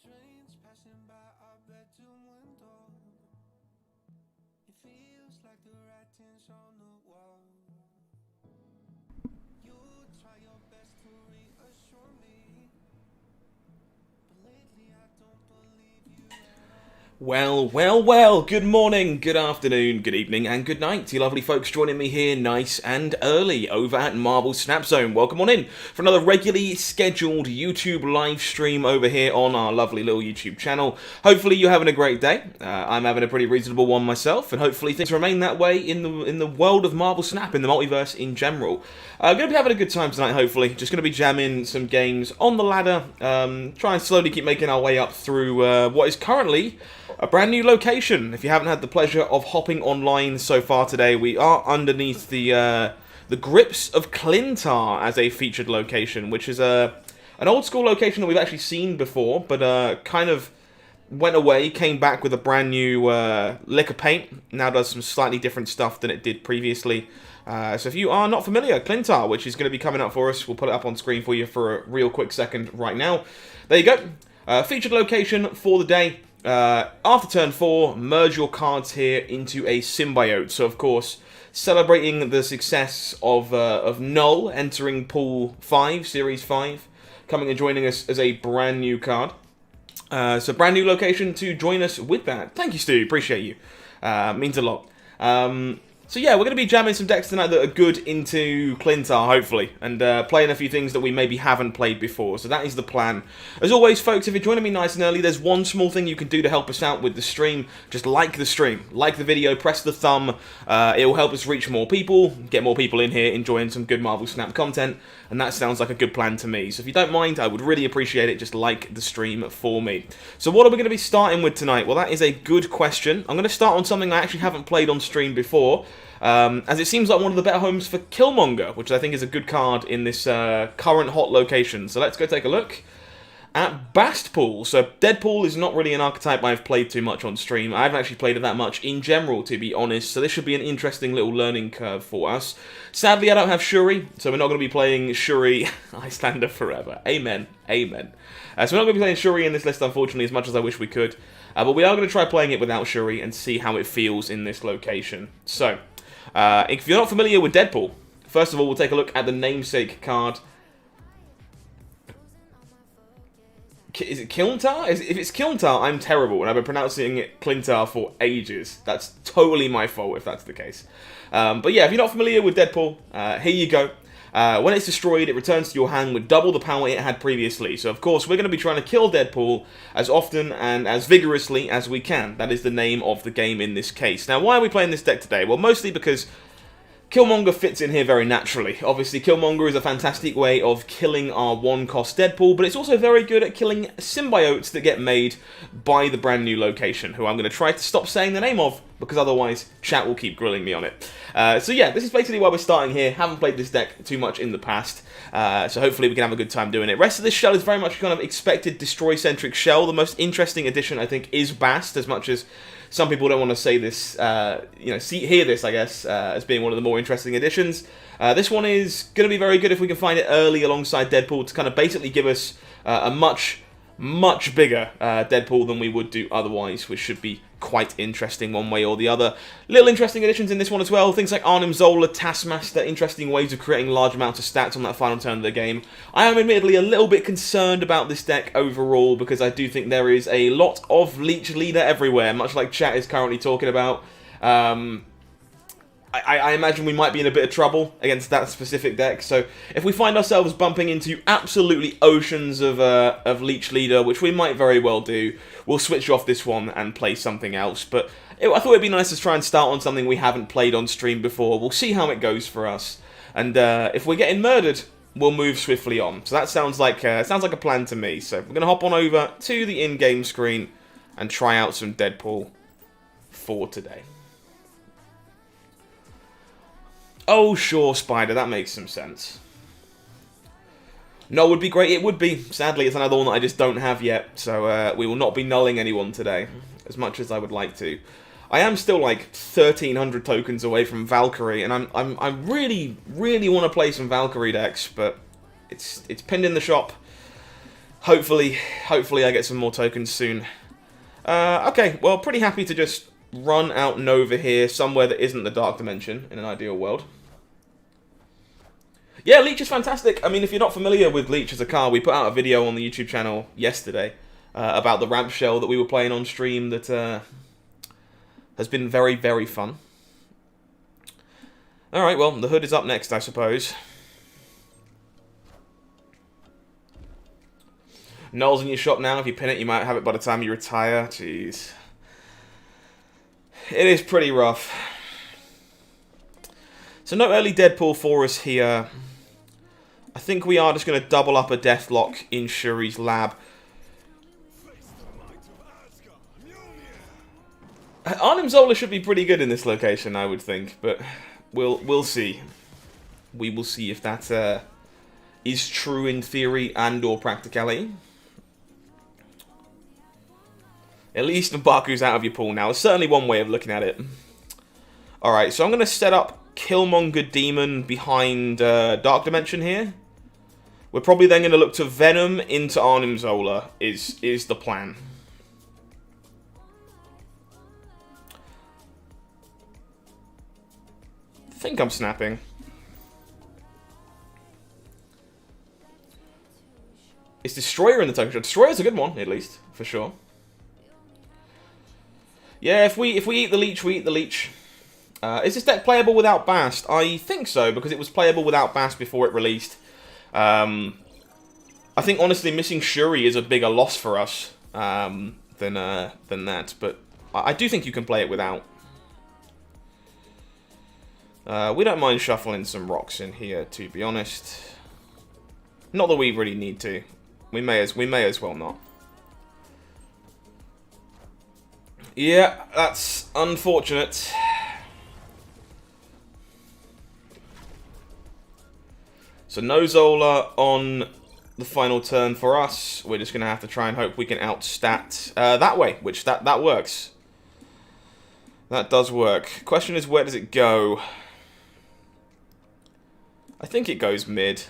Trains passing by our bedroom window. It feels like the writing's on the wall. You try your best to reassure me, but lately I don't believe you at all. Well, good morning, good afternoon, good evening, and good night to you lovely folks joining me here nice and early over at Marvel Snap Zone. Welcome on in for another regularly scheduled YouTube live stream over here on our lovely little YouTube channel. Hopefully you're having a great day. I'm having a pretty reasonable one myself, and hopefully things remain that way in the world of Marvel Snap, in the multiverse in general. Going to be having a good time tonight, hopefully. Just going to be jamming some games on the ladder, try and slowly keep making our way up through what is currently a brand new location. If you haven't had the pleasure of hopping online so far today, we are underneath the grips of Klyntar as a featured location, which is an old school location that we've actually seen before, but kind of went away, came back with a brand new lick of paint. Now does some slightly different stuff than it did previously. So if you are not familiar, Klyntar, which is going to be coming up for us, we'll put it up on screen for you for a real quick second right now. There you go. Featured location for the day. After turn 4, merge your cards here into a symbiote. So of course, celebrating the success of Null entering Pool 5, Series 5, coming and joining us as a brand new card. So brand new location to join us with that. Thank you, Stu. Appreciate you. Means a lot. So yeah, we're going to be jamming some decks tonight that are good into Klyntar, hopefully, and playing a few things that we maybe haven't played before. So that is the plan. As always, folks, if you're joining me nice and early, there's one small thing you can do to help us out with the stream. Just like the stream, like the video, press the thumb. It will help us reach more people, get more people in here enjoying some good Marvel Snap content, and that sounds like a good plan to me. So if you don't mind, I would really appreciate it. Just like the stream for me. So what are we going to be starting with tonight? Well, that is a good question. I'm going to start on something I actually haven't played on stream before. As it seems like one of the better homes for Killmonger, which I think is a good card in this current hot location. So let's go take a look at Bastpool. So Deadpool is not really an archetype I've played too much on stream. I haven't actually played it that much in general, to be honest, so this should be an interesting little learning curve for us. Sadly, I don't have Shuri, so we're not going to be playing Shuri Icelander forever. Amen. Amen. So we're not going to be playing Shuri in this list, unfortunately, as much as I wish we could. But we are going to try playing it without Shuri and see how it feels in this location. So if you're not familiar with Deadpool, first of all, we'll take a look at the namesake card. Is it Klyntar? If it's Klyntar, I'm terrible, and I've been pronouncing it Klyntar for ages. That's totally my fault if that's the case. But yeah, if you're not familiar with Deadpool, here you go. When it's destroyed, it returns to your hand with double the power it had previously. So of course, we're going to be trying to kill Deadpool as often and as vigorously as we can. That is the name of the game in this case. Now, why are we playing this deck today? Well, mostly because Killmonger fits in here very naturally. Obviously, Killmonger is a fantastic way of killing our one-cost Deadpool, but it's also very good at killing symbiotes that get made by the brand new location, who I'm going to try to stop saying the name of, because otherwise chat will keep grilling me on it. So yeah, this is basically why we're starting here. Haven't played this deck too much in the past, so hopefully we can have a good time doing it. Rest of this shell is very much kind of expected destroy-centric shell. The most interesting addition, I think, is Bast, as much as some people don't want to say this, hear this, I guess, as being one of the more interesting additions. This one is going to be very good if we can find it early alongside Deadpool to kind of basically give us a much bigger Deadpool than we would do otherwise, which should be quite interesting one way or the other. Little interesting additions in this one as well. Things like Arnim Zola, Taskmaster, interesting ways of creating large amounts of stats on that final turn of the game. I am admittedly a little bit concerned about this deck overall because I do think there is a lot of Leech Leader everywhere, much like chat is currently talking about. I imagine we might be in a bit of trouble against that specific deck, so if we find ourselves bumping into absolutely oceans of Leech Leader, which we might very well do, we'll switch off this one and play something else. But I thought it'd be nice to try and start on something we haven't played on stream before. We'll see how it goes for us, and if we're getting murdered, we'll move swiftly on. So that sounds like a plan to me. So we're going to hop on over to the in-game screen and try out some Deadpool for today. Oh, sure, Spider, that makes some sense. No, it would be great, it would be. Sadly, it's another one that I just don't have yet, so we will not be nulling anyone today, as much as I would like to. I am still like 1,300 tokens away from Valkyrie, and I really want to play some Valkyrie decks, but it's pinned in the shop. Hopefully I get some more tokens soon. Okay, well, pretty happy to just run out and over here, somewhere that isn't the Dark Dimension, in an ideal world. Yeah, Leech is fantastic. I mean, if you're not familiar with Leech as a car, we put out a video on the YouTube channel yesterday about the ramp shell that we were playing on stream that has been very, very fun. Alright, well, the hood is up next, I suppose. Null's in your shop now. If you pin it, you might have it by the time you retire. Jeez. It is pretty rough. So no early Deadpool for us here. I think we are just going to double up a Deathlock in Shuri's lab. Arnim Zola should be pretty good in this location, I would think, but we'll see. We will see if that is true in theory and/or practicality. At least Mbaku's out of your pool now. It's certainly one way of looking at it. Alright, so I'm going to set up Killmonger Demon behind Dark Dimension here. We're probably then going to look to Venom into Arnim Zola, is the plan. I think I'm snapping. Is Destroyer in the token shop? Destroyer's a good one, at least, for sure. Yeah, if we eat the Leech, we eat the Leech. Is this deck playable without Bast? I think so, because it was playable without Bast before it released. I think, honestly, missing Shuri is a bigger loss for us than that. But I do think you can play it without. We don't mind shuffling some rocks in here, to be honest. Not that we really need to. We may as well not. Yeah, that's unfortunate. So no Zola on the final turn for us. We're just going to have to try and hope we can outstat that way, which that works. That does work. Question is, where does it go? I think it goes mid.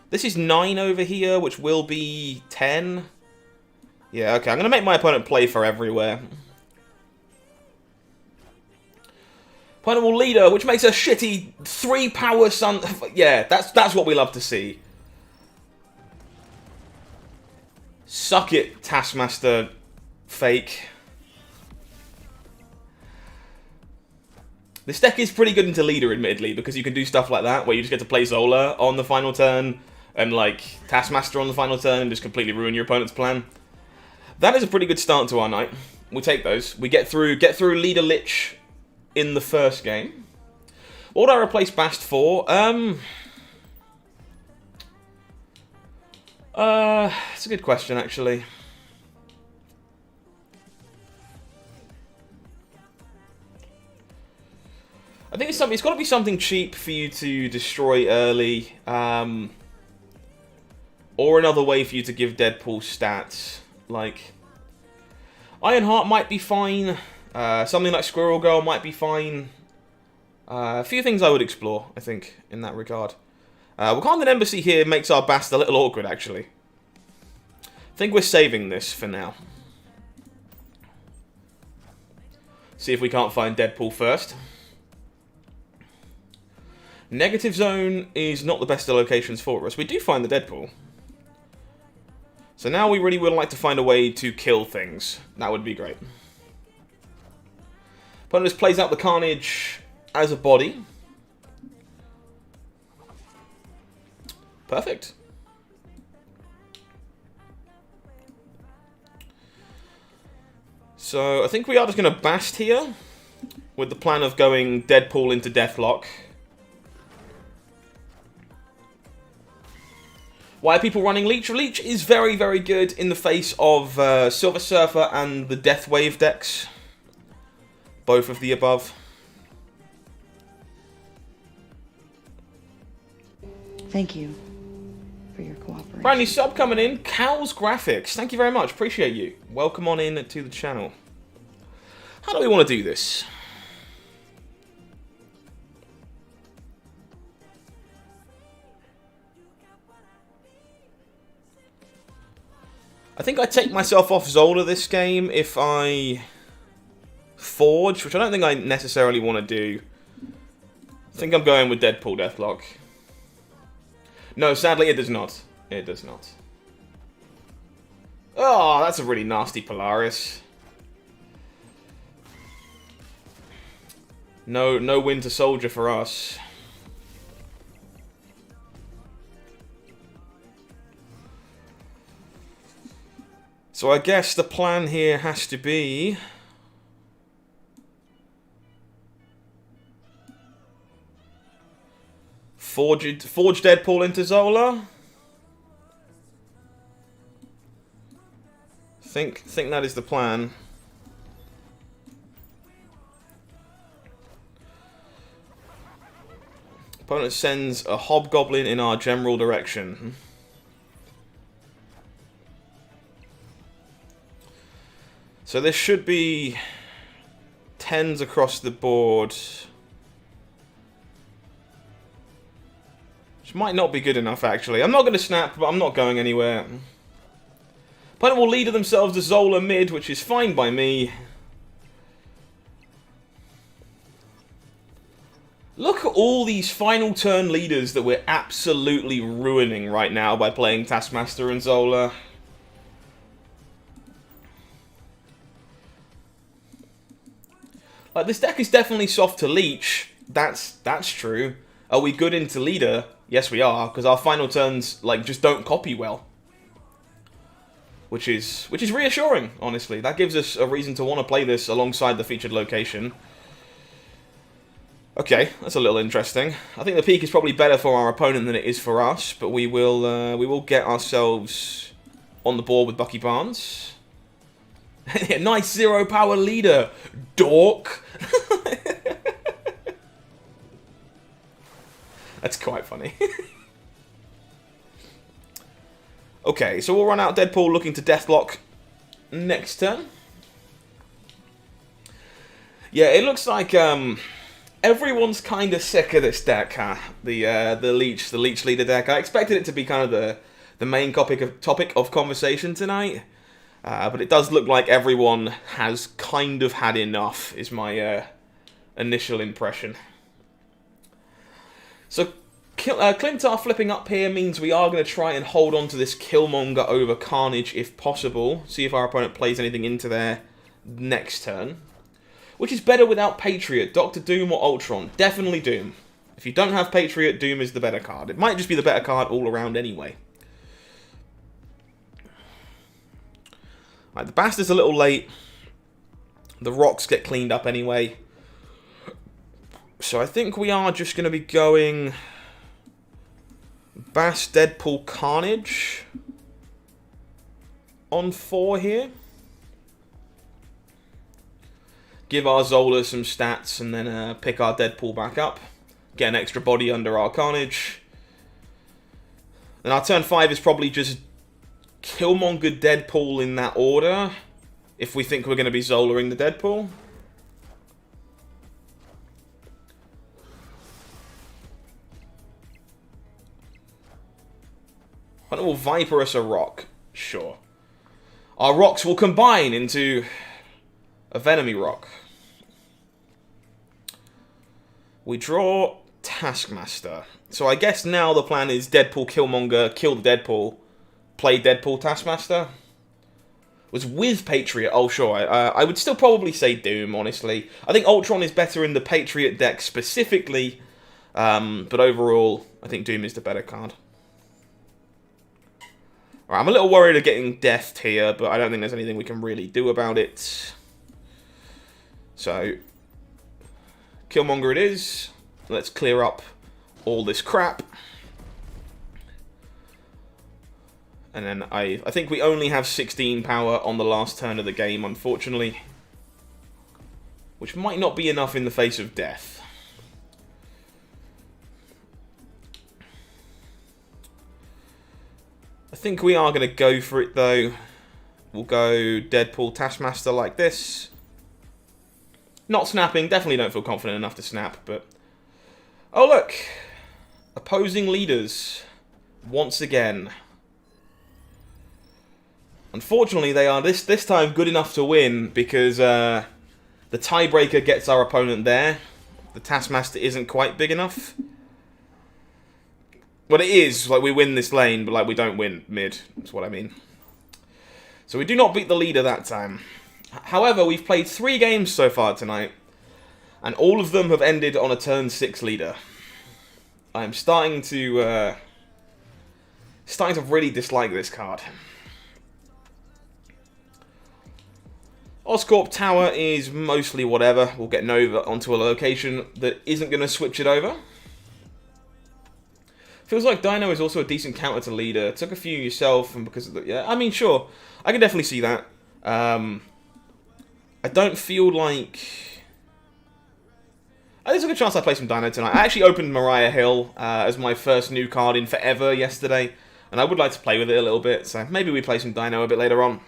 This is 9 over here, which will be 10. Yeah, okay. I'm going to make my opponent play for everywhere. Opponent will leader, which makes a shitty 3 power sun. Yeah, that's what we love to see. Suck it, Taskmaster fake. This deck is pretty good into leader, admittedly, because you can do stuff like that, where you just get to play Zola on the final turn, and like Taskmaster on the final turn, and just completely ruin your opponent's plan. That is a pretty good start to our night. We'll take those. We get through leader Lich in the first game. What would I replace Bast for? It's a good question, actually. I think it's got to be something cheap for you to destroy early, or another way for you to give Deadpool stats. Like, Ironheart might be fine. Something like Squirrel Girl might be fine. A few things I would explore, I think, in that regard. Wakandan Embassy here makes our Bast a little awkward, actually. I think we're saving this for now. See if we can't find Deadpool first. Negative Zone is not the best of locations for us. We do find the Deadpool. So now we really would like to find a way to kill things. That would be great. Opponent just plays out the Carnage as a body. Perfect. So I think we are just going to Bast here, with the plan of going Deadpool into Deathlock. Why are people running Leech? Leech is very, very good in the face of Silver Surfer and the Death Wave decks. Both of the above. Thank you for your cooperation. Brand new sub coming in. Cow's Graphics. Thank you very much. Appreciate you. Welcome on in to the channel. How do we want to do this? I think I take myself off Zola this game if I Forge, which I don't think I necessarily want to do. I think I'm going with Deadpool Deathlock. No, sadly it does not. It does not. Oh, that's a really nasty Polaris. No Winter Soldier for us. So I guess the plan here has to be... Forge Deadpool into Zola. Think that is the plan. Opponent sends a Hobgoblin in our general direction. So this should be 10s across the board. Which might not be good enough, actually. I'm not going to snap, but I'm not going anywhere. Opponent will leader themselves to Zola mid, which is fine by me. Look at all these final turn leaders that we're absolutely ruining right now by playing Taskmaster and Zola. Like, this deck is definitely soft to leech. That's true. Are we good into leader? Yes, we are, because our final turns like just don't copy well. Which is reassuring, honestly. That gives us a reason to want to play this alongside the featured location. Okay, that's a little interesting. I think the peak is probably better for our opponent than it is for us, but we will get ourselves on the board with Bucky Barnes. Nice 0 power leader, dork. That's quite funny. Okay, so we'll run out Deadpool looking to Deathlock next turn. Yeah, it looks like everyone's kind of sick of this deck, huh? The leech leader deck. I expected it to be kind of the main topic of conversation tonight, but it does look like everyone has kind of had enough. Is my initial impression. So Klyntar flipping up here means we are going to try and hold on to this Killmonger over Carnage if possible. See if our opponent plays anything into there next turn. Which is better without Patriot, Doctor Doom or Ultron? Definitely Doom. If you don't have Patriot, Doom is the better card. It might just be the better card all around anyway. Right, the Bastard's a little late. The rocks get cleaned up anyway. So I think we are just going to be going Bast, Deadpool, Carnage on 4 here. Give our Zola some stats and then pick our Deadpool back up. Get an extra body under our Carnage. And our turn 5 is probably just Killmonger, Deadpool in that order. If we think we're going to be Zola-ing the Deadpool. I will Viper us a rock. Sure. Our rocks will combine into a Venomy rock. We draw Taskmaster. So I guess now the plan is Deadpool, Killmonger, kill the Deadpool, play Deadpool, Taskmaster. Was with Patriot. Oh, sure. I would still probably say Doom, honestly. I think Ultron is better in the Patriot deck specifically. But overall, I think Doom is the better card. Right, I'm a little worried of getting deathed here, but I don't think there's anything we can really do about it. So, Killmonger it is. Let's clear up all this crap. And then I think we only have 16 power on the last turn of the game, unfortunately. Which might not be enough in the face of death. I think we are going to go for it, though. We'll go Deadpool Taskmaster like this. Not snapping. Definitely don't feel confident enough to snap, but... Oh, look. Opposing leaders. Once again. Unfortunately, they are this time good enough to win because the tiebreaker gets our opponent there. The Taskmaster isn't quite big enough. Well, it is. Like, we win this lane, but like we don't win mid. That's what I mean. So we do not beat the leader that time. However, we've played 3 games so far tonight, and all of them have ended on a turn 6 leader. I'm starting to really dislike this card. Oscorp Tower is mostly whatever. We'll get Nova onto a location that isn't going to switch it over. Feels like Dino is also a decent counter to leader. Took a few yourself, and because of the... Yeah, I mean, sure. I can definitely see that. I don't feel like... There's a good chance I play some Dino tonight. I actually opened Mariah Hill as my first new card in forever yesterday, and I would like to play with it a little bit, so maybe we play some Dino a bit later on.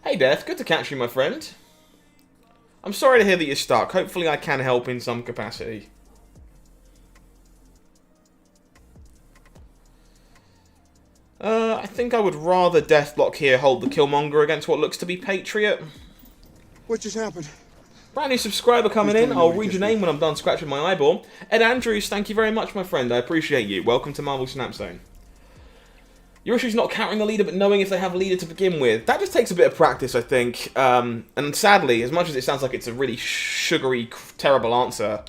Hey Death, good to catch you, my friend. I'm sorry to hear that you're stuck. Hopefully I can help in some capacity. I think I would rather Deathblock here hold the Killmonger against what looks to be Patriot. What just happened? Brand new subscriber coming in. I'll read your name when I'm done scratching my eyeball. Ed Andrews, thank you very much, my friend. I appreciate you. Welcome to Marvel Snap Zone. Your issue is not countering a leader, but knowing if they have a leader to begin with. That just takes a bit of practice, I think. And sadly, as much as it sounds like it's a really sugary, terrible answer,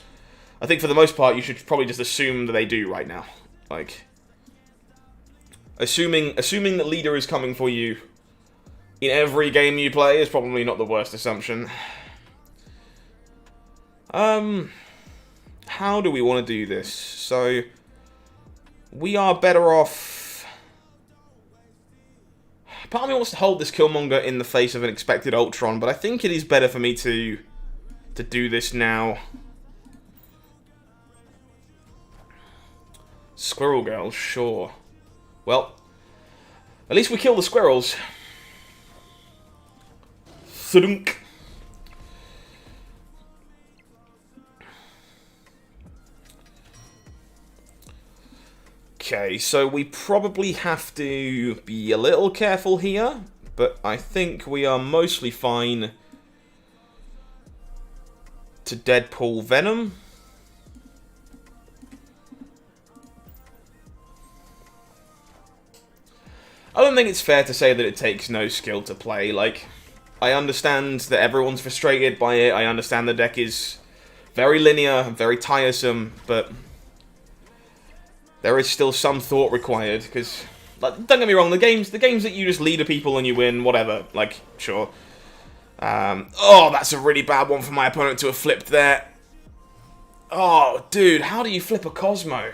I think for the most part, you should probably just assume that they do right now. Like, assuming that leader is coming for you in every game you play is probably not the worst assumption. How do we want to do this? So, we are better off... Part of me wants to hold this Killmonger in the face of an expected Ultron, but I think it is better for me to do this now. Squirrel Girl, sure. Well, at least we kill the squirrels. Thudunk. Okay, so we probably have to be a little careful here, but I think we are mostly fine to Deadpool Venom. I don't think it's fair to say that it takes no skill to play. Like, I understand that everyone's frustrated by it. I understand the deck is very linear, very tiresome, but there is still some thought required, because, like, don't get me wrong, the games that you just leader people and you win, whatever, like, sure. Oh, that's a really bad one for my opponent to have flipped there. Oh, dude, how do you flip a Cosmo?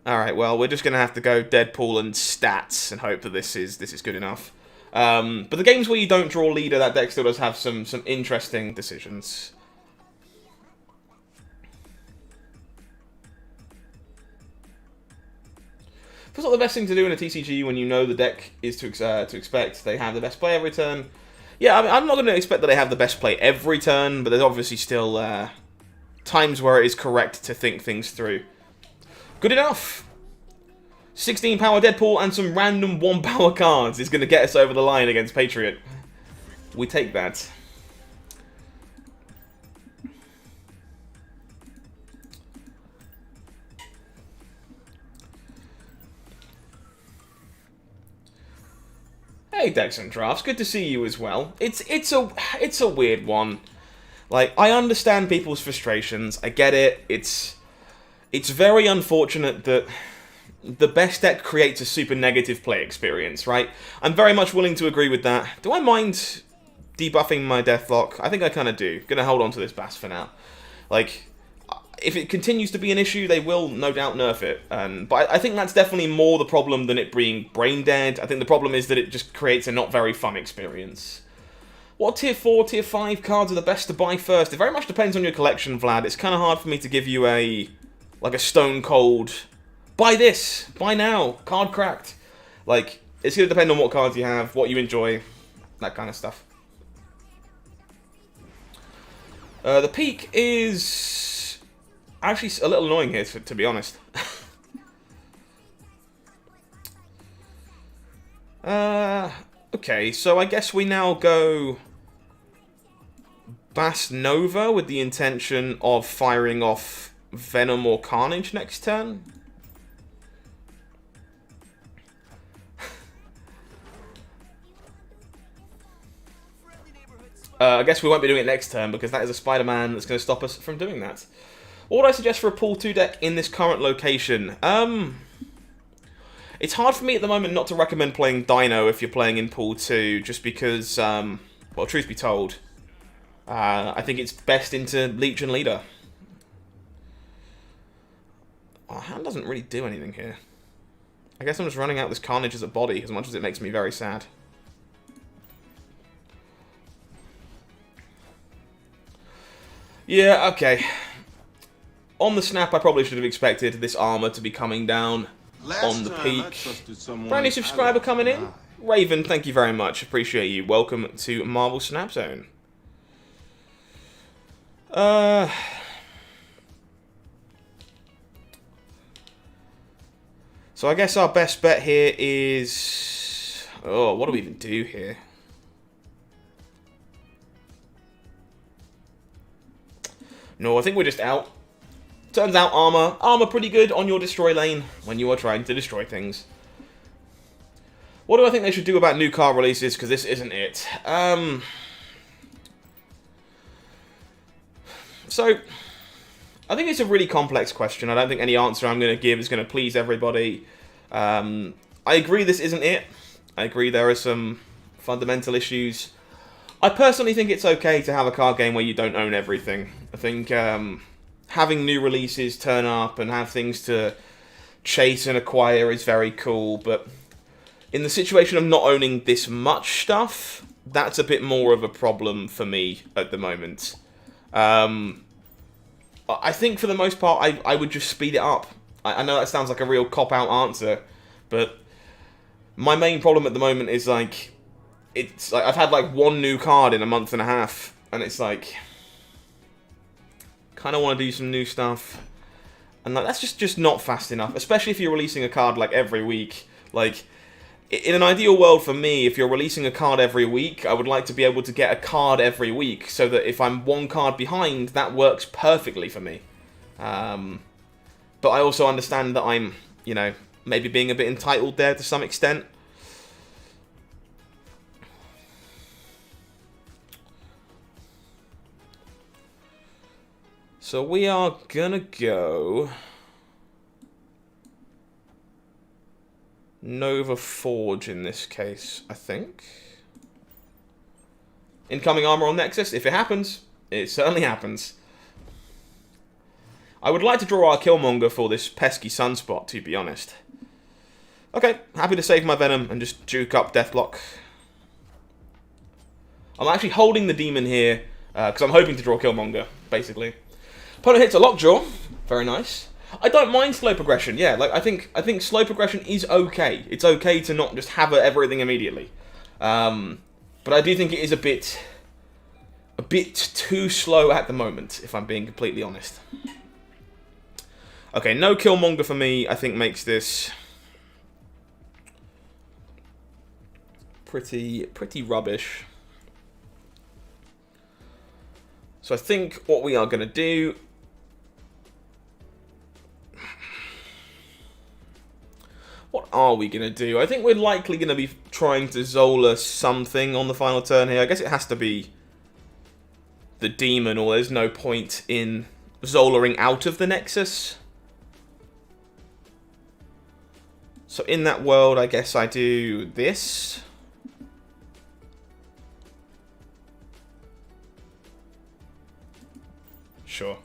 Alright, well, we're just going to have to go Deadpool and stats and hope that this is good enough. But the games where you don't draw leader, that deck still does have some interesting decisions. Feels like the best thing to do in a TCG when you know the deck is to expect they have the best play every turn. Yeah, I mean, I'm not going to expect that they have the best play every turn, but there's obviously still times where it is correct to think things through. Good enough. 16 power Deadpool and some random 1 power cards is going to get us over the line against Patriot. We take that. Hey Decks and Drafts, good to see you as well. It's a weird one. Like, I understand people's frustrations. I get it. It's very unfortunate that the best deck creates a super negative play experience, right? I'm very much willing to agree with that. Do I mind debuffing my Deathlock? I think I kind of do. Gonna hold on to this Bass for now. Like, if it continues to be an issue, they will no doubt nerf it. But I think that's definitely more the problem than it being brain dead. I think the problem is that it just creates a not very fun experience. What tier 4, tier 5 cards are the best to buy first? It very much depends on your collection, Vlad. It's kind of hard for me to give you a stone cold, buy this, buy now, card cracked. Like, it's going to depend on what cards you have, what you enjoy, that kind of stuff. The peak is Actually, a little annoying here, to be honest. Okay, so I guess we now go Bass Nova with the intention of firing off Venom or Carnage next turn. I guess we won't be doing it next turn because that is a Spider-Man that's going to stop us from doing that. What would I suggest for a pool 2 deck in this current location? It's hard for me at the moment not to recommend playing Dino if you're playing in pool 2, just because, well, truth be told, I think it's best into Legion Leader. Our hand doesn't really do anything here. I guess I'm just running out this Carnage as a body, as much as it makes me very sad. Yeah, okay. On the snap, I probably should have expected this armor to be coming down on the peak. Brand new subscriber coming in. Raven, thank you very much. Appreciate you. Welcome to Marvel Snap Zone. So I guess our best bet here is... Oh, what do we even do here? No, I think we're just out. Turns out armor pretty good on your destroy lane when you are trying to destroy things. What do I think they should do about new card releases? Because this isn't it. So, I think it's a really complex question. I don't think any answer I'm going to give is going to please everybody. I agree this isn't it. I agree there are some fundamental issues. I personally think it's okay to have a card game where you don't own everything. I think having new releases turn up and have things to chase and acquire is very cool, but in the situation of not owning this much stuff, that's a bit more of a problem for me at the moment. I think for the most part, I would just speed it up. I know that sounds like a real cop-out answer, but my main problem at the moment is like, it's like I've had like one new card in a month and a half, and it's like, kind of want to do some new stuff, and like that's just not fast enough. Especially if you're releasing a card like every week. Like in an ideal world for me, if you're releasing a card every week, I would like to be able to get a card every week, so that if I'm one card behind, that works perfectly for me. But I also understand that I'm, you know, maybe being a bit entitled there to some extent. So we are gonna go Nova Forge in this case, I think. Incoming armor on Nexus, if it happens, it certainly happens. I would like to draw our Killmonger for this pesky Sunspot, to be honest. Okay, happy to save my Venom and just juke up Deathblock. I'm actually holding the Demon here, because I'm hoping to draw Killmonger, basically. Opponent hits a Lockjaw. Very nice. I don't mind slow progression. Yeah, like I think slow progression is okay. It's okay to not just have everything immediately. But I do think it is a bit too slow at the moment, if I'm being completely honest. Okay, no Killmonger for me, I think makes this pretty rubbish. So I think what we are going to do... What are we going to do? I think we're likely going to be trying to Zola something on the final turn here. I guess it has to be the Demon, or there's no point in Zolaing out of the Nexus. So in that world, I guess I do this. Sure.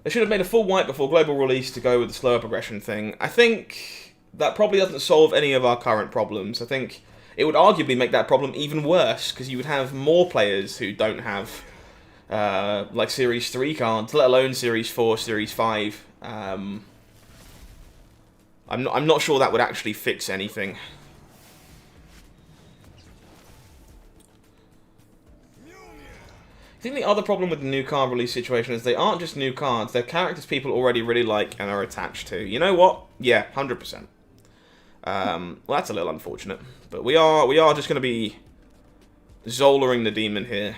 They should have made a full white before global release to go with the slower progression thing. I think that probably doesn't solve any of our current problems. I think it would arguably make that problem even worse, because you would have more players who don't have like Series 3 cards, let alone Series 4, Series 5. I'm not sure that would actually fix anything. I think the other problem with the new card release situation is they aren't just new cards, they're characters people already really like and are attached to. You know what? Yeah, 100%. Well, that's a little unfortunate. But we are just going to be Zolaing the demon here.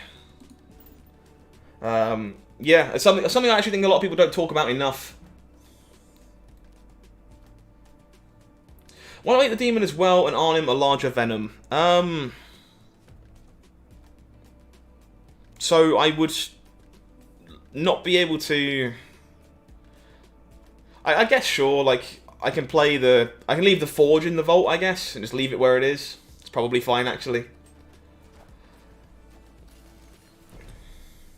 Yeah, it's something I actually think a lot of people don't talk about enough. Want to make the demon as well and arm him a larger venom. So I would not be able to... I guess, sure, like, I can leave the forge in the vault, I guess, and just leave it where it is. It's probably fine, actually.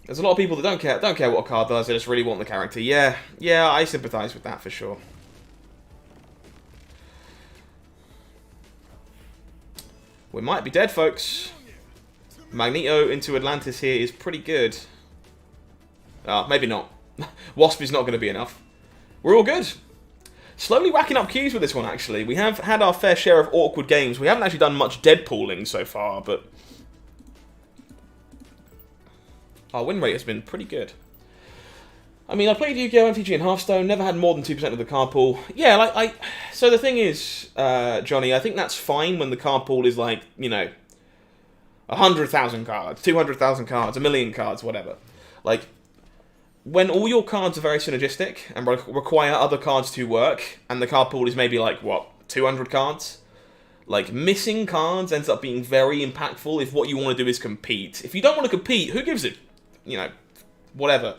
There's a lot of people that don't care what a card does, they just really want the character. Yeah, I sympathise with that for sure. We might be dead, folks. Magneto into Atlantis here is pretty good. Maybe not. Wasp is not going to be enough. We're all good. Slowly racking up queues with this one, actually. We have had our fair share of awkward games. We haven't actually done much Deadpooling so far, but our win rate has been pretty good. I mean, I played Yu-Gi-Oh! MTG and Hearthstone, never had more than 2% of the card pool. Yeah, so the thing is, Johnny, I think that's fine when the card pool is like, you know, 100,000 cards, 200,000 cards, 1,000,000 cards, whatever. Like, when all your cards are very synergistic and require other cards to work, and the card pool is maybe like, what, 200 cards? Like, missing cards ends up being very impactful if what you want to do is compete. If you don't want to compete, who gives it? You know, whatever.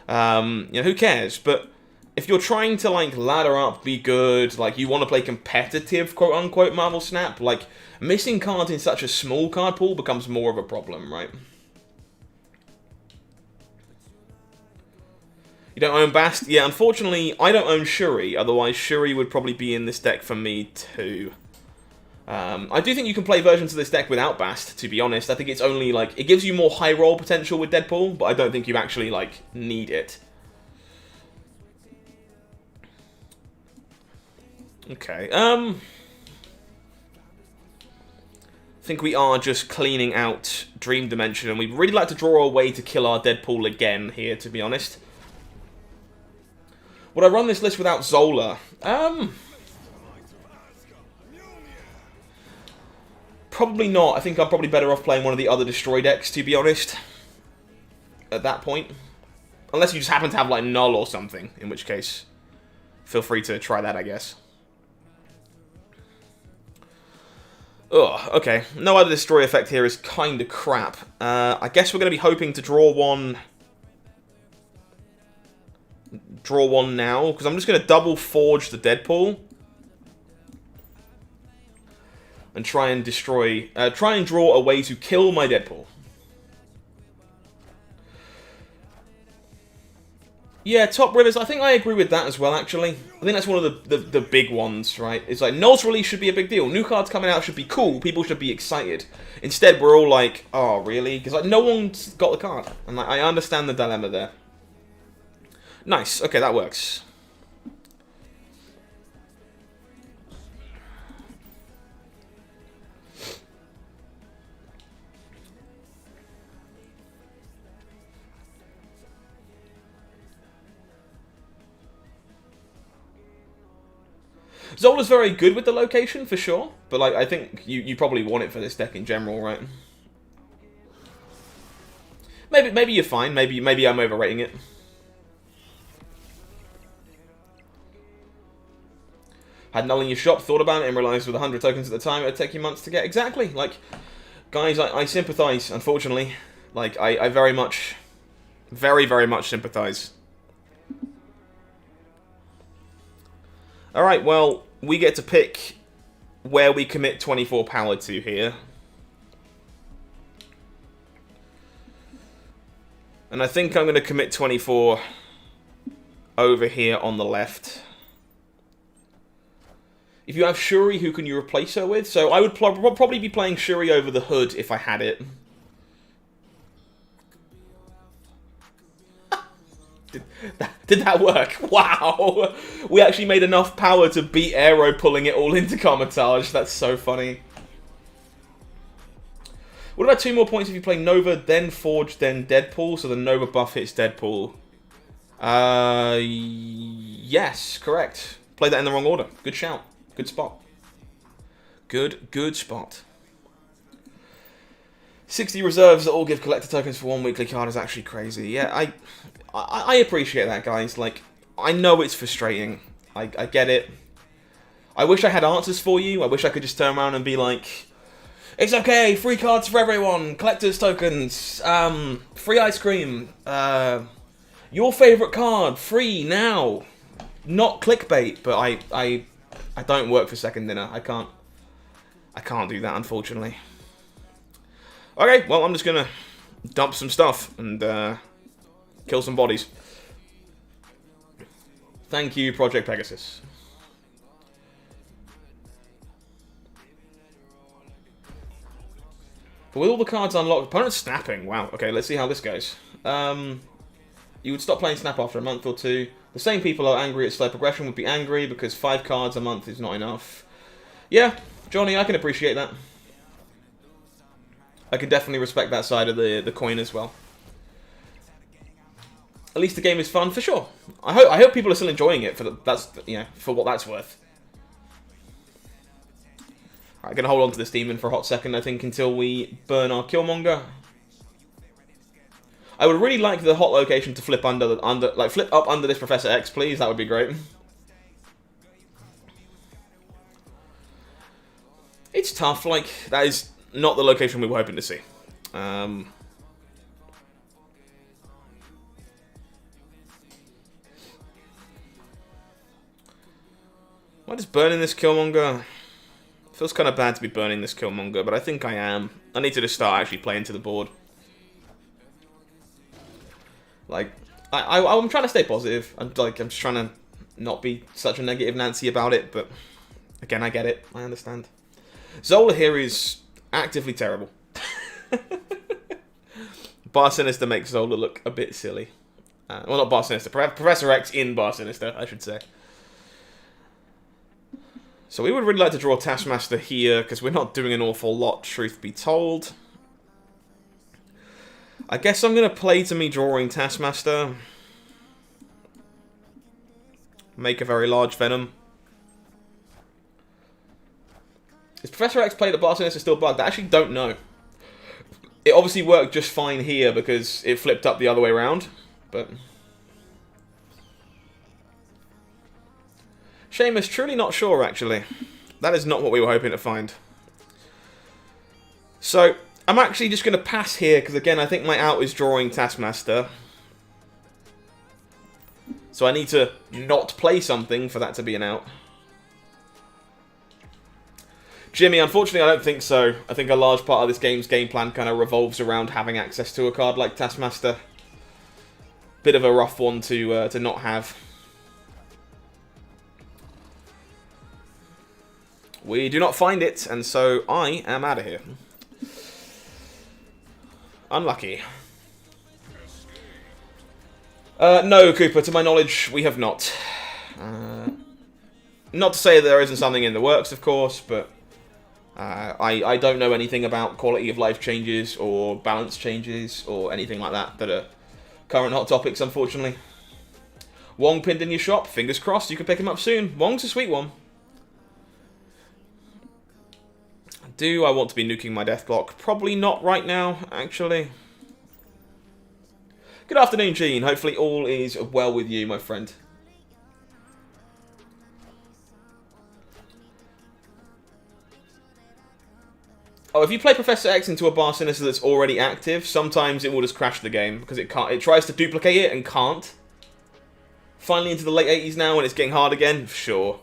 You know, who cares? But if you're trying to, like, ladder up, be good, like, you want to play competitive, quote-unquote, Marvel Snap, like, missing cards in such a small card pool becomes more of a problem, right? You don't own Bast? Yeah, unfortunately, I don't own Shuri, otherwise Shuri would probably be in this deck for me too. I do think you can play versions of this deck without Bast, to be honest. I think it's only, like, it gives you more high roll potential with Deadpool, but I don't think you actually, like, need it. Okay, I think we are just cleaning out Dream Dimension, and we'd really like to draw a way to kill our Deadpool again here, to be honest. Would I run this list without Zola? Probably not. I think I'm probably better off playing one of the other Destroy decks, to be honest. At that point. Unless you just happen to have, like, Null or something, in which case, feel free to try that, I guess. Ugh, okay. No other Destroy effect here is kind of crap. I guess we're going to be hoping to draw one now, because I'm just going to double forge the Deadpool. And try and draw a way to kill my Deadpool. Yeah, Top Rivers, I think I agree with that as well, actually. I think that's one of the big ones, right? It's like, Null's release should be a big deal. New cards coming out should be cool. People should be excited. Instead, we're all like, oh, really? Because, like, no one's got the card. And, like, I understand the dilemma there. Nice. Okay, that works. Zola's very good with the location, for sure. But, like, I think you probably want it for this deck in general, right? Maybe you're fine. Maybe I'm overrating it. Had Null in your shop, thought about it, and realised with 100 tokens at the time, it would take you months to get. Exactly. Like, guys, I sympathise, unfortunately. Like, I very much sympathise. Alright, well, we get to pick where we commit 24 power to here. And I think I'm going to commit 24 over here on the left. If you have Shuri, who can you replace her with? So I would probably be playing Shuri over the Hood if I had it. Did that work? Wow! We actually made enough power to beat Aero, pulling it all into Carmitage. That's so funny. What about 2 more points if you play Nova, then Forge, then Deadpool? So the Nova buff hits Deadpool. Yes, correct. Played that in the wrong order. Good shout. Good spot. Good spot. 60 reserves that all give collector tokens for 1 weekly card is actually crazy. Yeah, I appreciate that, guys. Like, I know it's frustrating. I get it. I wish I had answers for you. I wish I could just turn around and be like, it's okay, free cards for everyone, collector's tokens, free ice cream, your favourite card, free now. Not clickbait, but I don't work for Second Dinner. I can't do that, unfortunately. Okay, well, I'm just gonna dump some stuff and kill some bodies. Thank you, Project Pegasus. But with all the cards unlocked, opponent's snapping. Wow. Okay, let's see how this goes. You would stop playing Snap after a month or 2. The same people are angry at slow progression would be angry because 5 cards a month is not enough. Yeah, Johnny, I can appreciate that. I can definitely respect that side of the coin as well. At least the game is fun for sure. I hope people are still enjoying it for for what that's worth. I'm gonna hold on to this demon for a hot second, I think, until we burn our Killmonger. I would really like the hot location to flip flip up under this Professor X, please. That would be great. It's tough. Like, that is not the location we were hoping to see. Am I just burning this Killmonger? Feels kind of bad to be burning this Killmonger, but I think I am. I need to just start actually playing to the board. Like, I'm trying to stay positive. I'm just trying to not be such a negative Nancy about it, but again, I get it. I understand. Zola here is actively terrible. Bar Sinister makes Zola look a bit silly. Well, not Bar Sinister. Professor X in Bar Sinister, I should say. So we would really like to draw Taskmaster here, because we're not doing an awful lot, truth be told. I guess I'm going to play to me drawing Taskmaster. Make a very large Venom. Is Professor X played at Bar Sinister still bugged? I actually don't know. It obviously worked just fine here because it flipped up the other way around, but... Seamus, truly not sure, actually. That is not what we were hoping to find. So, I'm actually just going to pass here, because again, I think my out is drawing Taskmaster. So I need to not play something for that to be an out. Jimmy, unfortunately, I don't think so. I think a large part of this game's game plan kind of revolves around having access to a card like Taskmaster. Bit of a rough one to not have. We do not find it, and so I am out of here. Unlucky. No, Cooper, to my knowledge, we have not. Not to say there isn't something in the works, of course, but I don't know anything about quality of life changes or balance changes or anything like that that are current hot topics, unfortunately. Wong pinned in your shop. Fingers crossed you can pick him up soon. Wong's a sweet one. Do I want to be nuking my death block? Probably not right now, actually. Good afternoon, Gene. Hopefully all is well with you, my friend. Oh, if you play Professor X into a Bar Sinister that's already active, sometimes it will just crash the game because it can't. It tries to duplicate it and can't. Finally into the late 80s now and it's getting hard again? Sure.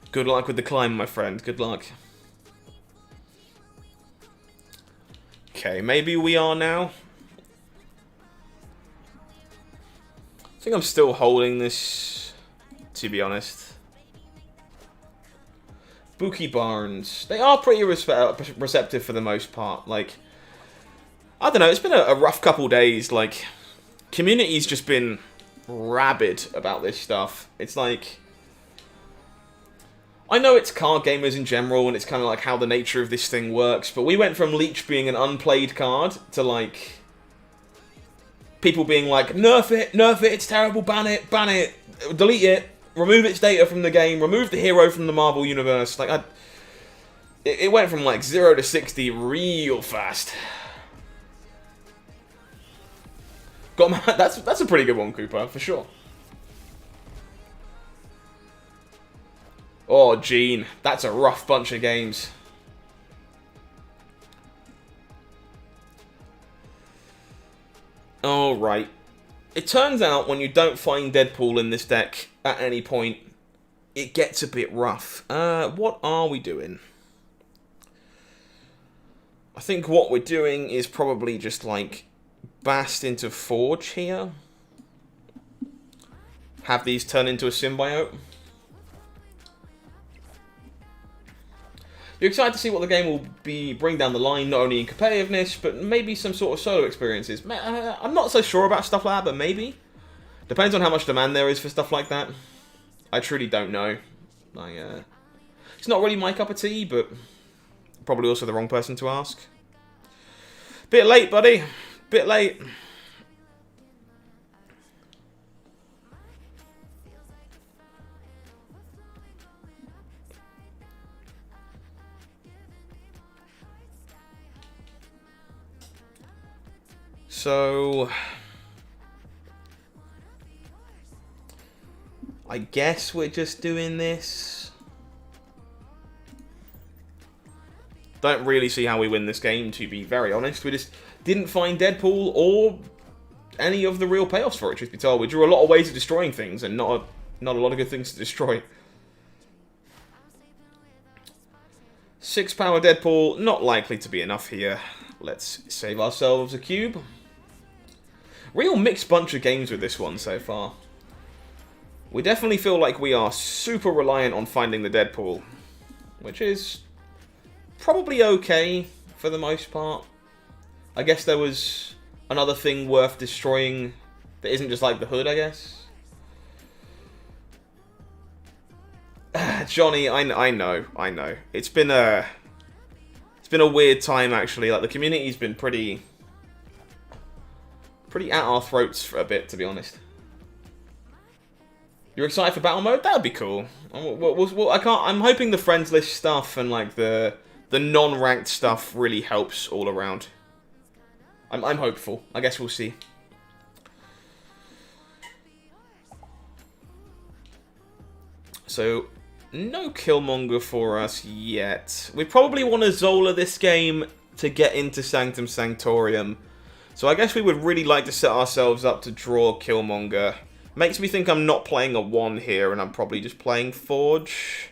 Good luck with the climb, my friend. Good luck. Okay, maybe we are now. I think I'm still holding this, to be honest. Bookie Barnes. They are pretty receptive for the most part. Like, I don't know, it's been a rough couple days. Like, community's just been rabid about this stuff. It's like... I know it's card gamers in general, and it's kind of like how the nature of this thing works, but we went from Leech being an unplayed card to, like, people being like, nerf it, it's terrible, ban it, delete it, remove its data from the game, remove the hero from the Marvel Universe. Like, it went from, like, 0 to 60 real fast. That's a pretty good one, Cooper, for sure. Oh, Gene. That's a rough bunch of games. Alright. It turns out when you don't find Deadpool in this deck at any point, it gets a bit rough. What are we doing? I think what we're doing is probably just, like, Bast into Forge here. Have these turn into a symbiote. You're excited to see what the game will bring down the line, not only in competitiveness, but maybe some sort of solo experiences. I'm not so sure about stuff like that, but maybe. Depends on how much demand there is for stuff like that. I truly don't know. It's not really my cup of tea, but probably also the wrong person to ask. Bit late, buddy. Bit late. So, I guess we're just doing this. Don't really see how we win this game, to be very honest. We just didn't find Deadpool or any of the real payoffs for it, truth be told. We drew a lot of ways of destroying things and not a lot of good things to destroy. 6 power Deadpool, not likely to be enough here. Let's save ourselves a cube. Real mixed bunch of games with this one so far. We definitely feel like we are super reliant on finding the Deadpool, which is probably okay for the most part. I guess there was another thing worth destroying that isn't just like the hood, I guess. Johnny, I know. It's been a weird time actually. Like the community's been pretty at our throats for a bit, to be honest. You're excited for battle mode? That would be cool. I'm hoping the friends list stuff and like the non-ranked stuff really helps all around. I'm hopeful. I guess we'll see. So, no Killmonger for us yet. We probably want to Zola this game to get into Sanctum Sanctorium. So I guess we would really like to set ourselves up to draw Killmonger. Makes me think I'm not playing a 1 here, and I'm probably just playing Forge.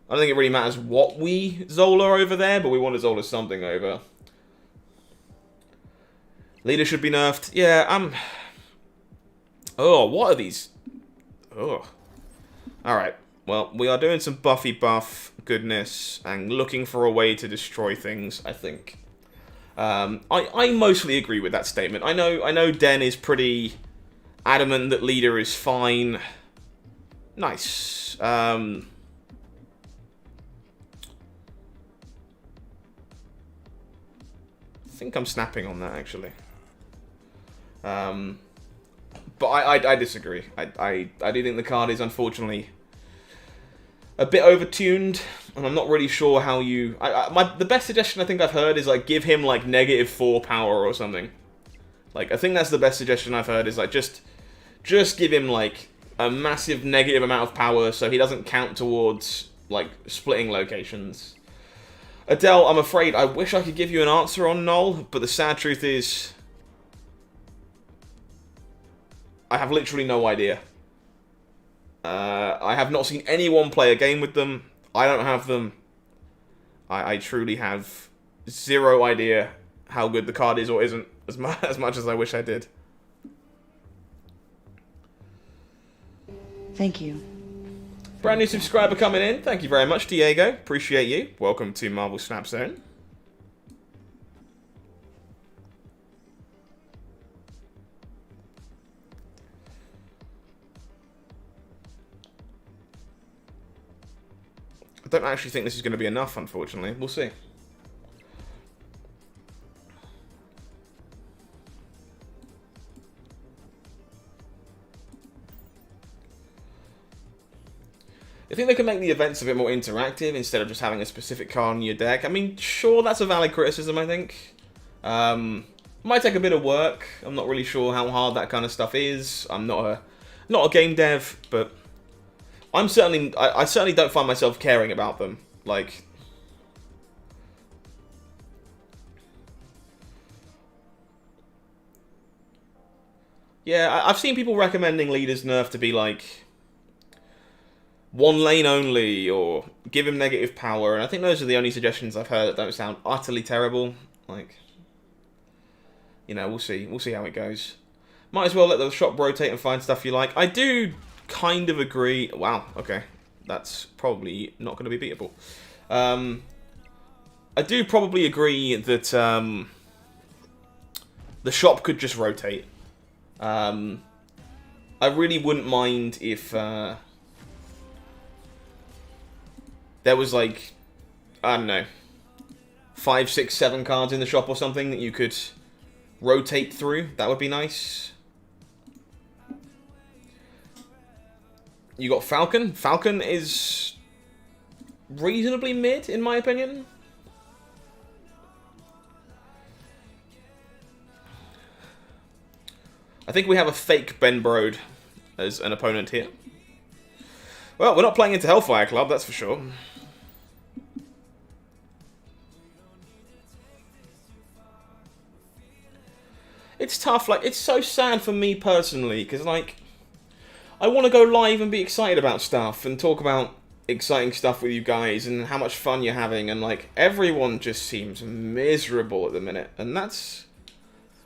I don't think it really matters what we Zola over there, but we want to Zola something over. Leader should be nerfed. Yeah, Oh, what are these? Oh. Alright. Well, we are doing some Buffy buff goodness and looking for a way to destroy things, I think. I mostly agree with that statement. I know Den is pretty adamant that Leader is fine. Nice. I think I'm snapping on that, actually. But I disagree. I do think the card is unfortunately a bit overtuned, and I'm not really sure how you... the best suggestion I think I've heard is like give him like -4 power or something. Like I think that's the best suggestion I've heard is like just give him like a massive negative amount of power so he doesn't count towards like splitting locations. Adele, I'm afraid I wish I could give you an answer on Null, but the sad truth is I have literally no idea. I have not seen anyone play a game with them. I don't have them. I truly have zero idea how good the card is or isn't, as much as I wish I did. Thank you. Brand new subscriber coming in. Thank you very much, Diego. Appreciate you. Welcome to Marvel Snap Zone. don't actually think this is going to be enough, unfortunately. We'll see. I think they can make the events a bit more interactive instead of just having a specific card in your deck. I mean, sure, that's a valid criticism, I think. Might take a bit of work. I'm not really sure how hard that kind of stuff is. I'm not a game dev, but I certainly don't find myself caring about them. Like, yeah, I've seen people recommending Leader's Nerf to be like one lane only, or give him negative power, and I think those are the only suggestions I've heard that don't sound utterly terrible. Like, you know, we'll see. We'll see how it goes. Might as well let the shop rotate and find stuff you like. I do kind of agree. Wow, okay. That's probably not going to be beatable. I do probably agree that the shop could just rotate. I really wouldn't mind if there was, like, I don't know, 5, 6, 7 cards in the shop or something that you could rotate through. That would be nice. You got Falcon. Falcon is reasonably mid, in my opinion. I think we have a fake Ben Brode as an opponent here. Well, we're not playing into Hellfire Club, that's for sure. It's tough, like, it's so sad for me personally, because, like, I want to go live and be excited about stuff, and talk about exciting stuff with you guys, and how much fun you're having, and, like, everyone just seems miserable at the minute, and that's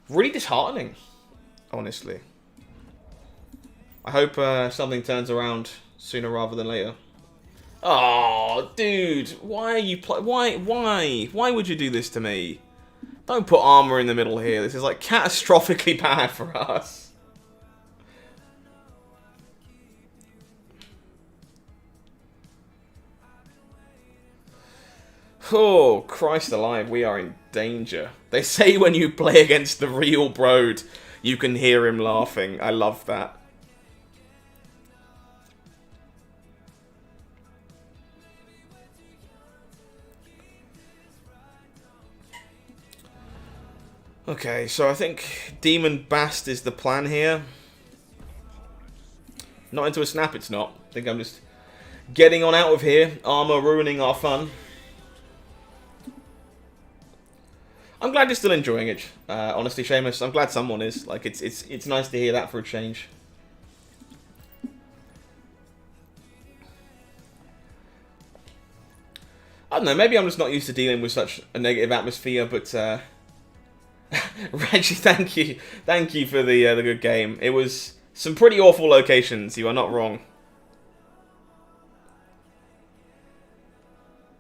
really disheartening, honestly. I hope something turns around sooner rather than later. Oh, dude, why are you why would you do this to me? Don't put armor in the middle here. This is, like, catastrophically bad for us. Oh, Christ alive, we are in danger. They say when you play against the real Brode, you can hear him laughing. I love that. Okay, so I think Demon Bast is the plan here. Not into a snap, it's not. I think I'm just getting on out of here. Armor ruining our fun. I'm glad you're still enjoying it. Honestly, Seamus, I'm glad someone is. Like, it's nice to hear that for a change. I don't know, maybe I'm just not used to dealing with such a negative atmosphere, but Reggie, thank you for the good game. It was some pretty awful locations. You are not wrong.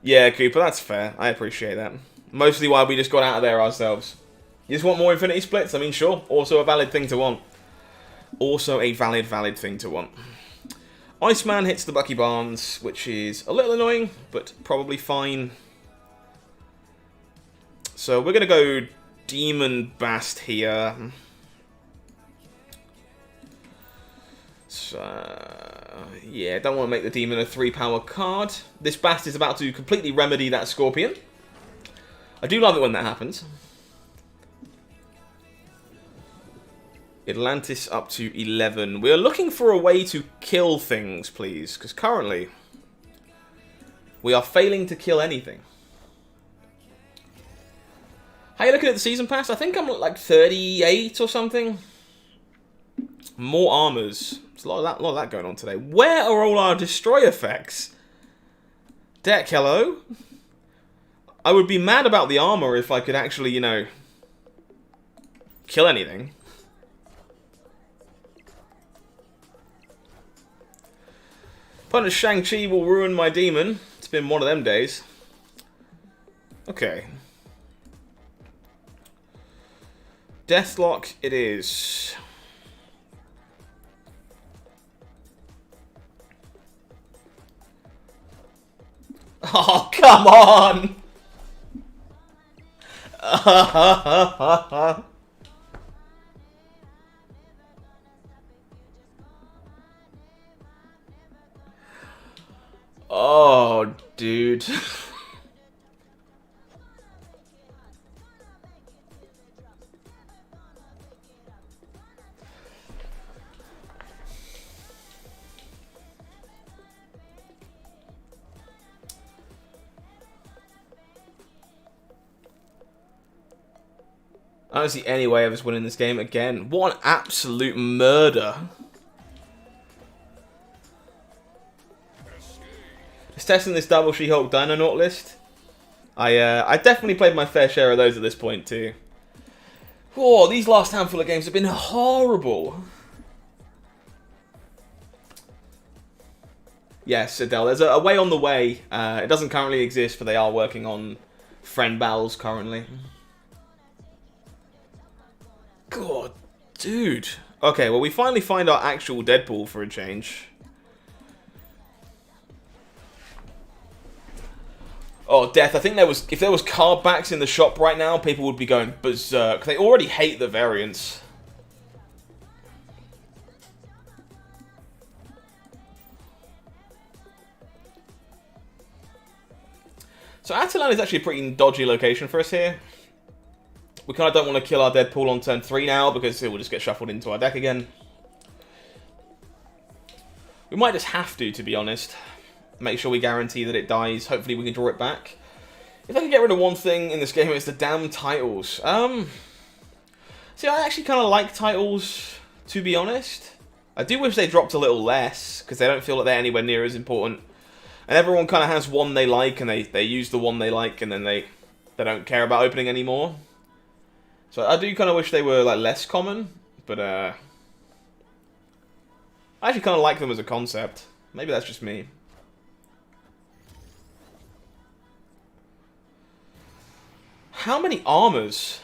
Yeah, Cooper, that's fair. I appreciate that. Mostly why we just got out of there ourselves. You just want more Infinity Splits? I mean, sure. Also a valid thing to want. Also a valid thing to want. Iceman hits the Bucky Barnes, which is a little annoying, but probably fine. So we're going to go Demon Bast here. So, yeah, don't want to make the Demon a 3-power card. This Bast is about to completely remedy that Scorpion. I do love it when that happens. Atlantis up to 11. We are looking for a way to kill things, please, because currently we are failing to kill anything. How are you looking at the season pass? I think I'm at like 38 or something. More armors. There's a lot of that going on today. Where are all our destroy effects? Deck, hello? I would be mad about the armor if I could actually, you know, kill anything. Opponent Shang-Chi will ruin my demon. It's been one of them days. Okay. Deathlock it is. Oh, come on! Oh, dude. I don't see any way of us winning this game again. What an absolute murder. Just testing this double She-Hulk Dino list. I definitely played my fair share of those at this point too. Whoa, these last handful of games have been horrible. Yes, Adele, there's a way on the way. It doesn't currently exist, but they are working on friend battles currently. God, dude. Okay, well, we finally find our actual Deadpool for a change. Oh, Death, I think if there was card backs in the shop right now, people would be going berserk. They already hate the variants. So Atalan is actually a pretty dodgy location for us here. We kind of don't want to kill our Deadpool on turn 3 now, because it will just get shuffled into our deck again. We might just have to be honest. Make sure we guarantee that it dies. Hopefully we can draw it back. If I can get rid of one thing in this game, it's the damn titles. See, I actually kind of like titles, to be honest. I do wish they dropped a little less, because they don't feel like they're anywhere near as important. And everyone kind of has one they like, and they use the one they like, and then they don't care about opening anymore. So I do kind of wish they were like less common, but I actually kind of like them as a concept. Maybe that's just me. How many armors?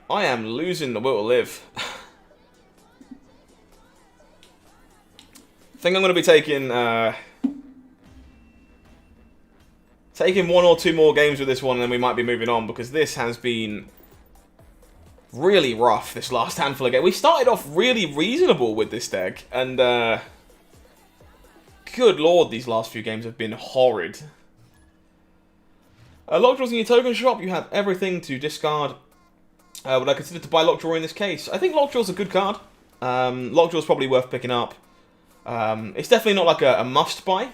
I am losing the will to live. I think I'm going to be taking one or two more games with this one, and then we might be moving on, because this has been really rough, this last handful of games. We started off really reasonable with this deck, and good lord, these last few games have been horrid. Lockjaw's in your token shop. You have everything to discard. Would I consider to buy Lockjaw in this case? I think Lockjaw's a good card. Lockjaw's probably worth picking up. It's definitely not like a must buy.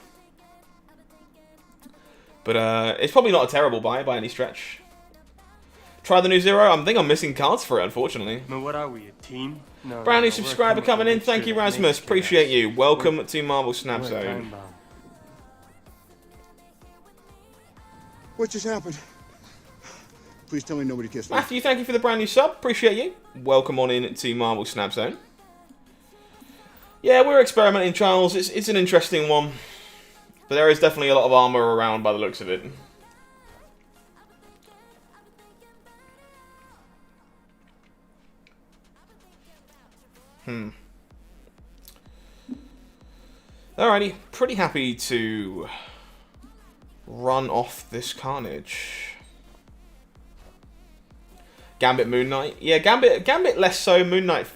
But it's probably not a terrible buy by any stretch. Try the new Zero. I think I'm missing cards for it, unfortunately. But what are we, a team? No, Brand new no, subscriber coming in. Thank you, Rasmus. Appreciate you. Welcome to Marvel Snap Zone. What just happened? Please tell me nobody kissed me. Matthew, thank you for the brand new sub. Appreciate you. Welcome on in to Marvel Snap Zone. Yeah, we're experimenting, Charles. It's an interesting one. But there is definitely a lot of armor around by the looks of it. Alrighty, pretty happy to run off this carnage. Gambit, Moon Knight. Yeah, Gambit less so. Moon Knight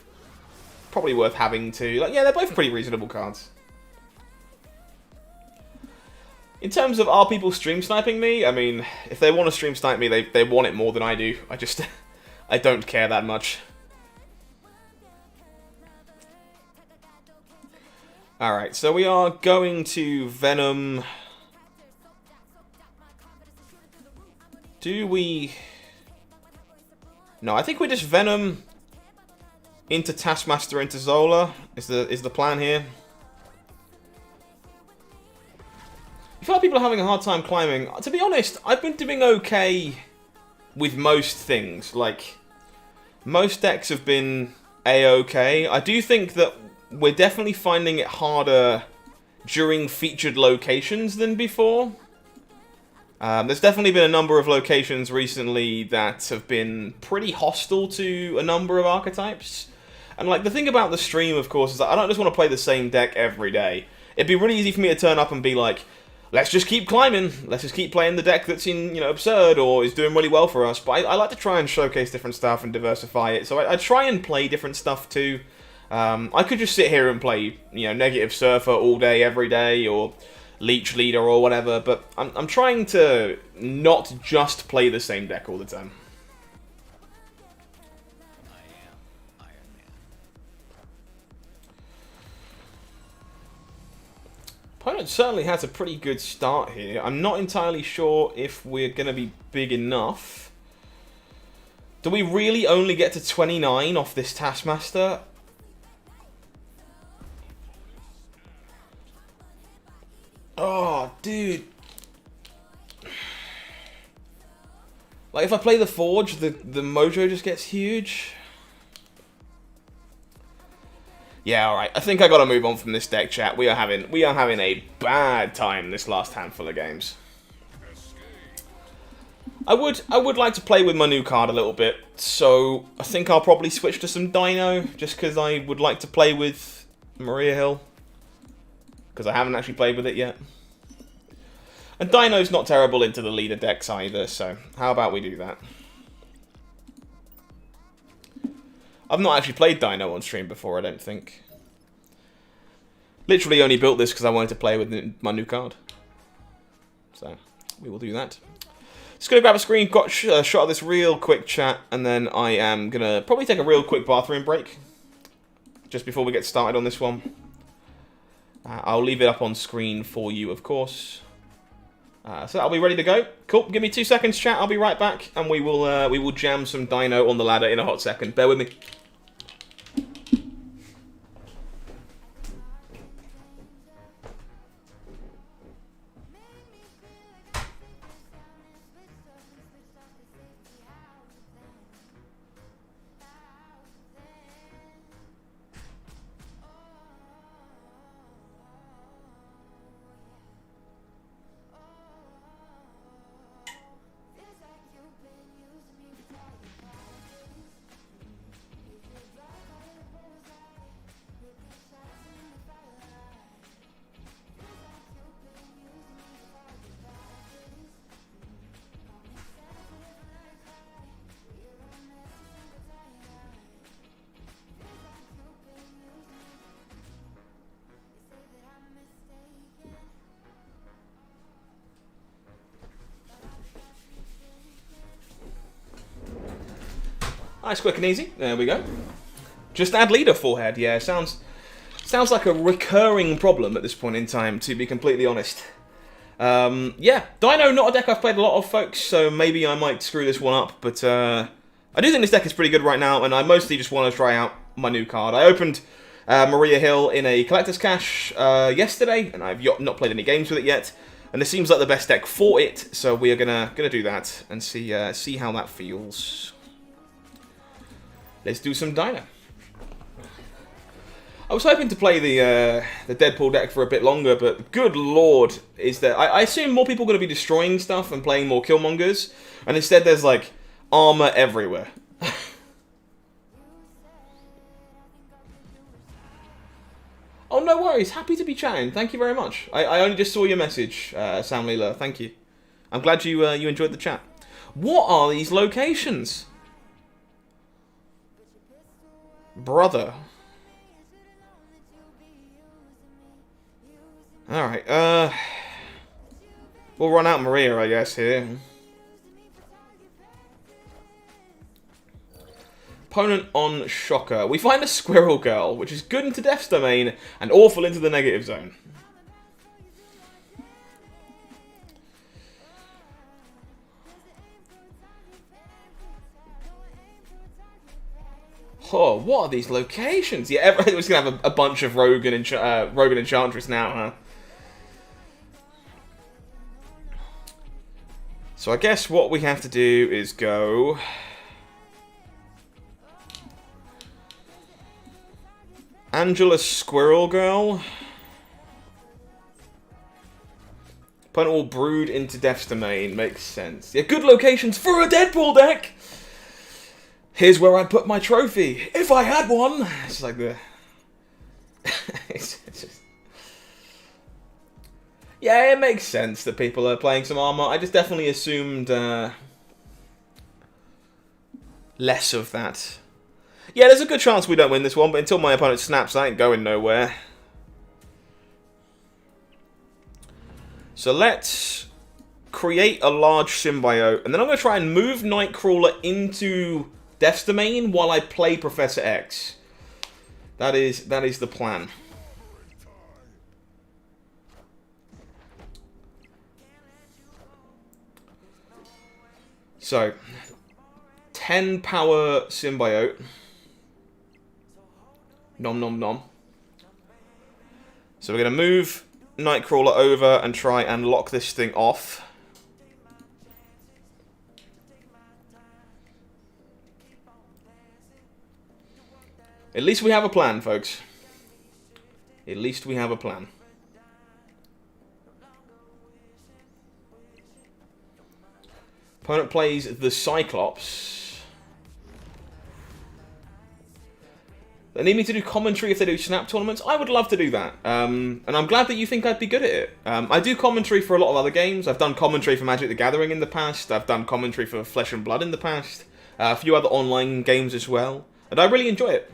probably worth having too. Like, yeah, they're both pretty reasonable cards. In terms of are people stream sniping me, I mean, if they want to stream snipe me, they want it more than I do. I just I don't care that much. Alright, so we are going to Venom. Do we... No, I think we just Venom into Taskmaster into Zola is the plan here. I feel like people are having a hard time climbing. To be honest, I've been doing okay with most things. Like, most decks have been A-okay. I do think that we're definitely finding it harder during featured locations than before. There's definitely been a number of locations recently that have been pretty hostile to a number of archetypes. And like the thing about the stream, of course, is that I don't just want to play the same deck every day. It'd be really easy for me to turn up and be like, let's just keep climbing, let's just keep playing the deck that's in, you know, absurd or is doing really well for us. But I like to try and showcase different stuff and diversify it. So I try and play different stuff too. I could just sit here and play, you know, Negative Surfer all day, every day, or Leech Leader or whatever. But I'm trying to not just play the same deck all the time. Opponent certainly has a pretty good start here. I'm not entirely sure if we're going to be big enough. Do we really only get to 29 off this Taskmaster? Oh, dude. Like, if I play the Forge, the mojo just gets huge. Yeah, alright. I think I gotta move on from this deck, chat. We are having a bad time this last handful of games. I would like to play with my new card a little bit, so I think I'll probably switch to some Dino, just because I would like to play with Maria Hill. Because I haven't actually played with it yet. And Dino's not terrible into the leader decks either, so how about we do that? I've not actually played Dino on stream before, I don't think. Literally only built this because I wanted to play with my new card. So, we will do that. Just going to grab a screen, got a shot of this real quick chat, and then I am going to probably take a real quick bathroom break. Just before we get started on this one. I'll leave it up on screen for you, of course. So I'll be ready to go. Cool, give me 2 seconds, chat, I'll be right back, and we will jam some Dino on the ladder in a hot second. Bear with me. Nice, quick and easy. There we go. Just add leader forehead. Yeah, sounds like a recurring problem at this point in time, to be completely honest. Yeah, Dino, not a deck I've played a lot of, folks, so maybe I might screw this one up, but I do think this deck is pretty good right now, and I mostly just want to try out my new card. I opened Maria Hill in a collector's cache yesterday, and I've not played any games with it yet, and this seems like the best deck for it, so we are gonna do that and see how that feels. Let's do some Dino. I was hoping to play the Deadpool deck for a bit longer, but good lord, is that I assume more people are going to be destroying stuff and playing more Killmongers, and instead there's like armor everywhere. Oh, no worries. Happy to be chatting. Thank you very much. I only just saw your message, Sam Leela. Thank you. I'm glad you enjoyed the chat. What are these locations? Brother. Alright, we'll run out Maria, I guess, here. Opponent on Shocker. We find a Squirrel Girl, which is good into Death's Domain and awful into the negative zone. Oh, what are these locations? Yeah, everyone's going to have a bunch of Rogue and Enchantress now, huh? So I guess what we have to do is go... Angela Squirrel Girl. Opponent will brood into Death's Domain. Makes sense. Yeah, good locations for a Deadpool deck! Here's where I put my trophy, if I had one. It's like the... it's just... Yeah, it makes sense that people are playing some armor. I just definitely assumed less of that. Yeah, there's a good chance we don't win this one, but until my opponent snaps, I ain't going nowhere. So let's create a large symbiote, and then I'm going to try and move Nightcrawler into Death's Domain while I play Professor X. That is the plan. So, 10 power symbiote. Nom nom nom. So we're going to move Nightcrawler over and try and lock this thing off. At least we have a plan, folks. At least we have a plan. Opponent plays the Cyclops. They need me to do commentary if they do Snap tournaments. I would love to do that. And I'm glad that you think I'd be good at it. I do commentary for a lot of other games. I've done commentary for Magic the Gathering in the past. I've done commentary for Flesh and Blood in the past. A few other online games as well. And I really enjoy it.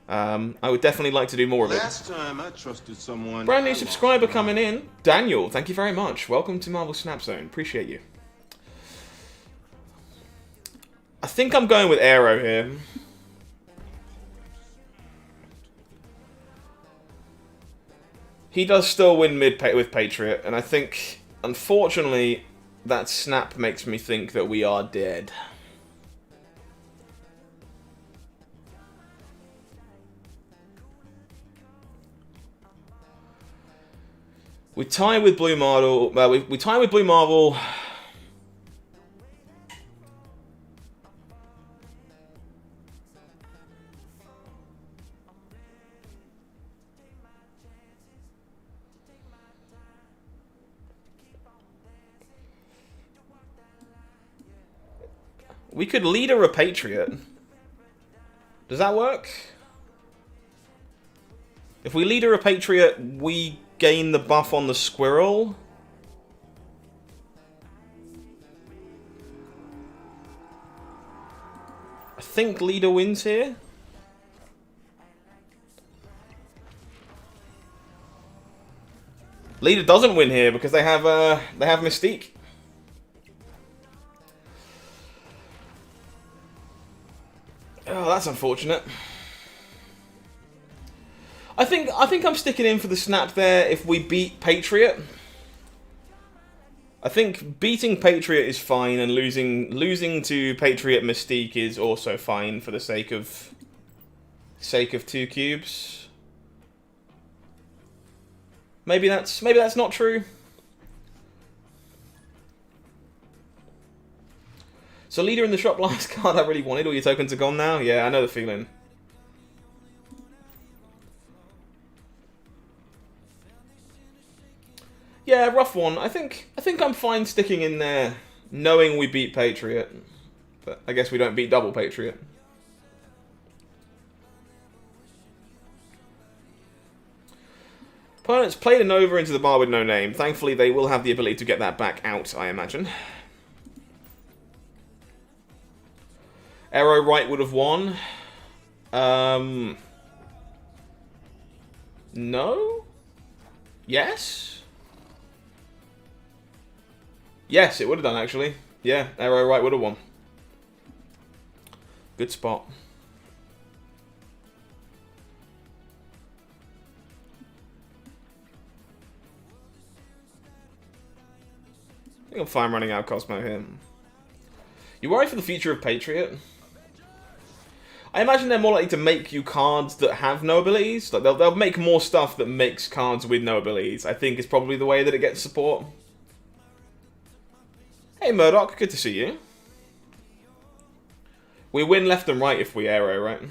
I would definitely like to do more of it. Last time I trusted someone. Brand new subscriber coming in. Daniel, thank you very much. Welcome to Marvel Snap Zone. Appreciate you. I think I'm going with Aero here. He does still win mid with Patriot, and I think, unfortunately, that snap makes me think that we are dead. We tie with Blue Marvel. We tie with Blue Marvel. We could leader a Patriot. Does that work? If we leader a Patriot, we gain the buff on the squirrel. I think leader wins here. Leader doesn't win here because they have Mystique. Oh, that's unfortunate. I think I'm sticking in for the snap there if we beat Patriot. I think beating Patriot is fine, and losing to Patriot Mystique is also fine for the sake of 2 cubes. Maybe that's not true. So leader in the shop last card I really wanted. All your tokens are gone now. Yeah, I know the feeling. Yeah, rough one. I think I'm fine sticking in there, knowing we beat Patriot. But I guess we don't beat double Patriot. Opponents played a Nova into the bar with no name. Thankfully, they will have the ability to get that back out, I imagine. Arrow right would have won. No? Yes? Yes, it would have done, actually. Yeah, Arrow right would have won. Good spot. I think I'm fine running out Cosmo here. You worry for the future of Patriot? I imagine they're more likely to make you cards that have no abilities. Like they'll make more stuff that makes cards with no abilities. I think is probably the way that it gets support. Hey Murdoch, good to see you. We win left and right if we arrow, right?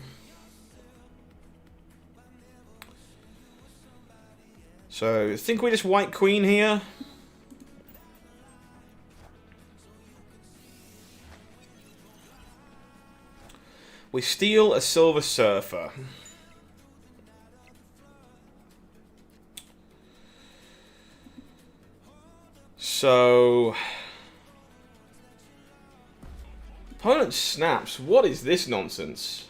So, I think we just white queen here. We steal a Silver Surfer. So... Opponent snaps. What is this nonsense?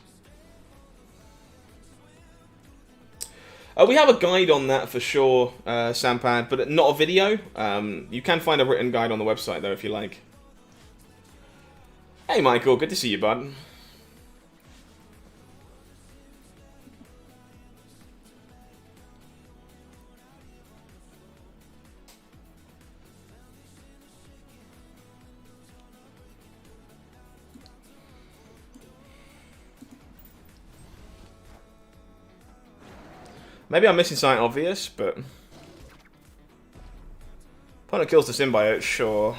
We have a guide on that for sure, Sampad, but not a video. You can find a written guide on the website, though, if you like. Hey, Michael. Good to see you, bud. Maybe I'm missing something obvious, but... Opponent kills the symbiote, sure.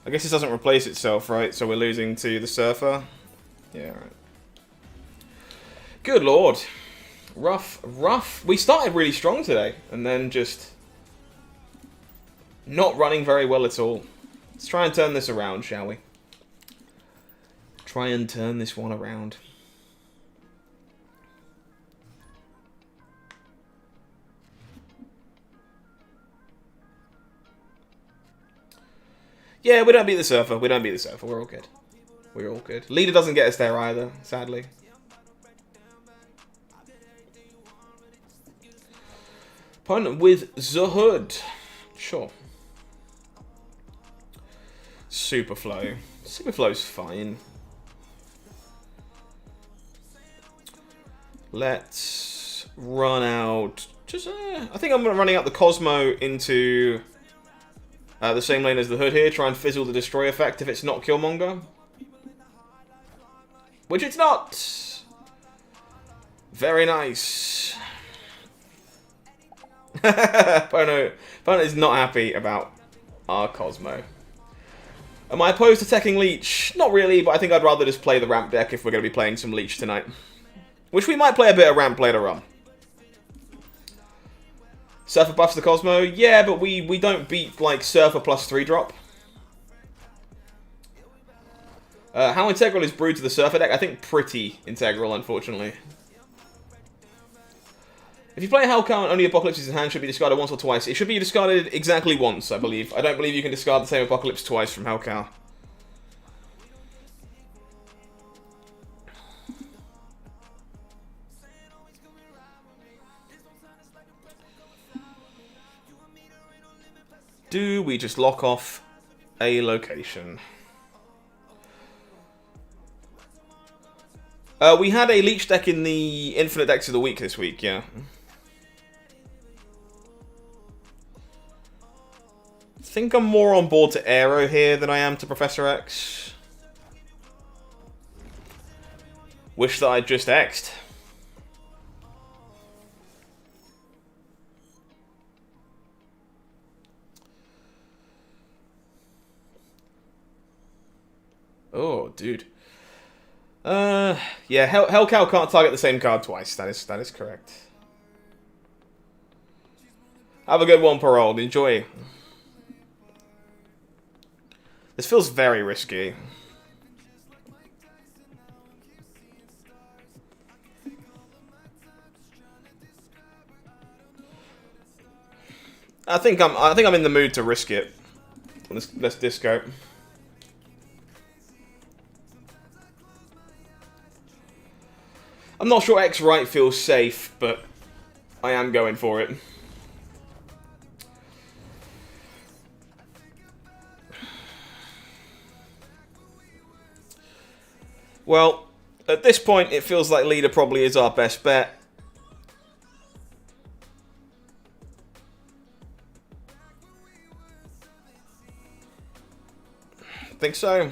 I guess this doesn't replace itself, right? So we're losing to the Surfer. Yeah, right. Good lord. Rough. We started really strong today, and then just not running very well at all. Let's try and turn this around, shall we? Try and turn this one around. Yeah, we don't beat the Surfer. We don't beat the Surfer. We're all good. We're all good. Leader doesn't get us there either, sadly. Opponent with the Hood. Sure. Superflow. Superflow's fine. Let's run out... I think I'm running out the Cosmo into... the same lane as the Hood here, try and fizzle the Destroy effect if it's not Killmonger. Which it's not! Very nice. Pono is not happy about our Cosmo. Am I opposed to teching Leech? Not really, but I think I'd rather just play the ramp deck if we're going to be playing some Leech tonight. Which we might play a bit of ramp later on. Surfer buffs the Cosmo? Yeah, but we don't beat, like, Surfer plus 3-drop. How integral is Brood to the Surfer deck? I think pretty integral, unfortunately. If you play Hellcow and only Apocalypse is in hand, it should be discarded once or twice. It should be discarded exactly once, I believe. I don't believe you can discard the same Apocalypse twice from Hellcow. Do we just lock off a location? We had a Leech deck in the Infinite Decks of the Week this week, yeah. I think I'm more on board to Aero here than I am to Professor X. Wish that I'd just X'd. Oh, dude. Yeah, Hellcow can't target the same card twice. That is correct. Have a good one, Parole. Enjoy. This feels very risky. I think I'm in the mood to risk it. Let's disco. I'm not sure X right feels safe, but I am going for it. Well, at this point, it feels like Leader probably is our best bet. Think so.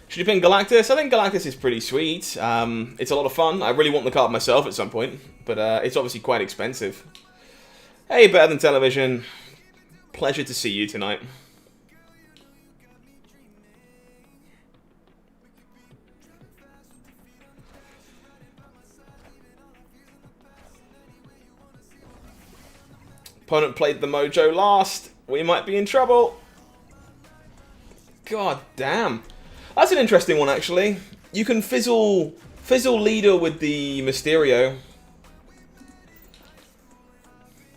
Should you pin Galactus? I think Galactus is pretty sweet. It's a lot of fun. I really want the card myself at some point, but it's obviously quite expensive. Hey, Better Than Television. Pleasure to see you tonight. Opponent played the Mojo last. We might be in trouble. God damn. That's an interesting one, actually. You can fizzle leader with the Mysterio.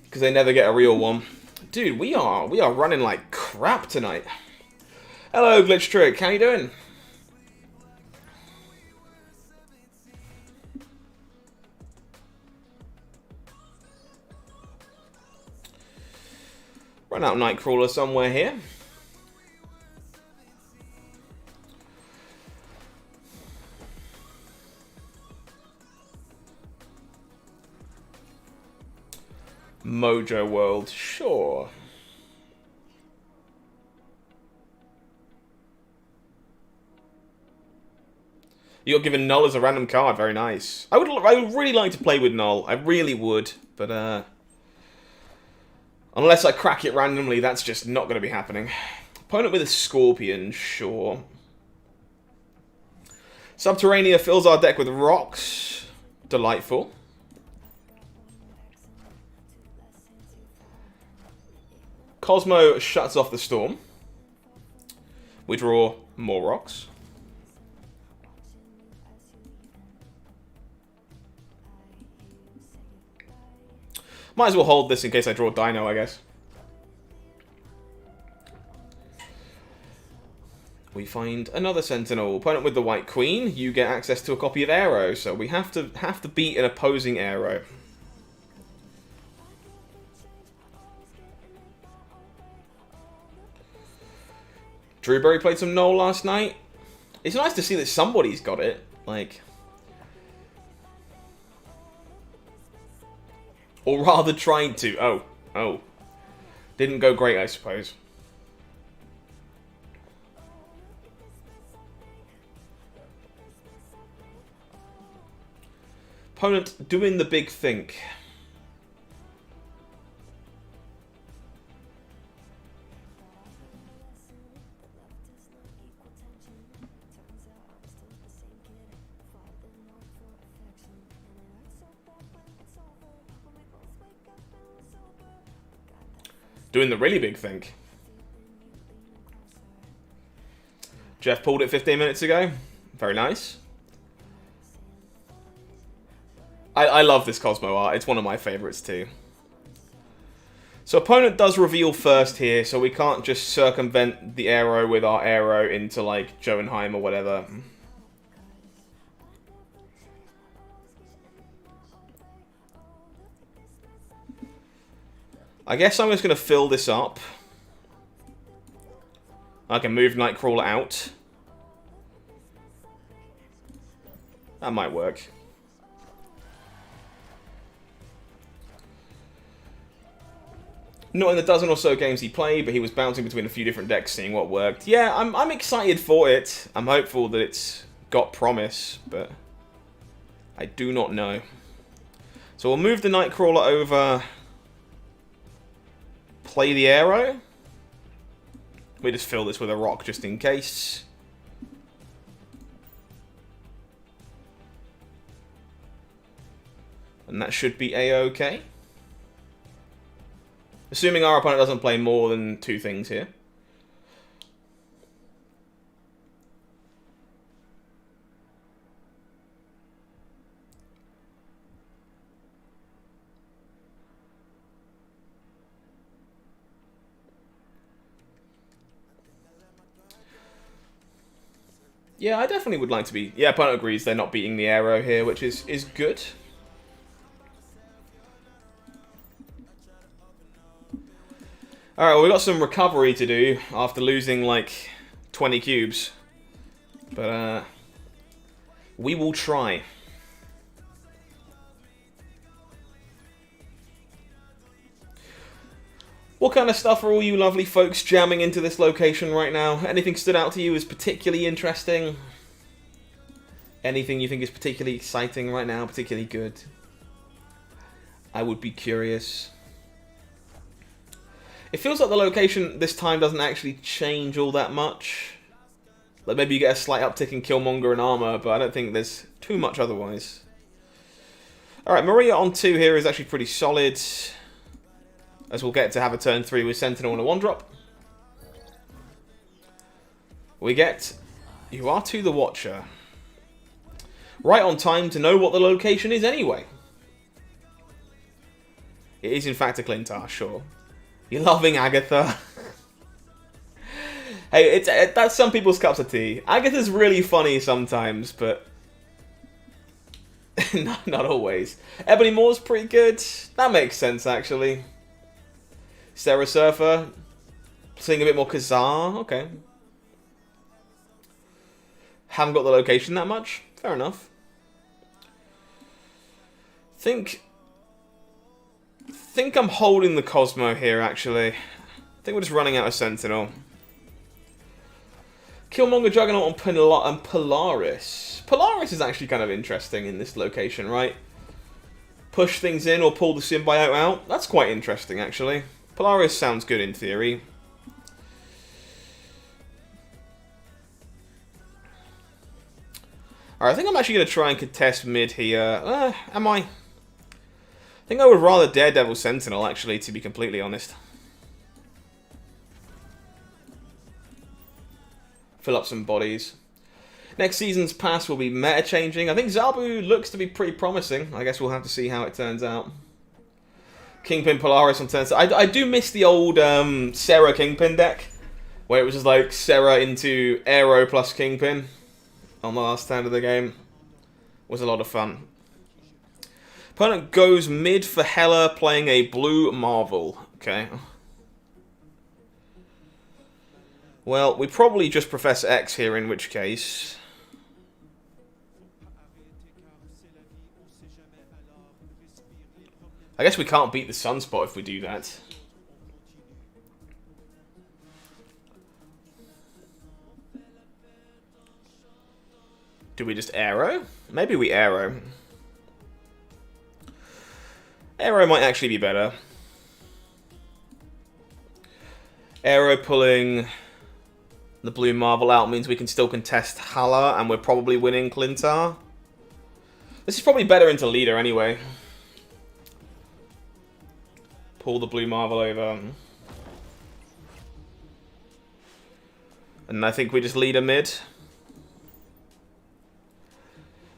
Because they never get a real one. Dude, we are running like crap tonight. Hello, Glitch Trick. How you doing? Run out Nightcrawler somewhere here. Mojo World, sure. You got given Null as a random card, very nice. I would really like to play with Null, I really would, but unless I crack it randomly, that's just not going to be happening. Opponent with a Scorpion, sure. Subterranea fills our deck with rocks, delightful. Cosmo shuts off the storm. We draw more rocks. Might as well hold this in case I draw Dino, I guess. We find another Sentinel. Opponent with the White Queen, you get access to a copy of Arrow, so we have to beat an opposing Arrow. Drewberry played some Null last night. It's nice to see that somebody's got it. Like, or rather trying to. Oh. Didn't go great, I suppose. Opponent doing the big think. Doing the really big thing. Jeff pulled it 15 minutes ago. Very nice. I love this Cosmo art. It's one of my favorites too. So opponent does reveal first here, so we can't just circumvent the Arrow with our Arrow into like Jotunheim or whatever. I guess I'm just going to fill this up. I can move Nightcrawler out. That might work. Not in the dozen or so games he played, but he was bouncing between a few different decks, seeing what worked. Yeah, I'm excited for it. I'm hopeful that it's got promise, but I do not know. So we'll move the Nightcrawler over... Play the Arrow. We just fill this with a rock just in case. And that should be a-okay. Assuming our opponent doesn't play more than two things here. Yeah, I definitely would like to be... Yeah, opponent agrees they're not beating the Arrow here, which is good. Alright, well, we've got some recovery to do after losing, like, 20 cubes. But, we will try. What kind of stuff are all you lovely folks jamming into this location right now? Anything stood out to you as particularly interesting? Anything you think is particularly exciting right now, particularly good? I would be curious. It feels like the location this time doesn't actually change all that much. Like maybe you get a slight uptick in Killmonger and armor, but I don't think there's too much otherwise. Alright, Maria on 2 here is actually pretty solid. As we'll get to have a turn 3 with Sentinel and a 1-drop. We get You Are To The Watcher. Right on time to know what the location is anyway. It is in fact a Klyntar, sure. You're loving Agatha. Hey, that's some people's cups of tea. Agatha's really funny sometimes, but not always. Ebony Moore's pretty good. That makes sense, actually. Sarah Surfer, seeing a bit more Kazar. Okay. Haven't got the location that much. Fair enough. Think I'm holding the Cosmo here, actually. I think we're just running out of Sentinel. Killmonger, Juggernaut, and Polaris. Polaris is actually kind of interesting in this location, right? Push things in or pull the symbiote out. That's quite interesting, actually. Polaris sounds good in theory. Alright, I think I'm actually going to try and contest mid here. Am I? I think I would rather Daredevil Sentinel, actually, to be completely honest. Fill up some bodies. Next season's pass will be meta-changing. I think Zabu looks to be pretty promising. I guess we'll have to see how it turns out. Kingpin Polaris on turn. I do miss the old Sarah Kingpin deck, where it was just like Sarah into Aero plus Kingpin on the last turn of the game. It was a lot of fun. Opponent goes mid for Hela, playing a blue Marvel. Okay. Well, we probably just Professor X here, in which case... I guess we can't beat the Sunspot if we do that. Do we just Aero? Maybe we Aero. Aero might actually be better. Aero pulling the blue Marvel out means we can still contest Hala, and we're probably winning Klyntar. This is probably better into leader anyway. Pull the blue Marvel over. And I think we just lead a mid.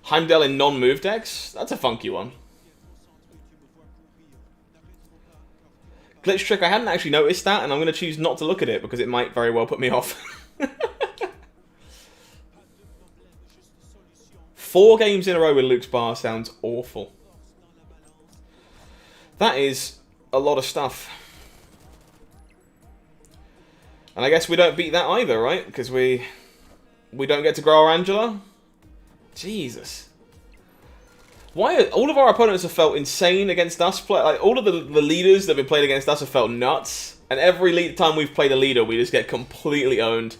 Heimdall in non-move decks? That's a funky one. Glitch Trick, I hadn't actually noticed that, and I'm going to choose not to look at it because it might very well put me off. 4 games in a row with Luke's bar sounds awful. That is a lot of stuff. And I guess we don't beat that either, right? Because we don't get to grow our Angela. Jesus. Why are, all of our opponents have felt insane against us. Like all of the leaders that have been played against us have felt nuts. And every time we've played a leader, we just get completely owned.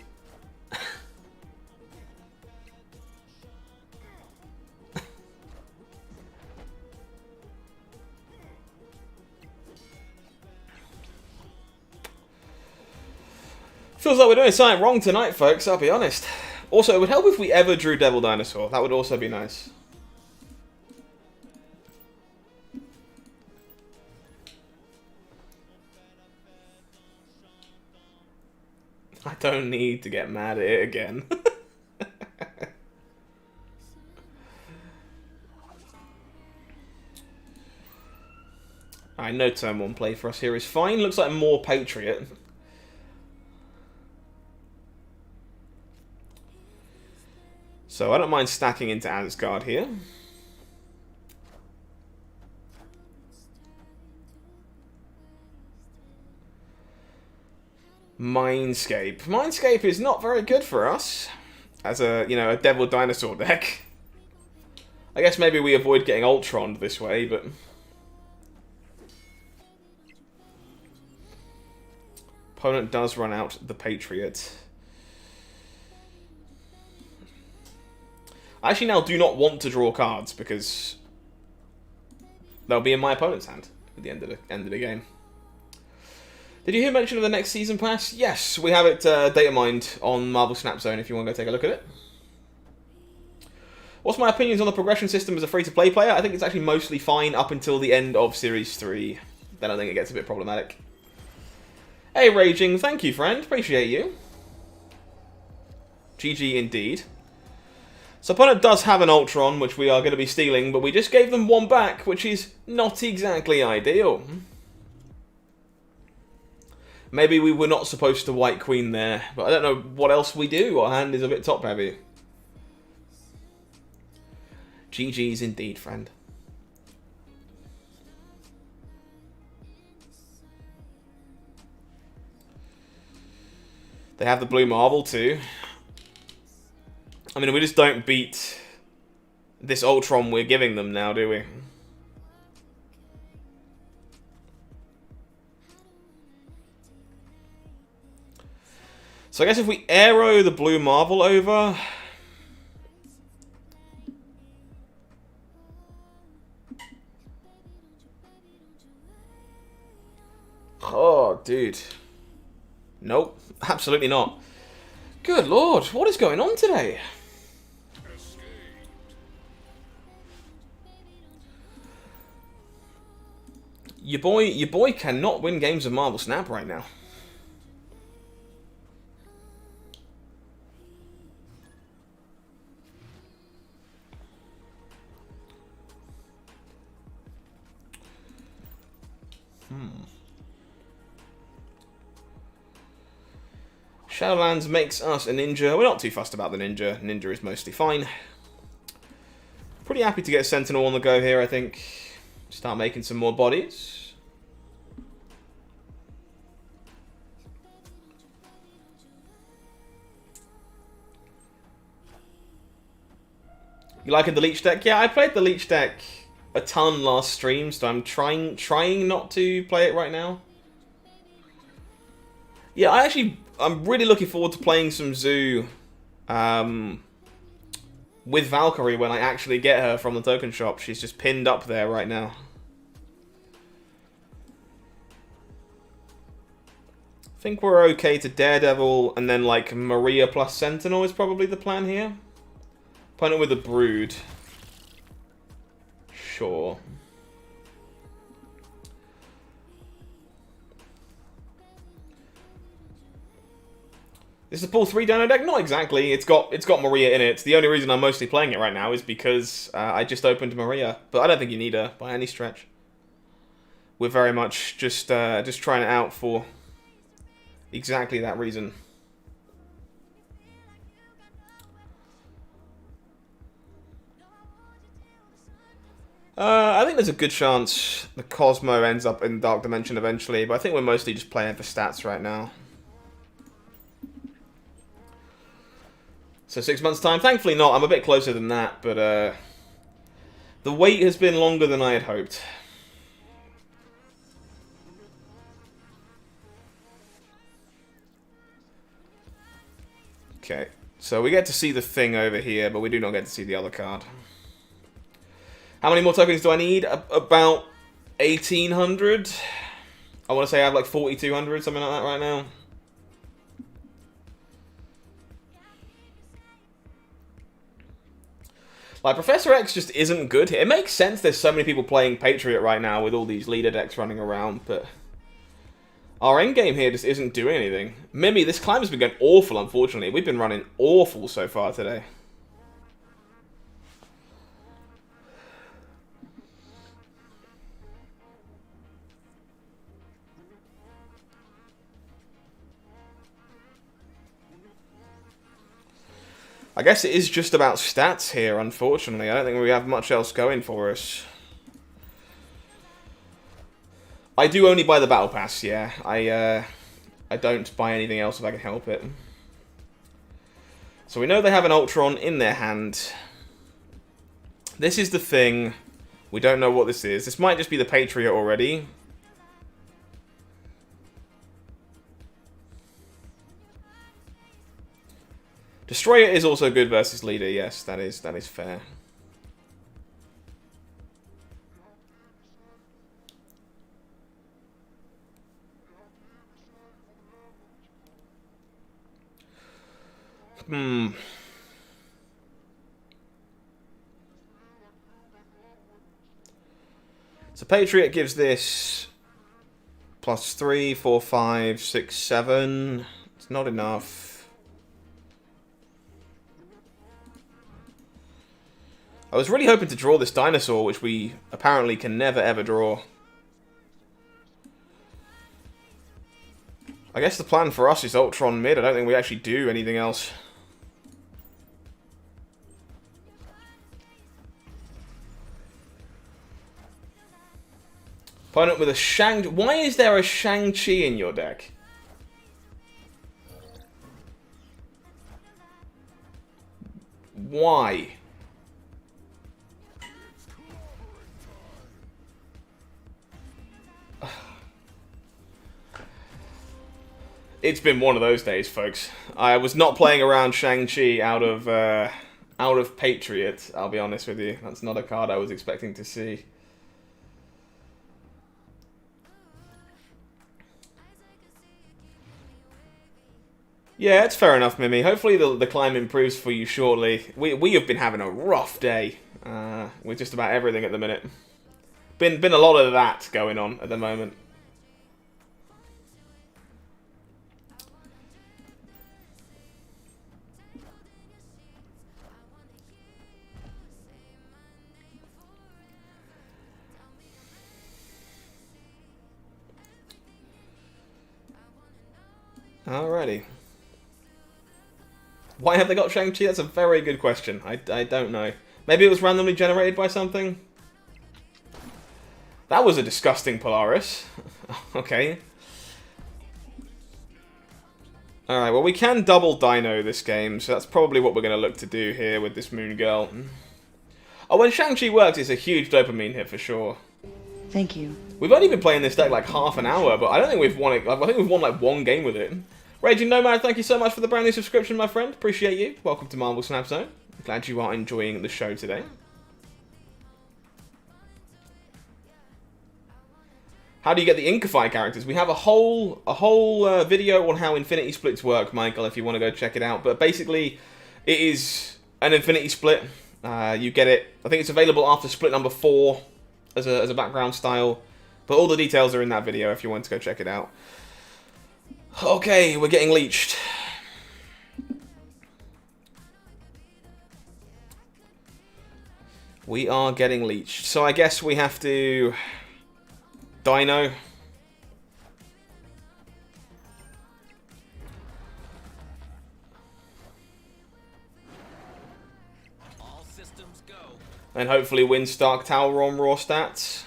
Feels like we're doing something wrong tonight, folks, I'll be honest. Also, it would help if we ever drew Devil Dinosaur. That would also be nice. I don't need to get mad at it again. I know turn 1 play for us here is fine. Looks like more Patriot. So I don't mind stacking into Asgard here. Mindscape. Mindscape is not very good for us as a, you know, a Devil Dinosaur deck. I guess maybe we avoid getting Ultroned this way, but... Opponent does run out the Patriot. I actually now do not want to draw cards because they'll be in my opponent's hand at the end of the game. Did you hear mention of the next season pass? Yes, we have it data mined on Marvel Snap Zone if you want to go take a look at it. What's my opinions on the progression system as a free-to-play player? I think it's actually mostly fine up until the end of Series 3. Then I think it gets a bit problematic. Hey, Raging, thank you, friend. Appreciate you. GG indeed. So opponent does have an Ultron, which we are going to be stealing, but we just gave them one back, which is not exactly ideal. Maybe we were not supposed to White Queen there, but I don't know what else we do. Our hand is a bit top-heavy. GG's indeed, friend. They have the blue marble too. I mean, we just don't beat this Ultron we're giving them now, do we? So I guess if we arrow the blue marble over... Oh, dude. Nope, absolutely not. Good lord, what is going on today? Your boy cannot win games of Marvel Snap right now. Shadowlands makes us a ninja. We're not too fussed about the ninja. Ninja is mostly fine. Pretty happy to get Sentinel on the go here, I think. Start making some more bodies. You liking the Leech deck? Yeah, I played the Leech deck a ton last stream, so I'm trying not to play it right now. Yeah, I'm really looking forward to playing some Zoo with Valkyrie when I actually get her from the token shop. She's just pinned up there right now. I think we're okay to Daredevil, and then like Maria plus Sentinel is probably the plan here. Opponent with a Brood. Sure. Is the pull 3 Dino deck? Not exactly. It's got Maria in it. The only reason I'm mostly playing it right now is because I just opened Maria, but I don't think you need her by any stretch. We're very much just trying it out for exactly that reason. I think there's a good chance the Cosmo ends up in Dark Dimension eventually, but I think we're mostly just playing for stats right now. So 6 months' time? Thankfully not. I'm a bit closer than that, but the wait has been longer than I had hoped. Okay, so we get to see the thing over here, but we do not get to see the other card. How many more tokens do I need? About 1,800. I want to say I have like 4,200, something like that right now. Like, Professor X just isn't good here. It makes sense there's so many people playing Patriot right now with all these leader decks running around, but our endgame here just isn't doing anything. Mimi, this climb has been going awful, unfortunately. We've been running awful so far today. I guess it is just about stats here, unfortunately. I don't think we have much else going for us. I do only buy the Battle Pass, yeah. I don't buy anything else if I can help it. So we know they have an Ultron in their hand. This is the thing. We don't know what this is. This might just be the Patriot already. Destroyer is also good versus leader, yes, that is fair. So Patriot gives this +3, 4, 5, 6, 7. It's not enough. I was really hoping to draw this dinosaur, which we apparently can never ever draw. I guess the plan for us is Ultron mid. I don't think we actually do anything else. Opponent with a Shang... Why is there a Shang-Chi in your deck? Why? It's been one of those days, folks. I was not playing around Shang-Chi out of Patriot, I'll be honest with you. That's not a card I was expecting to see. Yeah, it's fair enough, Mimi. Hopefully the climb improves for you shortly. We have been having a rough day with just about everything at the minute. Been a lot of that going on at the moment. Alrighty. Why have they got Shang-Chi? That's a very good question. I don't know. Maybe it was randomly generated by something? That was a disgusting Polaris. Okay. Alright, well we can double Dino this game, so that's probably what we're going to look to do here with this Moon Girl. Oh, when Shang-Chi works, it's a huge dopamine hit for sure. Thank you. We've only been playing this deck like half an hour, but I don't think we've won it. I think we've won like one game with it. Raging Nomad, thank you so much for the brand new subscription, my friend. Appreciate you. Welcome to Marvel Snap Zone. Glad you are enjoying the show today. How do you get the Inkify characters? We have a whole video on how Infinity Splits work, Michael, if you want to go check it out. But basically, it is an Infinity Split. You get it. I think it's available after split number 4 as a background style. But all the details are in that video if you want to go check it out. Okay, we're getting leeched. We are getting leeched. So I guess we have to... Dino. All systems go. And hopefully win Stark Tower on raw stats.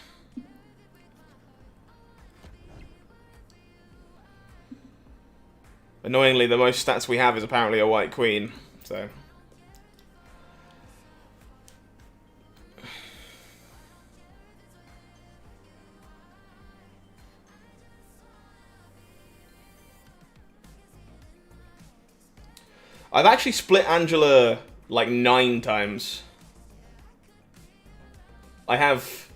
Annoyingly, the most stats we have is apparently a White Queen, so... I've actually split Angela like 9 times. I have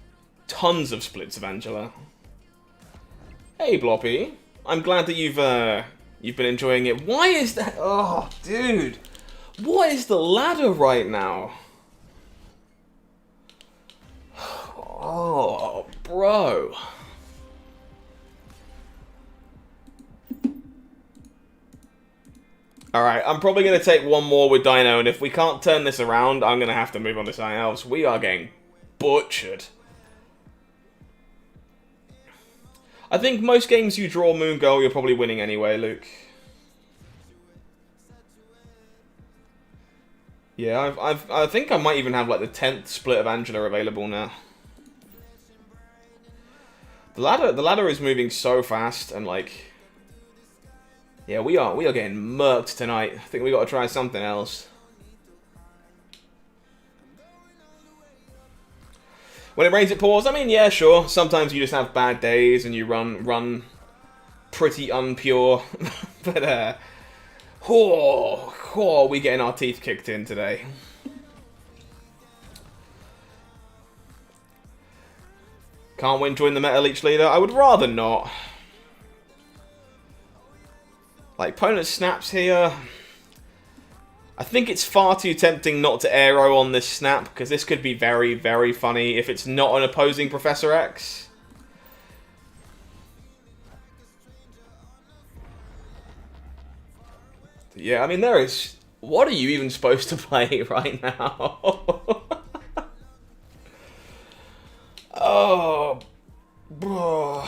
tons of splits of Angela. Hey, Bloppy. I'm glad that you've been enjoying it. Why is that? Oh, dude. What is the ladder right now? Oh, bro. Alright, I'm probably going to take one more with Dino, and if we can't turn this around, I'm going to have to move on to something else. We are getting butchered. I think most games you draw Moon Girl, you're probably winning anyway, Luke. Yeah, I think I might even have like the 10th split of Angela available now. The ladder is moving so fast, and like... Yeah, we are getting murked tonight. I think we got to try something else. When it rains, it pours. I mean, yeah, sure. Sometimes you just have bad days and you run pretty unpure. But we getting our teeth kicked in today. Can't win. Join the Meta Leech Leader. I would rather not. Like, opponent snaps here. I think it's far too tempting not to aero on this snap, because this could be very, very funny if it's not an opposing Professor X. Yeah, I mean, there is... What are you even supposed to play right now? Oh... Bro.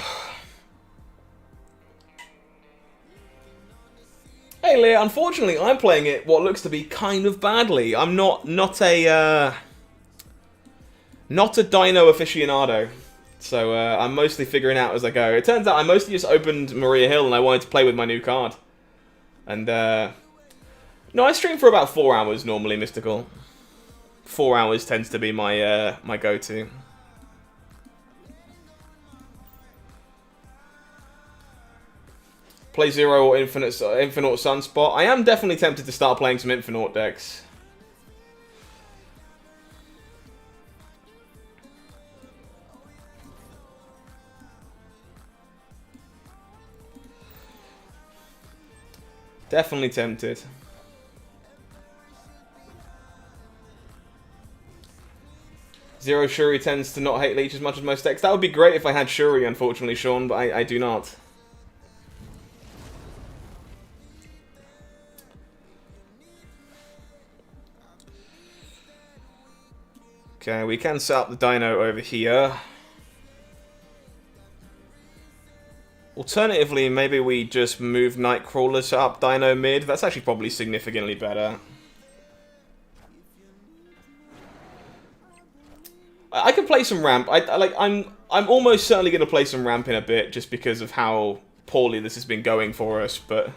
Hey Leah, unfortunately I'm playing it what looks to be kind of badly. I'm not a Dino aficionado. So I'm mostly figuring out as I go. It turns out I mostly just opened Maria Hill and I wanted to play with my new card. And no, I stream for about 4 hours normally, Mystical. 4 hours tends to be my my go-to. Play Zero or Infinite Sunspot. I am definitely tempted to start playing some Infinite decks. Definitely tempted. Zero Shuri tends to not hate Leech as much as most decks. That would be great if I had Shuri, unfortunately, Sean, but I do not. Okay, we can set up the Dino over here. Alternatively, maybe we just move Nightcrawler, set up Dino mid. That's actually probably significantly better. I can play some ramp. I'm almost certainly going to play some ramp in a bit, just because of how poorly this has been going for us. But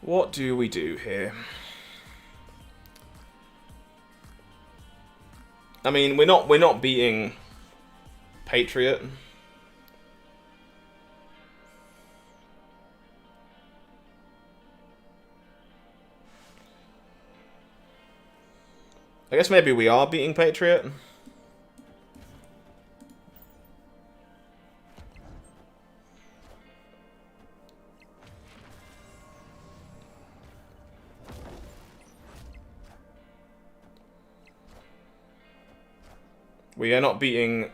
what do we do here? I mean, we're not beating Patriot. I guess maybe we are beating Patriot. We are not beating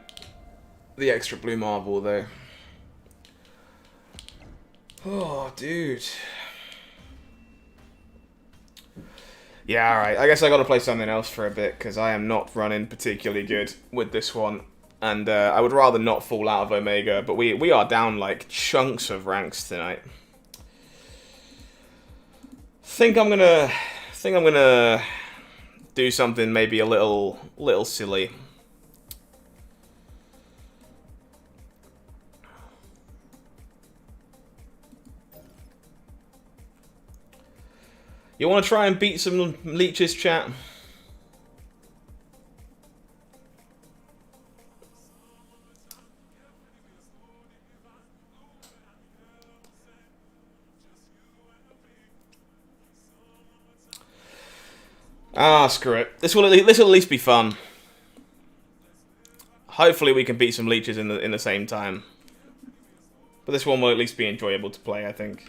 the extra blue marble, though. Oh, dude. Yeah, alright. I guess I gotta play something else for a bit, because I am not running particularly good with this one. And I would rather not fall out of Omega, but we are down, like, chunks of ranks tonight. Think I'm gonna do something maybe a little silly. You want to try and beat some leeches, chat? Ah, screw it. This will at least be fun. Hopefully we can beat some leeches in the same time. But this one will at least be enjoyable to play, I think.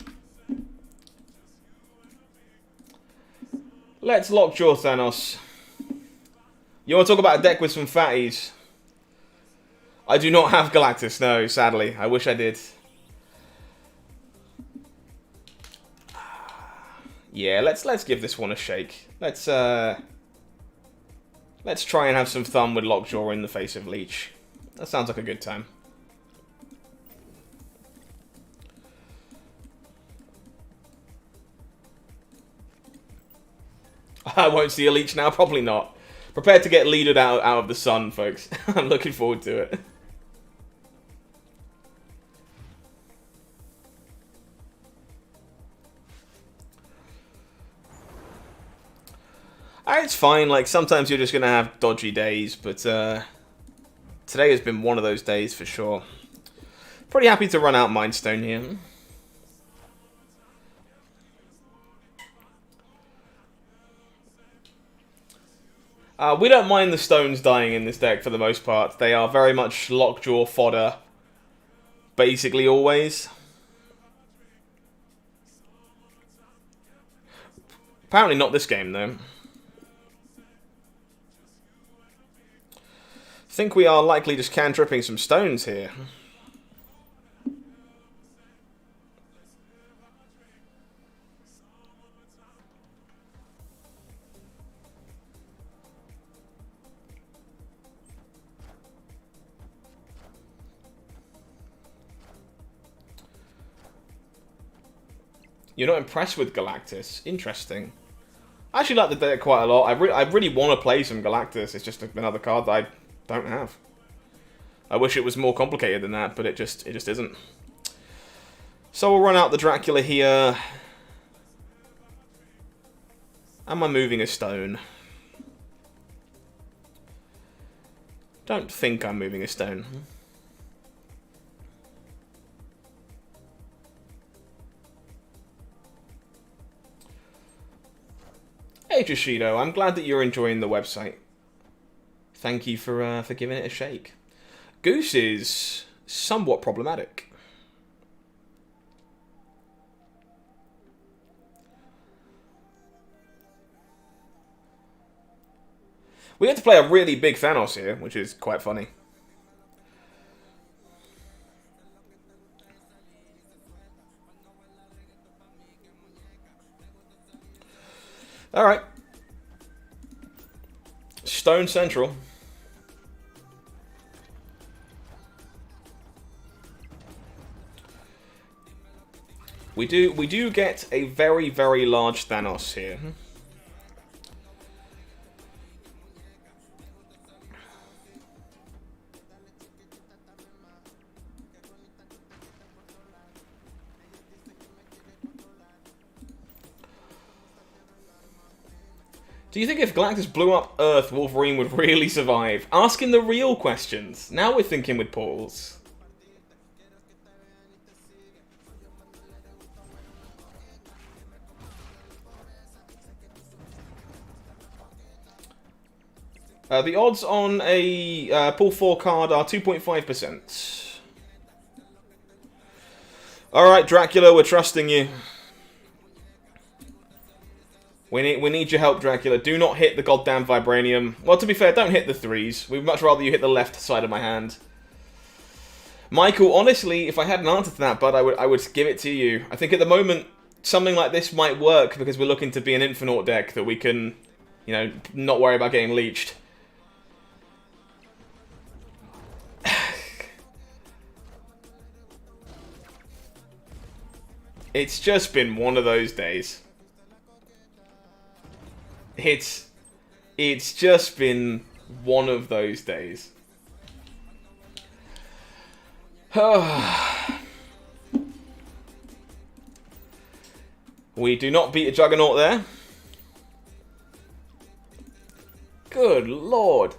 Let's Lockjaw Thanos. You want to talk about a deck with some fatties? I do not have Galactus, no, sadly. I wish I did. Yeah, let's give this one a shake. Let's try and have some fun with Lockjaw in the face of Leech. That sounds like a good time. I won't see a Leech now, probably not. Prepare to get leaded out of the sun, folks. I'm looking forward to it. It's fine, like, sometimes you're just gonna have dodgy days, but, Today has been one of those days for sure. Pretty happy to run out Mind Stone here. We don't mind the stones dying in this deck for the most part. They are very much Lockjaw fodder. Basically always. Apparently not this game though. Think we are likely just cantripping some stones here. You're not impressed with Galactus? Interesting. I actually like the deck quite a lot. I really want to play some Galactus. It's just another card that I don't have. I wish it was more complicated than that, but it just isn't. So we'll run out the Dracula here. Am I moving a stone? Don't think I'm moving a stone. Hey Joshido, I'm glad that you're enjoying the website. Thank you for giving it a shake. Goose is somewhat problematic. We had to play a really big Thanos here, which is quite funny. Alright. Stone Central. We do get a very, very large Thanos here. Do you think if Galactus blew up Earth, Wolverine would really survive? Asking the real questions. Now we're thinking with Pauls. The odds on a pull 4 card are 2.5%. Alright, Dracula, we're trusting you. We need your help, Dracula. Do not hit the goddamn Vibranium. Well, to be fair, don't hit the 3s. We'd much rather you hit the left side of my hand. Michael, honestly, if I had an answer to that, bud, I would give it to you. I think at the moment, something like this might work because we're looking to be an Infinite deck that we can, you know, not worry about getting leeched. It's just been one of those days. It's just been one of those days. We do not beat a Juggernaut there. Good lord.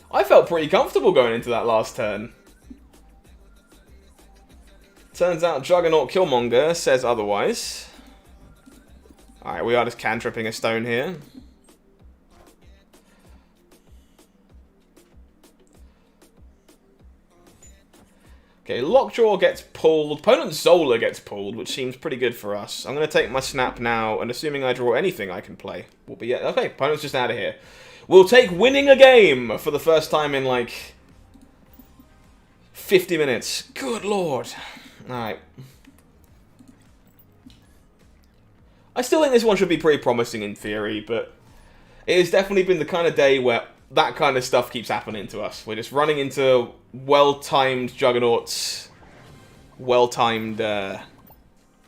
I felt pretty comfortable going into that last turn. Turns out Juggernaut Killmonger says otherwise. Alright, we are just cantripping a stone here. Okay, Lockjaw gets pulled. Opponent Zola gets pulled, which seems pretty good for us. I'm going to take my snap now, and assuming I draw anything I can play, we'll be... Okay, opponent's just out of here. We'll take winning a game for the first time in, like, 50 minutes. Good lord. Alright. I still think this one should be pretty promising in theory, but it has definitely been the kind of day where that kind of stuff keeps happening to us. We're just running into well-timed Juggernauts, well-timed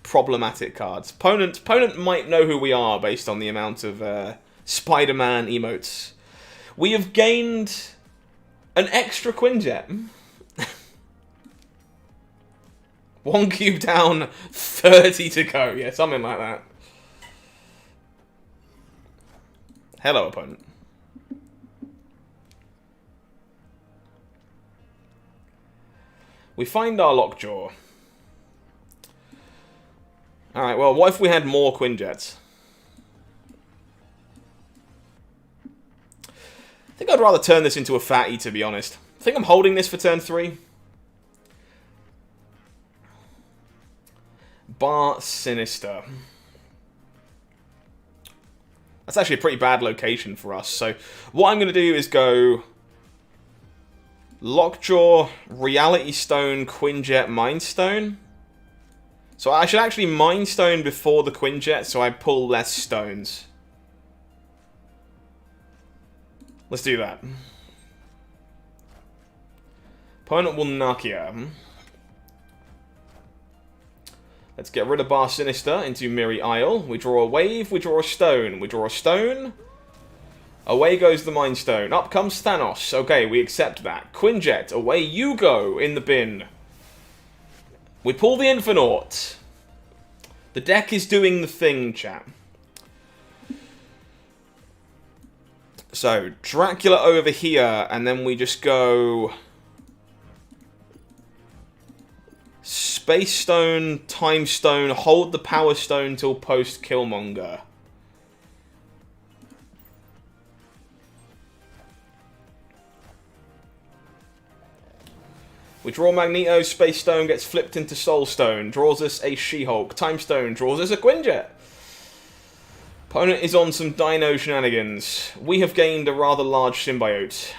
problematic cards. Opponent might know who we are based on the amount of Spider-Man emotes. We have gained an extra Quinjet. 1 cube down, 30 to go. Yeah, something like that. Hello, opponent. We find our Lockjaw. Alright, well, what if we had more Quinjets? I think I'd rather turn this into a fatty, to be honest. I think I'm holding this for turn 3. Bar Sinister. That's actually a pretty bad location for us. So what I'm going to do is go Lockjaw, Reality Stone, Quinjet, Mind Stone. So I should actually Mind Stone before the Quinjet so I pull less stones. Let's do that. Opponent will knock you. Let's get rid of Bar Sinister into Miri Isle. We draw a wave, we draw a stone. We draw a stone. Away goes the Mind Stone. Up comes Thanos. Okay, we accept that. Quinjet, away you go in the bin. We pull the Infinite. The deck is doing the thing, chat. So, Dracula over here, and then we just go Space Stone, Time Stone, hold the Power Stone till post Killmonger. We draw Magneto, Space Stone gets flipped into Soul Stone, draws us a She-Hulk, Time Stone draws us a Quinjet. Opponent is on some Dino shenanigans. We have gained a rather large symbiote.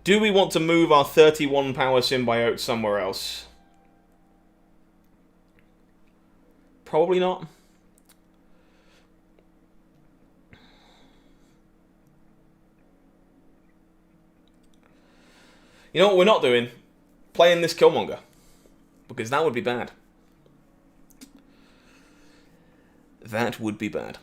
Do we want to move our 31 power symbiote somewhere else? Probably not. You know what we're not doing? Playing this Killmonger. Because that would be bad. That would be bad.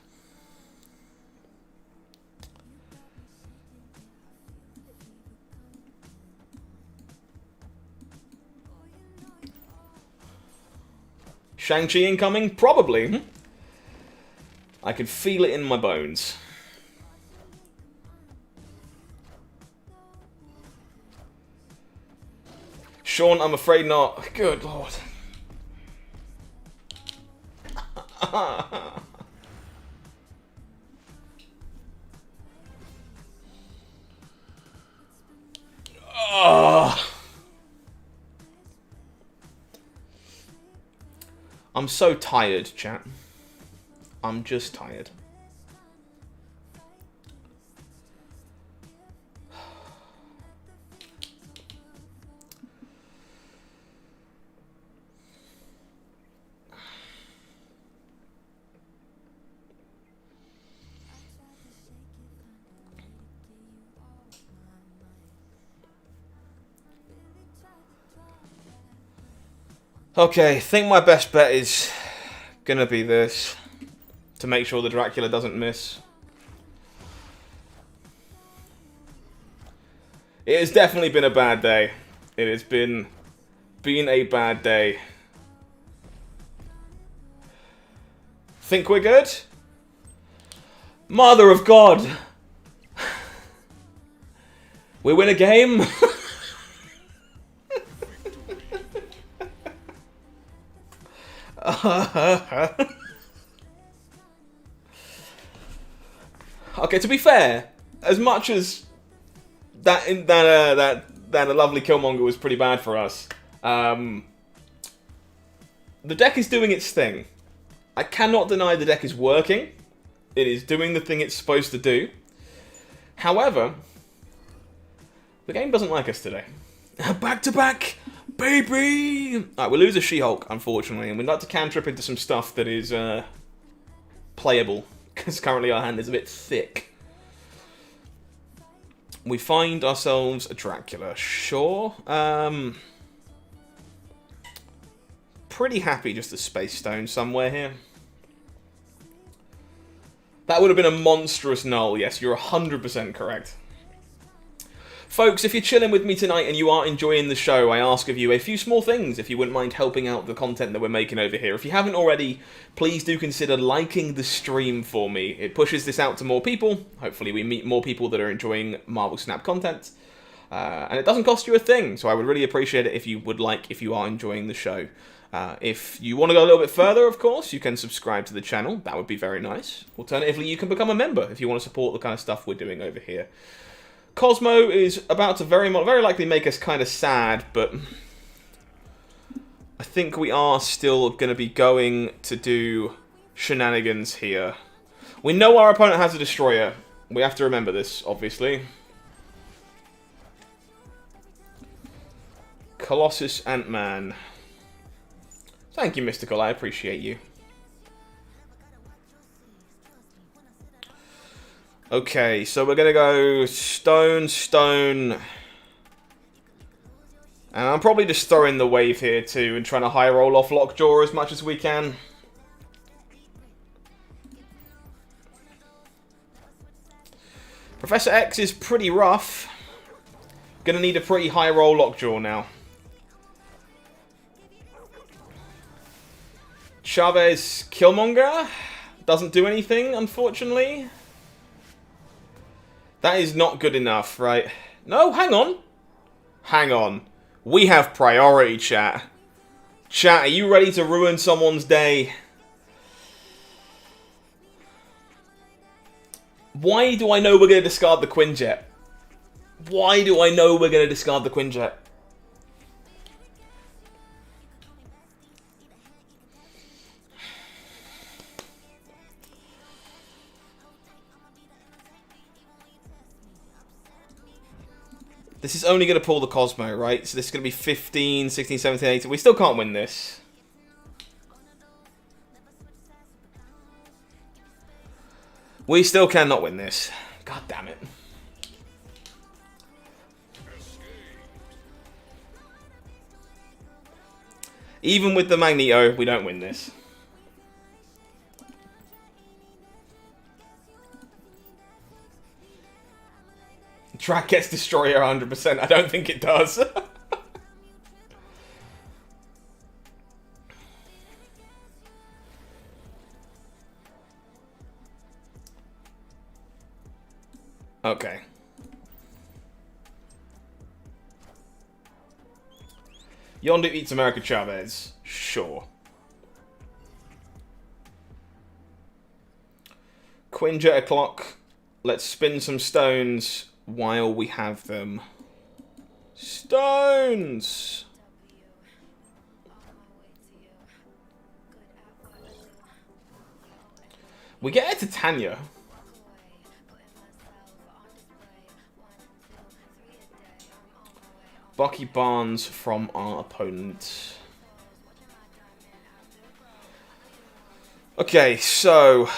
Shang-Chi incoming? Probably. I can feel it in my bones. Sean, I'm afraid not. Good lord. I'm so tired, chat. I'm just tired. Okay, I think my best bet is gonna be this, to make sure the Dracula doesn't miss. It has definitely been a bad day. It has been a bad day. Think we're good? Mother of God! We win a game? Okay, to be fair, as much as that a lovely Killmonger was pretty bad for us, the deck is doing its thing. I cannot deny the deck is working. It is doing the thing it's supposed to do. However, the game doesn't like us today. Back to back, baby! Alright, we lose a She-Hulk, unfortunately, and we'd like to cantrip into some stuff that is playable, because currently our hand is a bit thick. We find ourselves a Dracula, sure. Pretty happy just a Space Stone somewhere here. That would have been a monstrous null, yes, you're 100% correct. Folks, if you're chilling with me tonight and you are enjoying the show, I ask of you a few small things if you wouldn't mind helping out the content that we're making over here. If you haven't already, please do consider liking the stream for me. It pushes this out to more people. Hopefully we meet more people that are enjoying Marvel Snap content. And it doesn't cost you a thing, so I would really appreciate it if you are enjoying the show. If you want to go a little bit further, of course, you can subscribe to the channel. That would be very nice. Alternatively, you can become a member if you want to support the kind of stuff we're doing over here. Cosmo is about to very likely make us kind of sad, but I think we are still going to be going to do shenanigans here. We know our opponent has a destroyer. We have to remember this, obviously. Colossus Ant-Man. Thank you, Mystical. I appreciate you. Okay, so we're going to go stone, stone. And I'm probably just throwing the wave here too and trying to high roll off Lockjaw as much as we can. Professor X is pretty rough. Gonna need a pretty high roll Lockjaw now. Chavez Killmonger doesn't do anything, unfortunately. That is not good enough, right? No, hang on. Hang on. We have priority, chat. Chat, are you ready to ruin someone's day? Why do I know we're going to discard the Quinjet? Why do I know we're going to discard the Quinjet? This is only going to pull the Cosmo, right? So this is going to be 15, 16, 17, 18. We still can't win this. We still cannot win this. God damn it. Even with the Magneto, we don't win this. Track gets Destroyer 100%. I don't think it does. Okay. Yondu eats America Chavez. Sure. Quinjet o'clock. Let's spin some stones while we have them. Stones! We get it to Tanya. Bucky Barnes from our opponent. Okay, so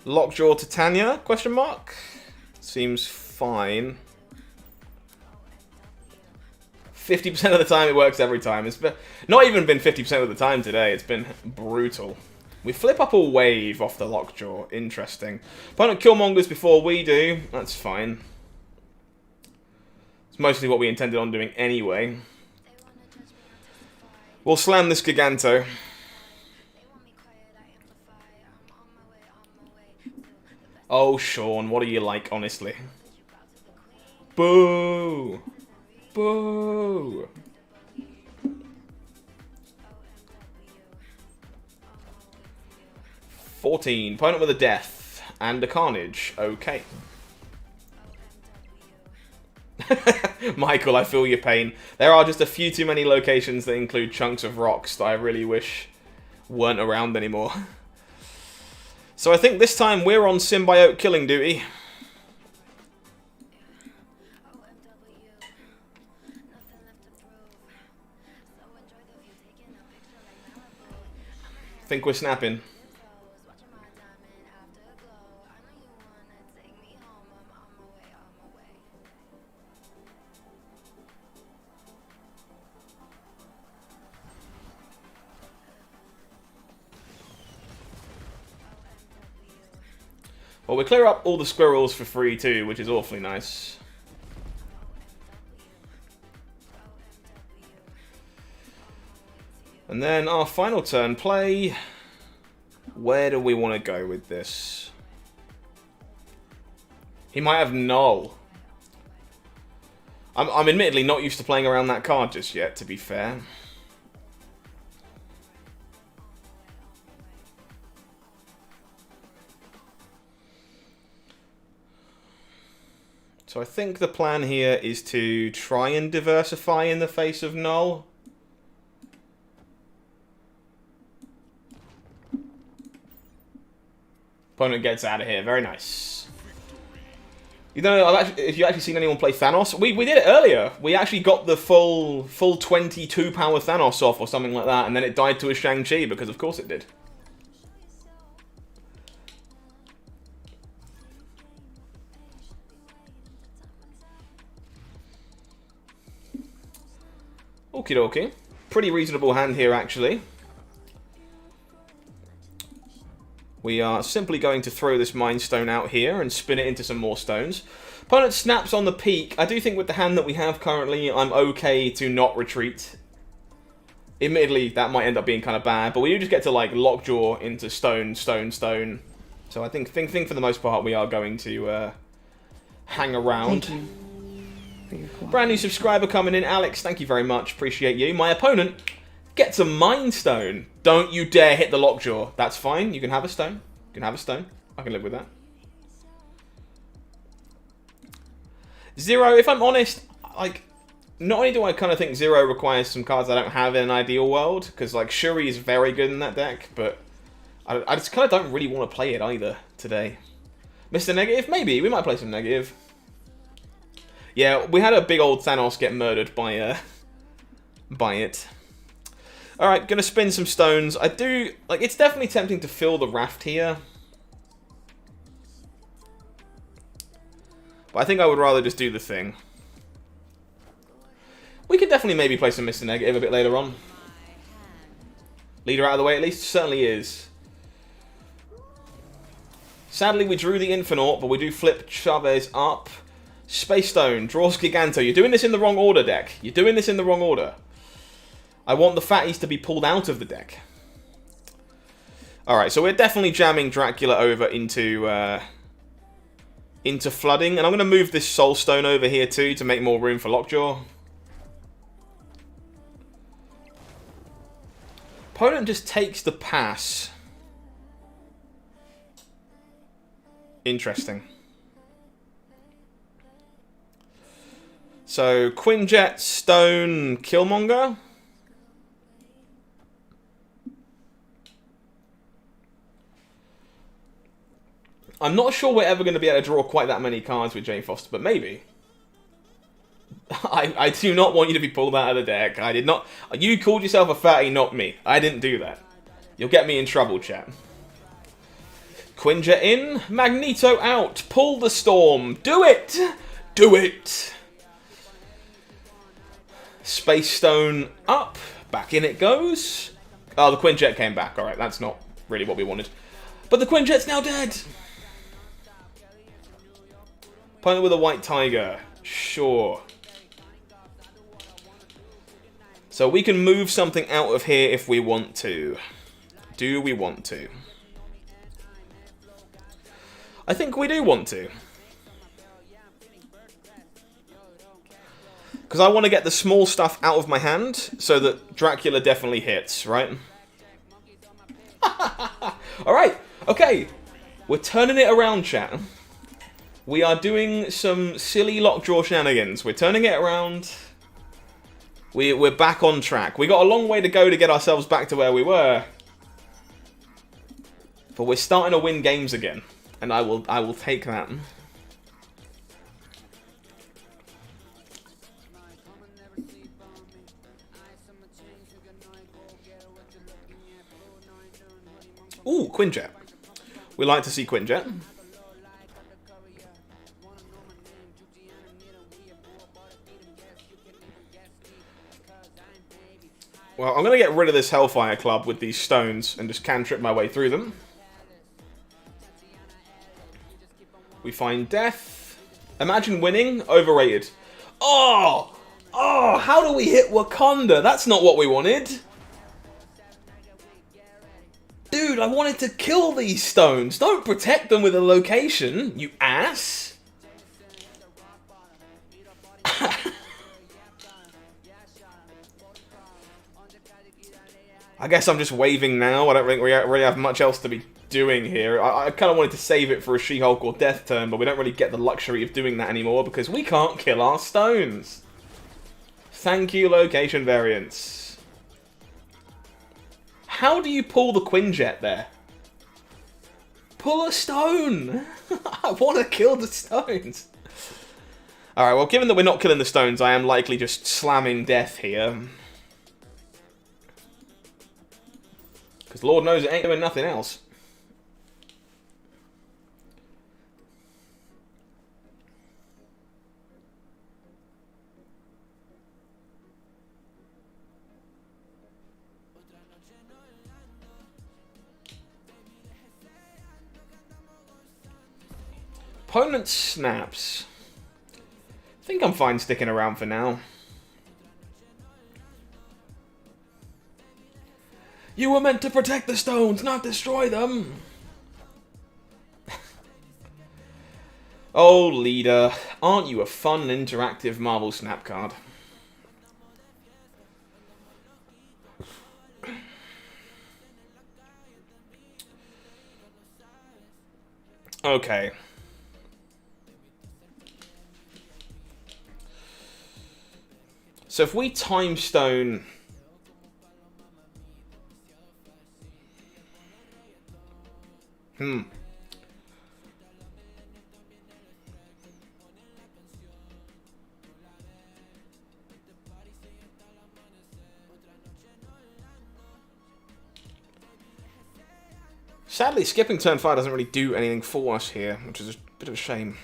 Lockjaw to Tanya? Question mark. Seems fine. 50% of the time it works every time. It's not even been 50% of the time today. It's been brutal. We flip up a wave off the Lockjaw. Interesting. Opponent Killmongers before we do. That's fine. It's mostly what we intended on doing anyway. We'll slam this Giganto. Oh, Sean, what are you like, honestly? Boo! Boo! $14. Opponent with a death. And a carnage. Okay. Michael, I feel your pain. There are just a few too many locations that include chunks of rocks that I really wish weren't around anymore. So I think this time we're on symbiote killing duty. I think we're snapping. Well, we clear up all the squirrels for free too, which is awfully nice. And then our final turn play. Where do we want to go with this? He might have Null. I'm admittedly not used to playing around that card just yet, to be fair. So I think the plan here is to try and diversify in the face of Null. Opponent gets out of here. Very nice. You know, if you actually seen anyone play Thanos, we did it earlier. We actually got the full 22 power Thanos off or something like that, and then it died to a Shang-Chi because of course it did. Okie dokie. Pretty reasonable hand here, actually. We are simply going to throw this Mind Stone out here and spin it into some more stones. Opponent snaps on the peak. I do think with the hand that we have currently, I'm okay to not retreat. Admittedly, that might end up being kind of bad, but we do just get to like Lockjaw into stone, stone, stone. So I think for the most part, we are going to hang around. Thank you for your Brand new subscriber coming in, Alex. Thank you very much. Appreciate you. My opponent gets a Mind Stone. Don't you dare hit the Lockjaw. That's fine. You can have a stone. You can have a stone. I can live with that. Zero, if I'm honest, like, not only do I kind of think Zero requires some cards I don't have in an ideal world, because, like, Shuri is very good in that deck, but I just kind of don't really want to play it either today. Mr. Negative? Maybe. We might play some Negative. Yeah, we had a big old Thanos get murdered by it. Alright, gonna spin some stones. I do, like, it's definitely tempting to fill the raft here. But I think I would rather just do the thing. We could definitely maybe play some Mr. Negative a bit later on. Leader out of the way at least? Certainly is. Sadly, we drew the Infinite, but we do flip Chavez up. Space Stone, draws Giganto. You're doing this in the wrong order, deck. You're doing this in the wrong order. I want the fatties to be pulled out of the deck. Alright, so we're definitely jamming Dracula over into flooding. And I'm going to move this Soul Stone over here too to make more room for Lockjaw. Opponent just takes the pass. Interesting. So, Quinjet, Stone, Killmonger. I'm not sure we're ever going to be able to draw quite that many cards with Jane Foster, but maybe. I do not want you to be pulled out of the deck. I did not. You called yourself a fatty, not me. I didn't do that. You'll get me in trouble, chat. Quinjet in, Magneto out. Pull the storm. Do it! Do it! Space Stone up. Back in it goes. Oh, the Quinjet came back. Alright, that's not really what we wanted. But the Quinjet's now dead. Opponent with a White Tiger. Sure. So we can move something out of here if we want to. Do we want to? I think we do want to. Because I want to get the small stuff out of my hand so that Dracula definitely hits, right? Alright, okay. We're turning it around, chat. We are doing some silly Lockjaw shenanigans. We're turning it around. We're back on track. We got a long way to go to get ourselves back to where we were. But we're starting to win games again. And I will take that. Ooh, Quinjet. We like to see Quinjet. Well, I'm going to get rid of this Hellfire Club with these stones and just cantrip my way through them. We find death. Imagine winning. Overrated. Oh! Oh, how do we hit Wakanda? That's not what we wanted. Dude, I wanted to kill these stones. Don't protect them with a location, you ass. I guess I'm just waving now. I don't think we really have much else to be doing here. I kind of wanted to save it for a She-Hulk or Death turn, but we don't really get the luxury of doing that anymore because we can't kill our stones. Thank you, location variants. How do you pull the Quinjet there? Pull a stone! I want to kill the stones. Alright, well, given that we're not killing the stones, I am likely just slamming death here. Because Lord knows it ain't doing nothing else. Opponent snaps. I think I'm fine sticking around for now. You were meant to protect the stones, not destroy them. Oh, leader. Aren't you a fun, interactive Marvel Snap card? Okay. So if we time stone... Sadly, skipping turn 5 doesn't really do anything for us here, which is a bit of a shame.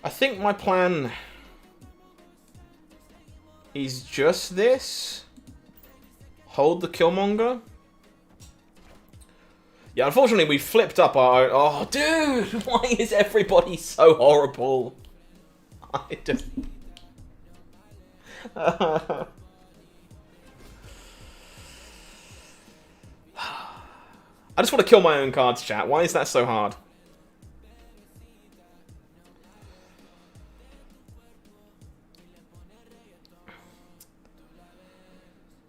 I think my plan is just this. Hold the Killmonger. Yeah, unfortunately we flipped up our own... Oh, dude! Why is everybody so horrible? I just... I just want to kill my own cards, chat. Why is that so hard?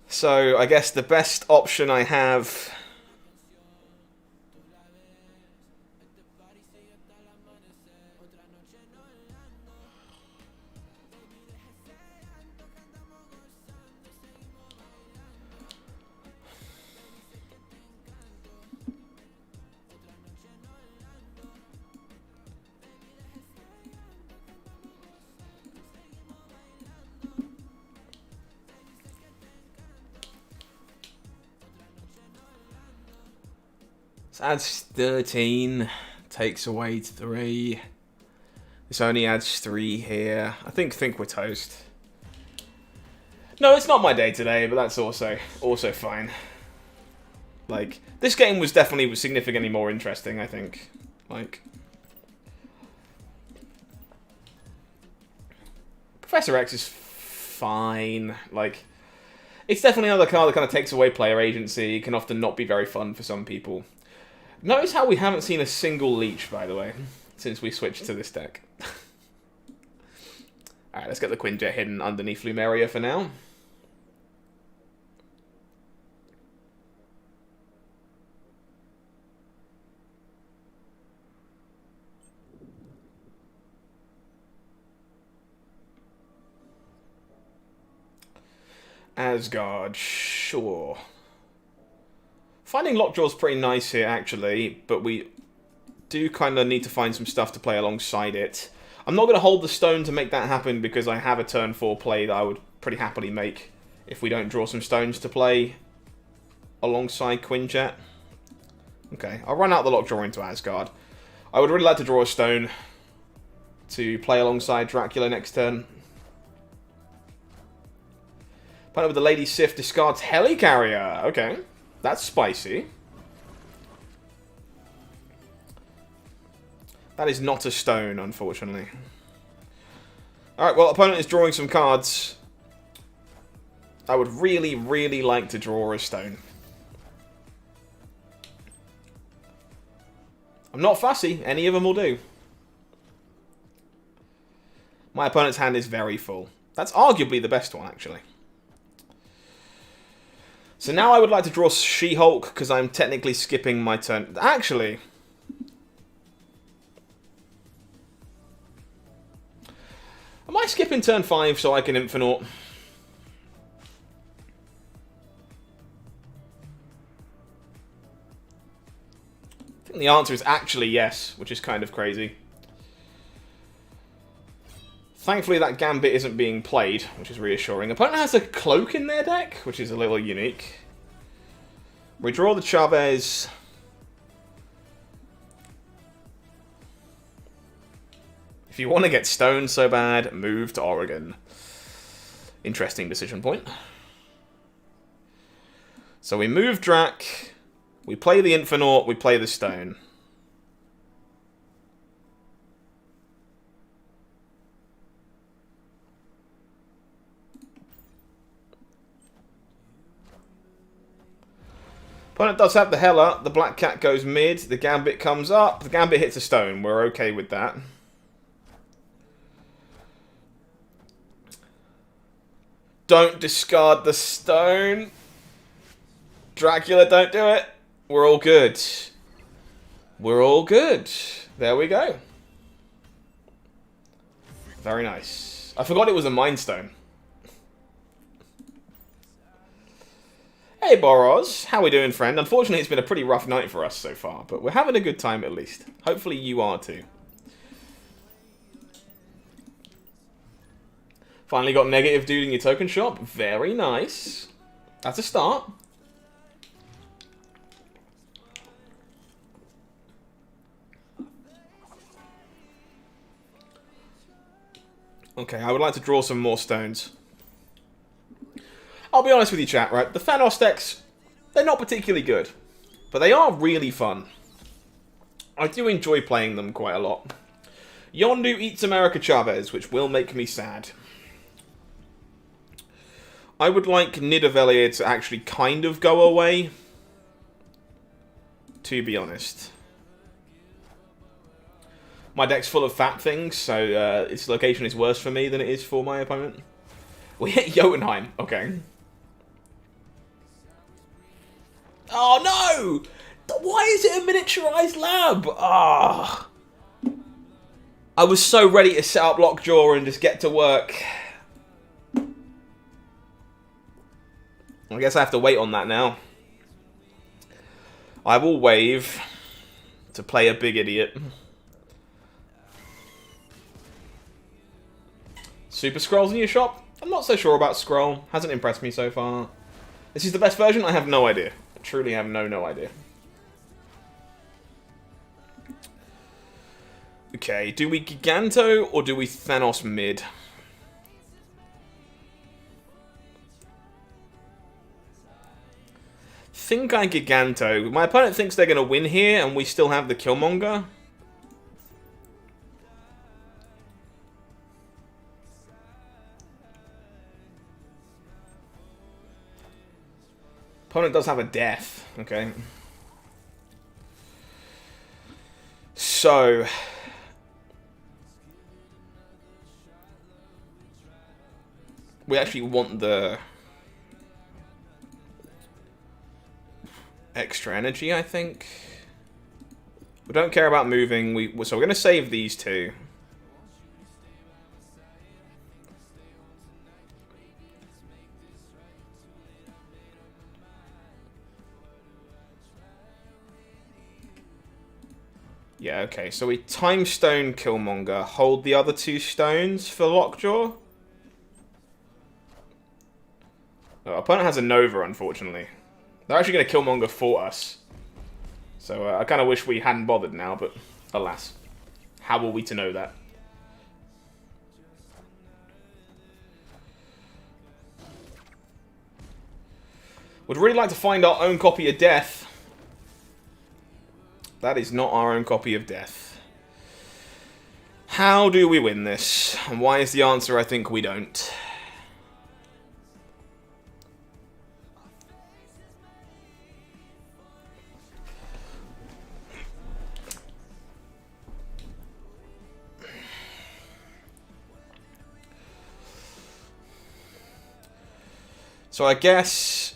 So, I guess the best option I have... Adds 13, takes away 3. This only adds 3 here. I think we're toast. No, it's not my day today, but that's also fine. Like, this game was definitely significantly more interesting, I think. Like, Professor X is fine. Like, it's definitely another card that kind of takes away player agency. It can often not be very fun for some people. Notice how we haven't seen a single leech, by the way, since we switched to this deck. Alright, let's get the Quinjet hidden underneath Lumeria for now. Asgard, sure. Finding Lockjaw's pretty nice here, actually, but we do kind of need to find some stuff to play alongside it. I'm not going to hold the stone to make that happen because I have a turn 4 play that I would pretty happily make if we don't draw some stones to play alongside Quinjet. Okay, I'll run out the Lockjaw into Asgard. I would really like to draw a stone to play alongside Dracula next turn. Partner with the Lady Sif discards Helicarrier. Okay. That's spicy. That is not a stone, unfortunately. Alright, well, opponent is drawing some cards. I would really, really like to draw a stone. I'm not fussy. Any of them will do. My opponent's hand is very full. That's arguably the best one, actually. So now I would like to draw She-Hulk, because I'm technically skipping my turn. Actually... am I skipping turn 5 so I can Infinite? I think the answer is actually yes, which is kind of crazy. Thankfully that Gambit isn't being played, which is reassuring. Opponent has a Cloak in their deck, which is a little unique. We draw the Chavez. If you want to get stoned so bad, move to Oregon. Interesting decision point. So we move Drac, we play the Infinite, we play the Stone. Opponent does have the Hela, the Black Cat goes mid, the Gambit comes up, the Gambit hits a Stone, we're okay with that. Don't discard the Stone. Dracula, don't do it. We're all good. We're all good. There we go. Very nice. I forgot it was a Mind Stone. Hey Boros, how we doing, friend? Unfortunately, it's been a pretty rough night for us so far, but we're having a good time at least. Hopefully you are too. Finally got negative dude in your token shop. Very nice. That's a start. Okay, I would like to draw some more stones. I'll be honest with you, chat, right? The Thanos decks, they're not particularly good. But they are really fun. I do enjoy playing them quite a lot. Yondu eats America Chavez, which will make me sad. I would like Nidavellir to actually kind of go away. To be honest. My deck's full of fat things, so its location is worse for me than it is for my opponent. We hit Jotunheim. Okay. Oh no! Why is it a miniaturized lab? Ah. I was so ready to set up Lockjaw and just get to work. I guess I have to wait on that now. I will wave to play a big idiot. Super Scrolls in your shop? I'm not so sure about Scroll. Hasn't impressed me so far. This is the best version? I have no idea. I truly have no idea. Okay, do we Giganto or do we Thanos mid? Think I Giganto. My opponent thinks they're going to win here and we still have the Killmonger. Opponent does have a death. Okay. So... we actually want the... extra energy, I think. We don't care about moving. So we're going to save these two. Yeah, okay. So we Time Stone Killmonger. Hold the other two stones for Lockjaw. Oh, opponent has a Nova, unfortunately. They're actually going to Killmonger for us. So I kind of wish we hadn't bothered now, but alas. How were we to know that? Would really like to find our own copy of death. That is not our own copy of death. How do we win this? And why is the answer, I think we don't. So I guess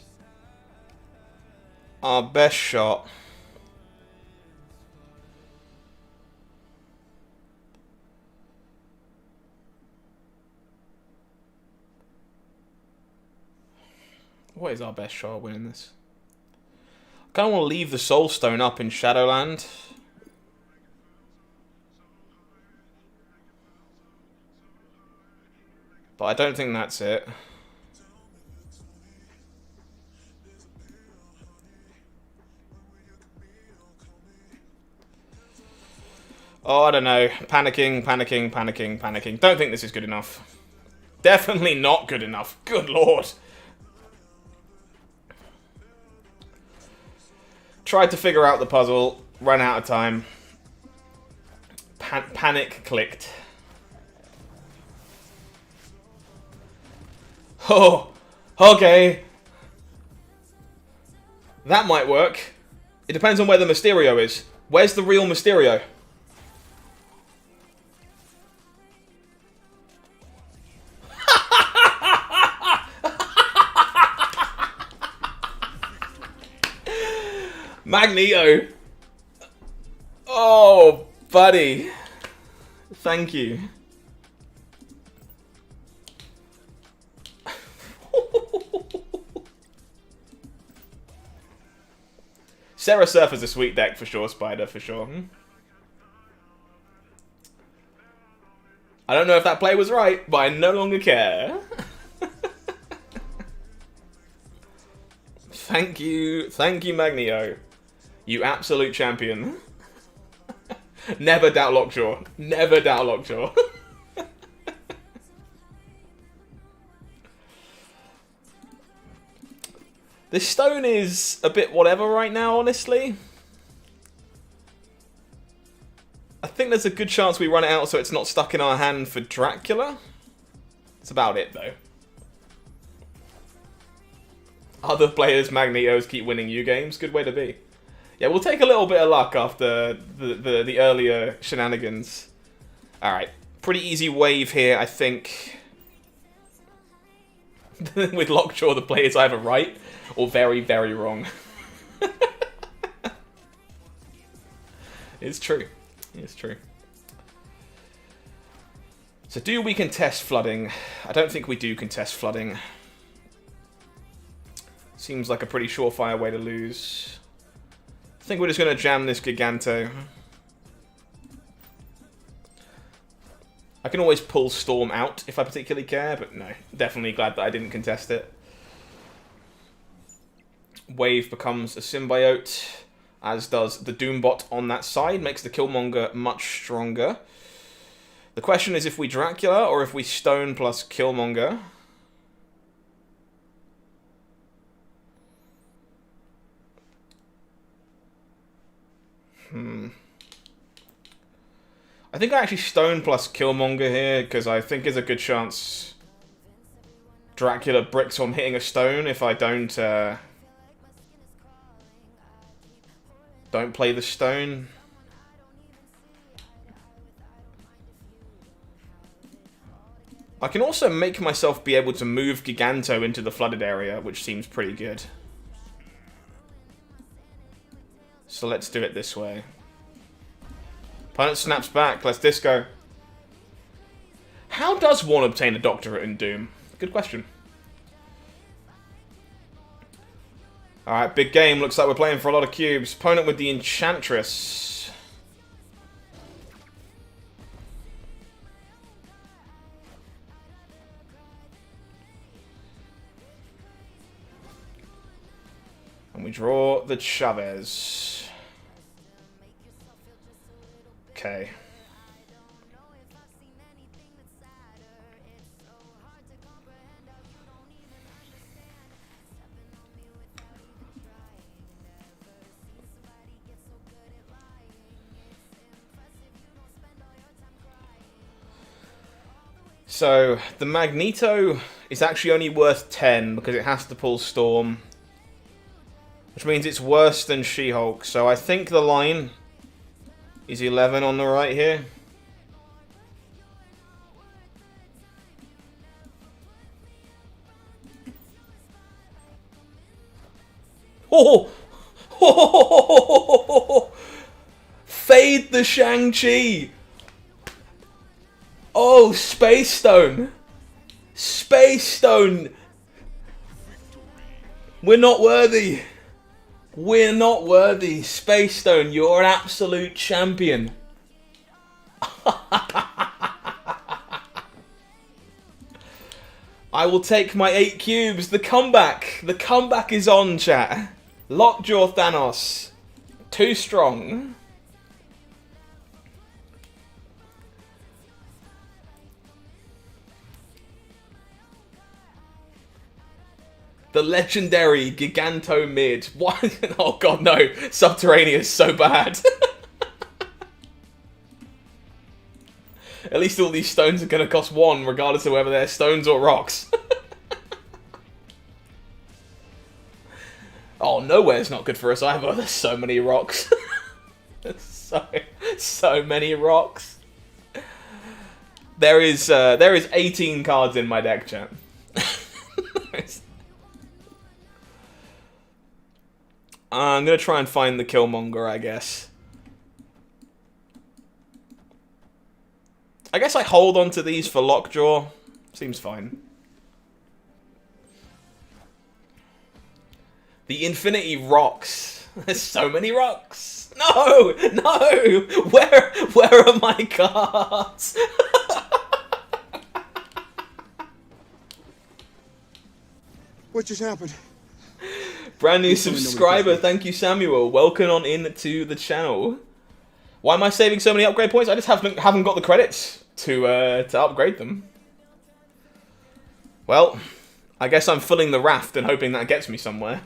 our best shot what is our best shot at winning this? I kind of want to leave the Soul Stone up in Shadowland. But I don't think that's it. Oh, I don't know. Panicking. Don't think this is good enough. Definitely not good enough. Good lord. Tried to figure out the puzzle. Ran out of time. Panic clicked. Oh, okay. That might work. It depends on where the Mysterio is. Where's the real Mysterio? Magneto. Oh, buddy. Thank you. Sarah Surfer's a sweet deck for sure, Spider, for sure. I don't know if that play was right, but I no longer care. Thank you, Magneto. You absolute champion. Never doubt Lockjaw. Never doubt Lockjaw. This stone is a bit whatever right now, honestly. I think there's a good chance we run it out so it's not stuck in our hand for Dracula. That's about it, though. Other players, Magnetos, keep winning you games. Good way to be. Yeah, we'll take a little bit of luck after the earlier shenanigans. Alright. Pretty easy wave here, I think. With Lockjaw, the play is either right or very, very wrong. It's true. It's true. So do we contest flooding? I don't think we do contest flooding. Seems like a pretty surefire way to lose. I think we're just going to jam this Giganto. I can always pull Storm out if I particularly care, but no. Definitely glad that I didn't contest it. Wave becomes a symbiote, as does the Doombot on that side. Makes the Killmonger much stronger. The question is if we Dracula or if we Stone plus Killmonger. I think I actually Stone plus Killmonger here, because I think there's a good chance Dracula bricks from hitting a stone if I don't play the stone. I can also make myself be able to move Giganto into the flooded area, which seems pretty good. So let's do it this way. Opponent snaps back. Let's disco. How does one obtain a doctorate in Doom? Good question. Alright, big game. Looks like we're playing for a lot of cubes. Opponent with the Enchantress. And we draw the Chavez. Okay. So, the Magneto is actually only worth 10 because it has to pull Storm. Which means it's worse than She-Hulk. So I think the line is 11 on the right here. Oh! Fade the Shang-Chi! Oh, Space Stone! Space Stone! We're not worthy! We're not worthy! Space Stone, you're an absolute champion! I will take my 8 cubes! The comeback! The comeback is on, chat! Lockjaw Thanos! Too strong! The legendary Giganto Mid. What? Oh god, no. Subterraneous so bad. At least all these stones are going to cost 1, regardless of whether they're stones or rocks. Oh, nowhere's not good for us either. There's so many rocks. so many rocks. There is 18 cards in my deck, chat. I'm going to try and find the Killmonger, I guess. I guess I hold on to these for Lockjaw. Seems fine. The Infinity Rocks. There's so many rocks. No! No! Where are my cards? What just happened? Brand new subscriber, thank you Samuel. Welcome on in to the channel. Why am I saving so many upgrade points? I just haven't got the credits to upgrade them. Well, I guess I'm filling the raft and hoping that gets me somewhere.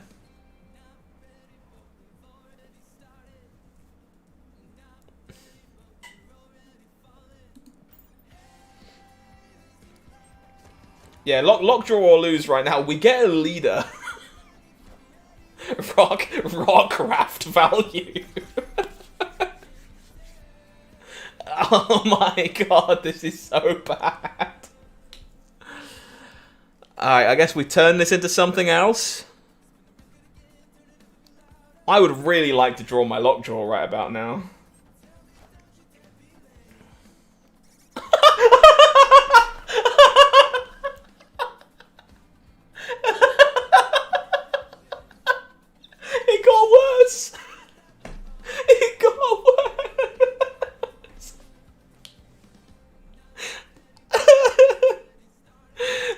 Yeah, Lockjaw or lose right now. We get a leader. Rock raft value. Oh my god, this is so bad. Alright, I guess we turn this into something else. I would really like to draw my Lockjaw right about now. It got worse! It got worse!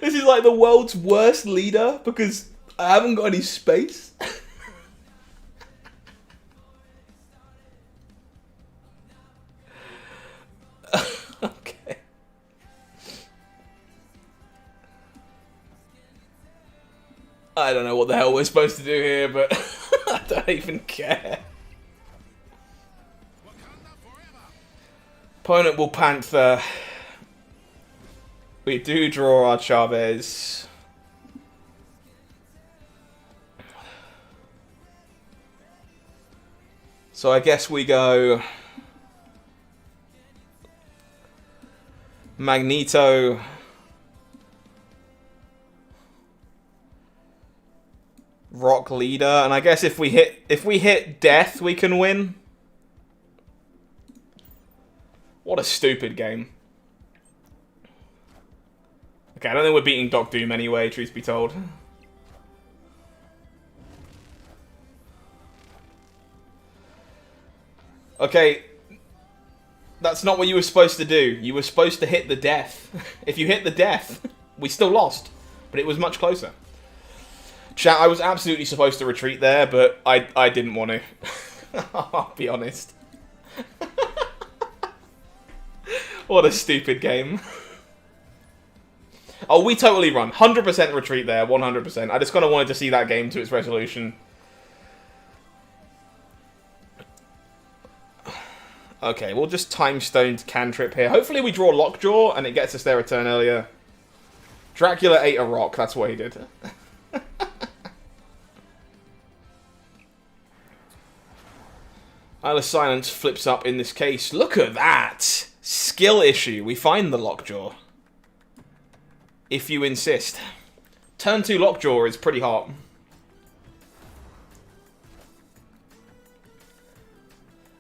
This is like the world's worst leader because I haven't got any space. Okay. I don't know what the hell we're supposed to do here, but I don't even care. Opponent will Panther. We do draw our Chavez. So I guess we go Magneto. Rock leader, and I guess if we hit death, we can win. What a stupid game. Okay, I don't think we're beating Doc Doom anyway, truth be told. Okay, that's not what you were supposed to do. You were supposed to hit the death. If you hit the death, we still lost, but it was much closer. Chat, I was absolutely supposed to retreat there, but I didn't want to. I'll be honest. What a stupid game. Oh, we totally run. 100% retreat there, 100%. I just kind of wanted to see that game to its resolution. Okay, we'll just time stone cantrip here. Hopefully we draw Lockjaw and it gets us there a turn earlier. Dracula ate a rock, that's what he did. Isle of Silence flips up in this case. Look at that! Skill issue. We find the Lockjaw. If you insist. Turn 2 Lockjaw is pretty hot.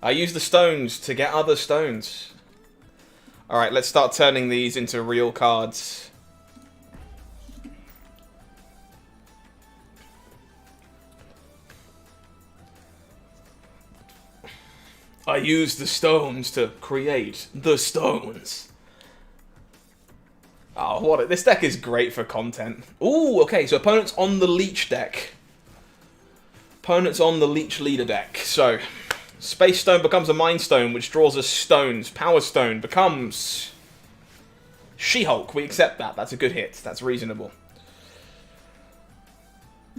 I use the stones to get other stones. Alright, let's start turning these into real cards. I use the stones to create the stones. Oh, this deck is great for content. Ooh, okay, so opponents on the Leech deck. Opponents on the Leech leader deck. So, Space Stone becomes a Mind Stone, which draws us stones. Power Stone becomes She-Hulk. We accept that. That's a good hit. That's reasonable.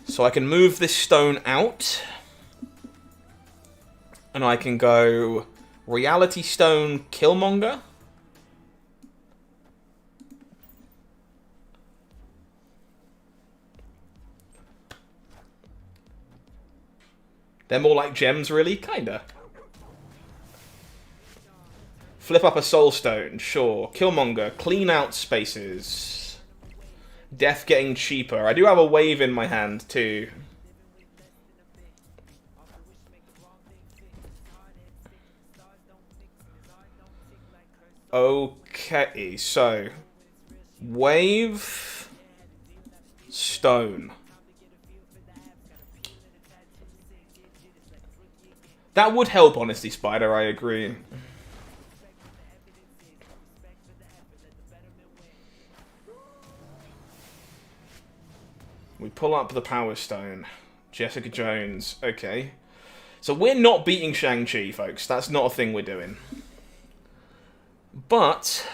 So I can move this stone out. And I can go Reality Stone Killmonger. They're more like gems, really? Kinda. Flip up a Soul Stone, sure. Killmonger, clean out spaces. Death getting cheaper. I do have a wave in my hand, too. Okay, so... Wave... Stone. That would help, honestly, Spider, I agree. We pull up the Power Stone. Jessica Jones. Okay. So we're not beating Shang-Chi, folks. That's not a thing we're doing. But...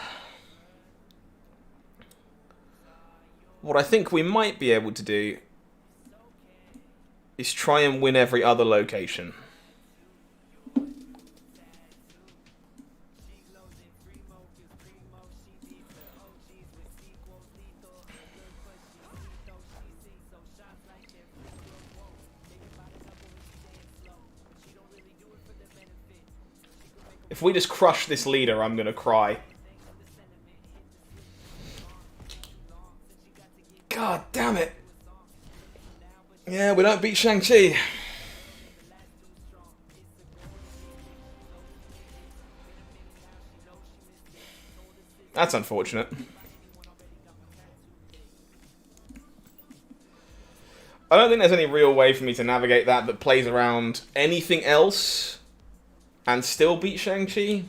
what I think we might be able to do is try and win every other location. If we just crush this leader, I'm gonna cry. God damn it. Yeah, we don't beat Shang-Chi. That's unfortunate. I don't think there's any real way for me to navigate that plays around anything else and still beat Shang-Chi.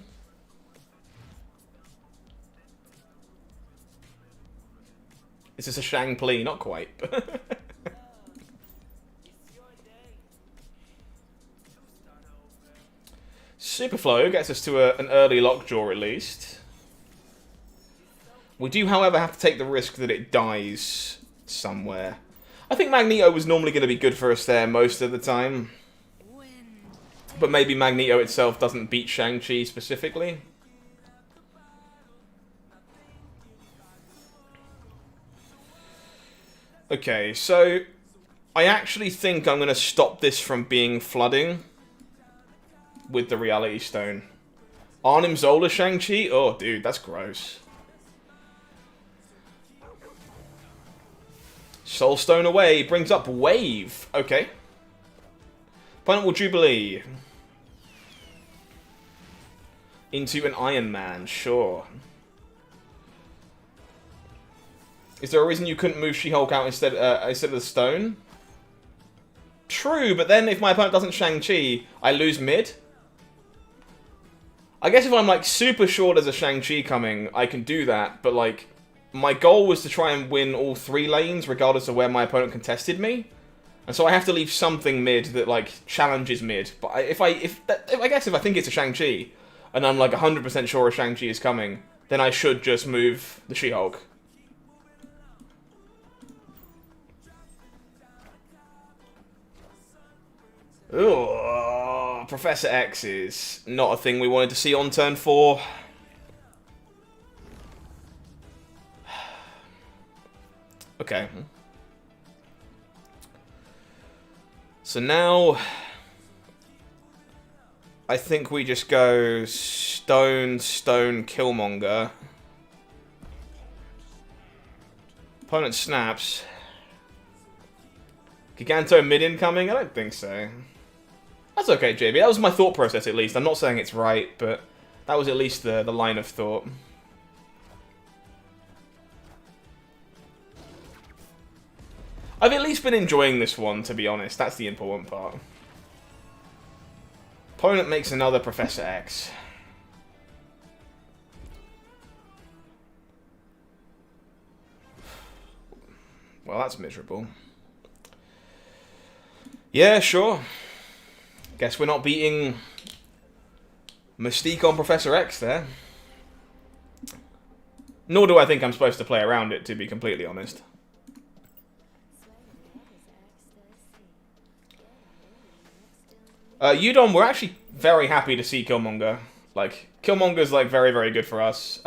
Is this a Shang-Pli? Not quite. Superflow gets us to an early Lockjaw at least. We do, however, have to take the risk that it dies somewhere. I think Magneto was normally going to be good for us there most of the time. But maybe Magneto itself doesn't beat Shang-Chi specifically. Okay, so I actually think I'm going to stop this from being flooding with the Reality Stone. Arnim Zola Shang-Chi? Oh, dude, that's gross. Soul Stone away, brings up Wave. Okay. Opponent will Jubilee. Into an Iron Man, sure. Is there a reason you couldn't move She-Hulk out instead of the stone? True, but then if my opponent doesn't Shang-Chi, I lose mid? I guess if I'm like super sure there's a Shang-Chi coming, I can do that, but like, my goal was to try and win all 3 lanes regardless of where my opponent contested me. And so I have to leave something mid that like challenges mid. But I guess if I think it's a Shang-Chi, and I'm like 100% sure a Shang-Chi is coming, then I should just move the She-Hulk. Ooh, Professor X is not a thing we wanted to see on turn 4. Okay. So now I think we just go Stone, Killmonger. Opponent snaps. Giganto mid incoming? I don't think so. That's okay, JB. That was my thought process, at least. I'm not saying it's right, but that was at least the line of thought. I've at least been enjoying this one, to be honest. That's the important part. Opponent makes another Professor X. Well, that's miserable. Yeah, sure. Guess we're not beating Mystique on Professor X there. Nor do I think I'm supposed to play around it, to be completely honest. Udon, we're actually very happy to see Killmonger. Like, Killmonger's, like, very, very good for us.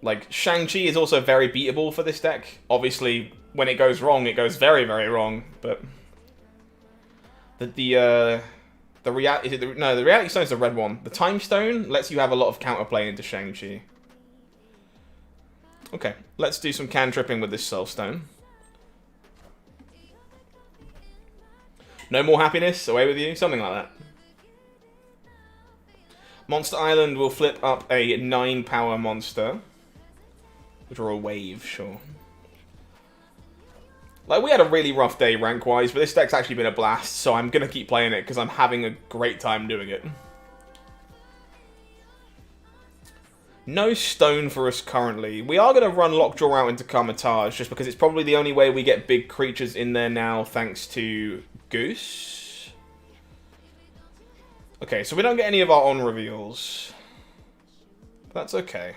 Like, Shang-Chi is also very beatable for this deck. Obviously, when it goes wrong, it goes very, very wrong. But the Reality Stone's the red one. The Time Stone lets you have a lot of counterplay into Shang-Chi. Okay, let's do some cantripping with this Soul Stone. No more happiness, away with you, something like that. Monster Island will flip up a 9 power monster. Draw a wave, sure. Like, we had a really rough day rank-wise, but this deck's actually been a blast, so I'm gonna keep playing it because I'm having a great time doing it. No stone for us currently. We are gonna run Lockjaw out into Carmitage, just because it's probably the only way we get big creatures in there now, thanks to Goose. Okay, so we don't get any of our on reveals. That's okay.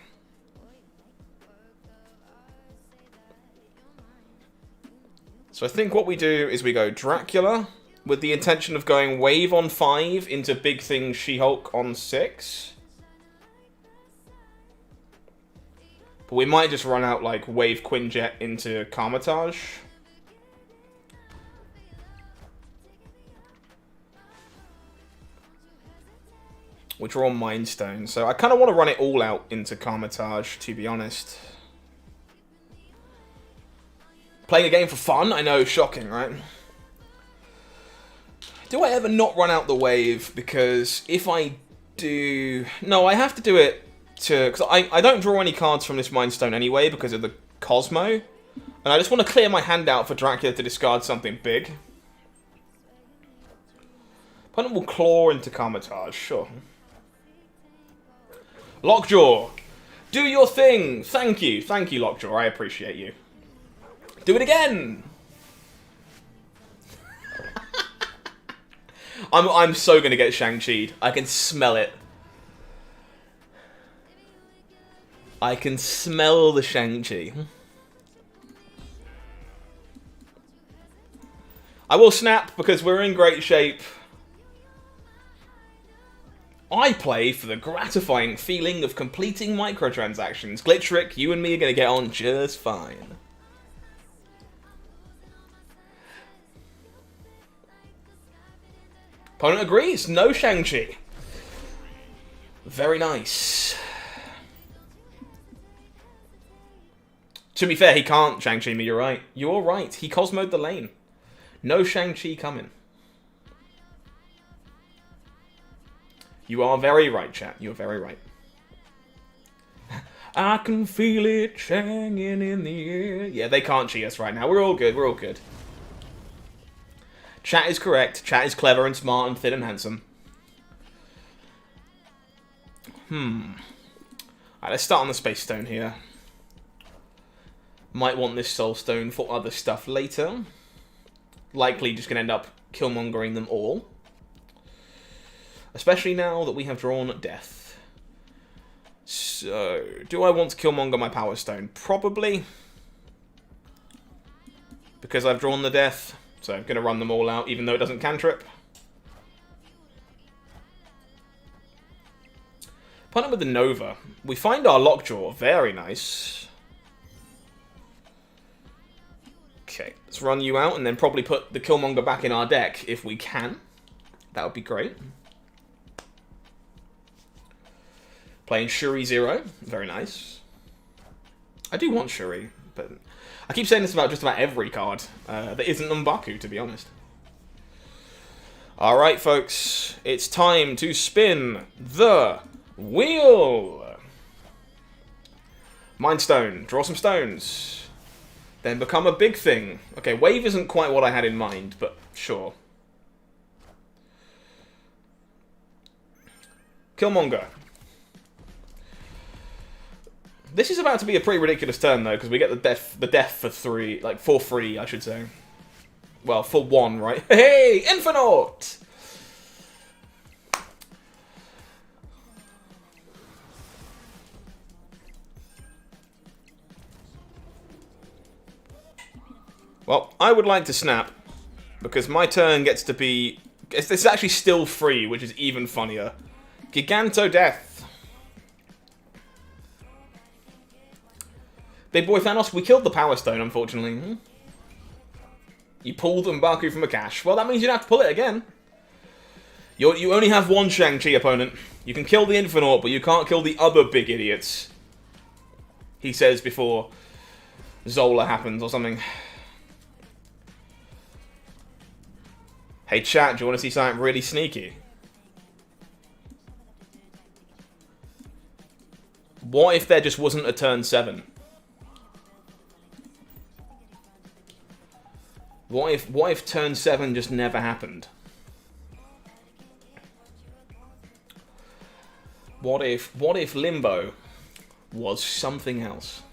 So I think what we do is we go Dracula, with the intention of going Wave on 5 into Big Thing She-Hulk on 6. But we might just run out like Wave Quinjet into Carmitage. Which are all Mind Stone, so I kind of want to run it all out into Carmitage, to be honest. Playing a game for fun? I know, shocking, right? Do I ever not run out the wave? Because if I do... No, I have to do it to... Because I don't draw any cards from this Mind Stone anyway because of the Cosmo. And I just want to clear my hand out for Dracula to discard something big. Opponent will claw into Carmitage, sure. Lockjaw, do your thing! Thank you, Lockjaw, I appreciate you. Do it again! I'm so gonna get Shang-Chi'd. I can smell it. I can smell the Shang-Chi. I will snap because we're in great shape. I play for the gratifying feeling of completing microtransactions. Glitchrick, you and me are going to get on just fine. Opponent agrees. No Shang-Chi. Very nice. To be fair, he can't Shang-Chi me, you're right. You're right. He Cosmo'd the lane. No Shang-Chi coming. You are very right, chat. You're very right. I can feel it hanging in the air. Yeah, they can't cheat us right now. We're all good. We're all good. Chat is correct. Chat is clever and smart and thin and handsome. Alright, let's start on the Space Stone here. Might want this Soul Stone for other stuff later. Likely just going to end up Killmongering them all. Especially now that we have drawn Death. So, do I want to Killmonger my Power Stone? Probably. Because I've drawn the Death. So I'm going to run them all out, even though it doesn't cantrip. Partner with the Nova. We find our Lockjaw. Very nice. Okay, let's run you out and then probably put the Killmonger back in our deck if we can. That would be great. Playing Shuri 0. Very nice. I do want Shuri, but I keep saying this about just about every card that isn't M'Baku, to be honest. Alright, folks. It's time to spin the wheel. Mind Stone. Draw some stones. Then become a big thing. Okay, Wave isn't quite what I had in mind, but sure. Killmonger. This is about to be a pretty ridiculous turn, though, because we get the death for 3, like, for free, I should say. Well, for 1, right? Hey, Infinite! Well, I would like to snap, because my turn gets to be... It's actually still free, which is even funnier. Giganto Death. Big boy Thanos, we killed the Power Stone, unfortunately. You pulled M'Baku from a cache. Well, that means you'd have to pull it again. You only have one Shang-Chi opponent. You can kill the Infinite, but you can't kill the other big idiots. He says before Zola happens or something. Hey chat, do you want to see something really sneaky? What if there just wasn't a turn 7? What if turn 7 just never happened? What if Limbo was something else?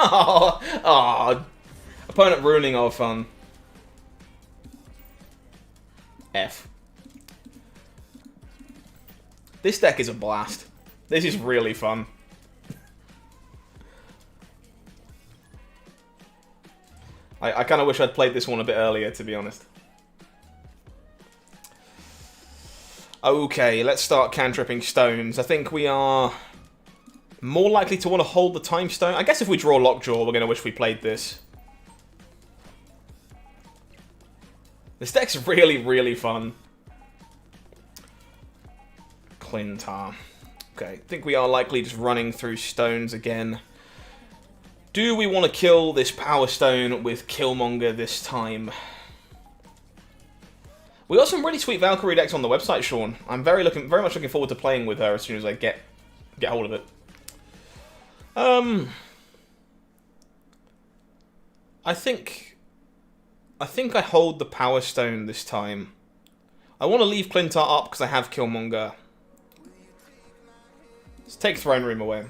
Oh, opponent ruining our fun. F. This deck is a blast. This is really fun. I kind of wish I'd played this one a bit earlier, to be honest. Okay, let's start cantripping stones. I think we are more likely to want to hold the time stone. I guess if we draw Lockjaw, we're going to wish we played this. This deck's really, really fun. Klyntar. Okay, I think we are likely just running through stones again. Do we want to kill this Power Stone with Killmonger this time? We got some really sweet Valkyrie decks on the website, Sean. I'm very much looking forward to playing with her as soon as I get hold of it. I think I hold the Power Stone this time. I want to leave Klyntar up because I have Killmonger. Let's take Throne Room away.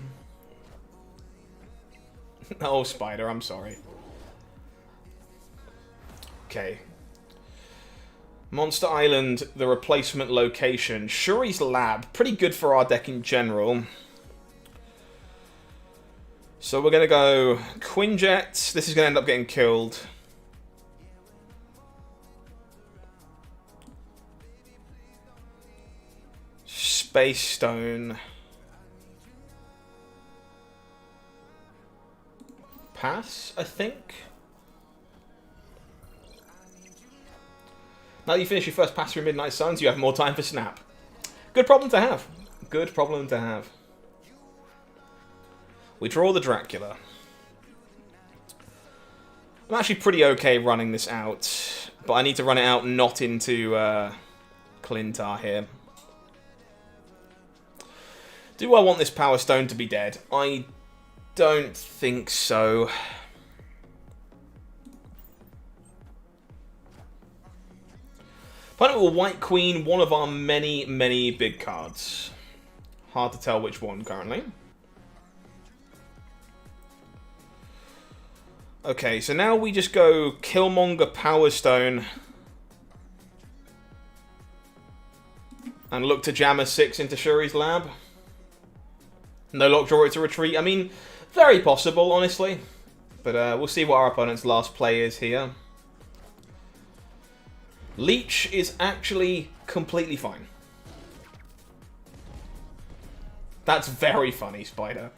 Oh, Spider, I'm sorry. Okay. Monster Island, the replacement location. Shuri's Lab, pretty good for our deck in general. So we're going to go Quinjet. This is going to end up getting killed. Space Stone. Pass, I think. Now that you finish your first pass through Midnight Suns, you have more time for Snap. Good problem to have. Good problem to have. We draw the Dracula. I'm actually pretty okay running this out, but I need to run it out not into Klyntar here. Do I want this Power Stone to be dead? I don't think so. Opponent with White Queen, one of our many, many big cards. Hard to tell which one currently. Okay, so now we just go Killmonger Power Stone. And look to jam a 6 into Shuri's Lab. No Lockjaw, it's a retreat. I mean, very possible, honestly. But we'll see what our opponent's last play is here. Leech is actually completely fine. That's very funny, Spider.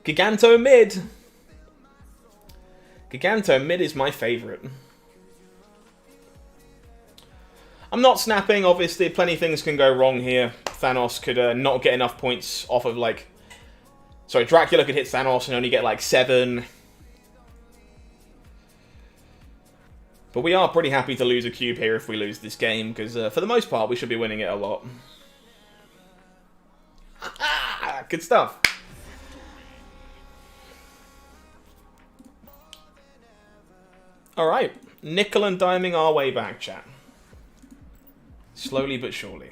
Giganto mid. Giganto mid is my favourite. I'm not snapping, obviously. Plenty of things can go wrong here. Thanos could not get enough points off of, like... Sorry, Dracula could hit Thanos and only get, like, 7. But we are pretty happy to lose a cube here if we lose this game, because for the most part, we should be winning it a lot. Good stuff. Alright, nickel and diming our way back, chat. Slowly but surely.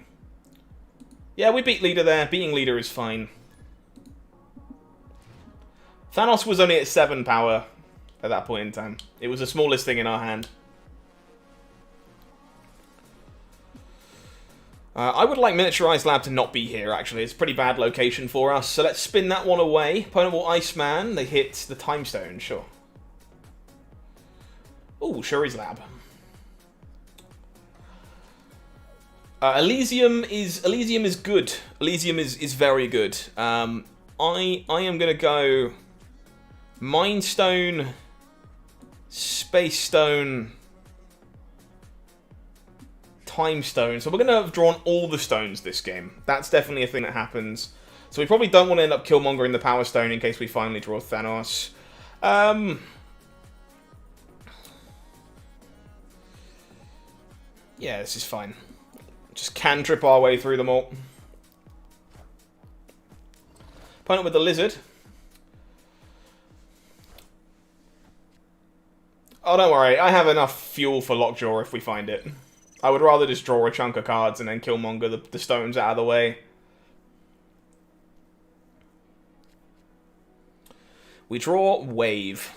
Yeah, we beat leader there. Beating leader is fine. Thanos was only at 7 power at that point in time. It was the smallest thing in our hand. I would like Miniaturized Lab to not be here, actually. It's a pretty bad location for us. So let's spin that one away. Opponent will Iceman. They hit the Time Stone, sure. Ooh, Shuri's Lab. Elysium is good. Elysium is very good. I am gonna go Mind Stone, Space Stone, Time Stone. So we're gonna have drawn all the stones this game. That's definitely a thing that happens. So we probably don't want to end up Killmongering the Power Stone in case we finally draw Thanos. Yeah, this is fine. Just cantrip our way through them all. Opponent with the Lizard. Oh, don't worry. I have enough fuel for Lockjaw if we find it. I would rather just draw a chunk of cards and then Killmonger the stones out of the way. We draw Wave.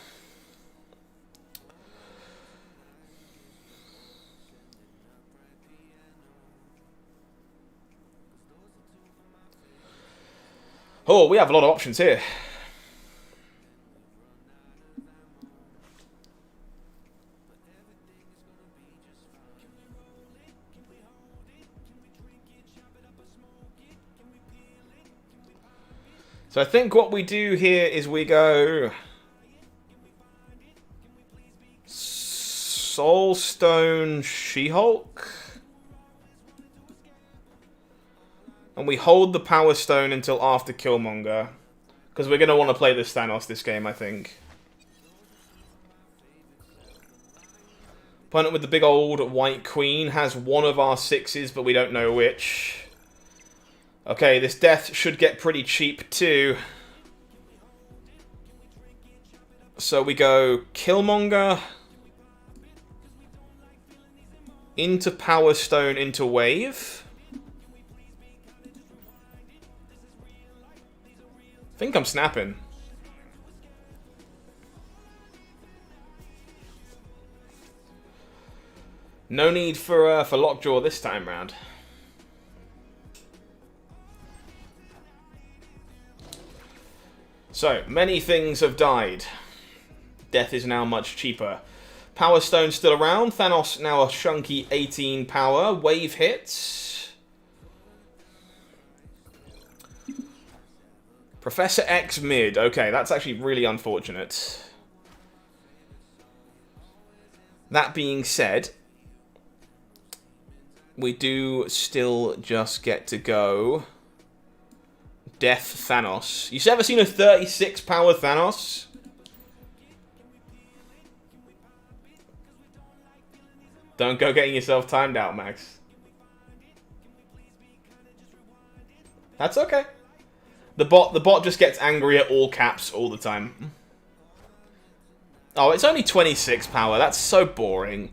Oh, we have a lot of options here. So I think what we do here is we go Soulstone She-Hulk. And we hold the Power Stone until after Killmonger. Because we're going to want to play this Thanos this game, I think. Opponent with the big old White Queen has one of our 6s, but we don't know which. Okay, this death should get pretty cheap too. So we go Killmonger into Power Stone into Wave. I think I'm snapping. No need for Lockjaw this time round. So, many things have died. Death is now much cheaper. Power Stone still around. Thanos now a chunky 18 power. Wave hits. Professor X mid. Okay, that's actually really unfortunate. That being said, we do still just get to go Death Thanos. You've ever seen a 36 power Thanos? Don't go getting yourself timed out, Max. That's okay. The bot just gets angry at all caps all the time. Oh, it's only 26 power. That's so boring.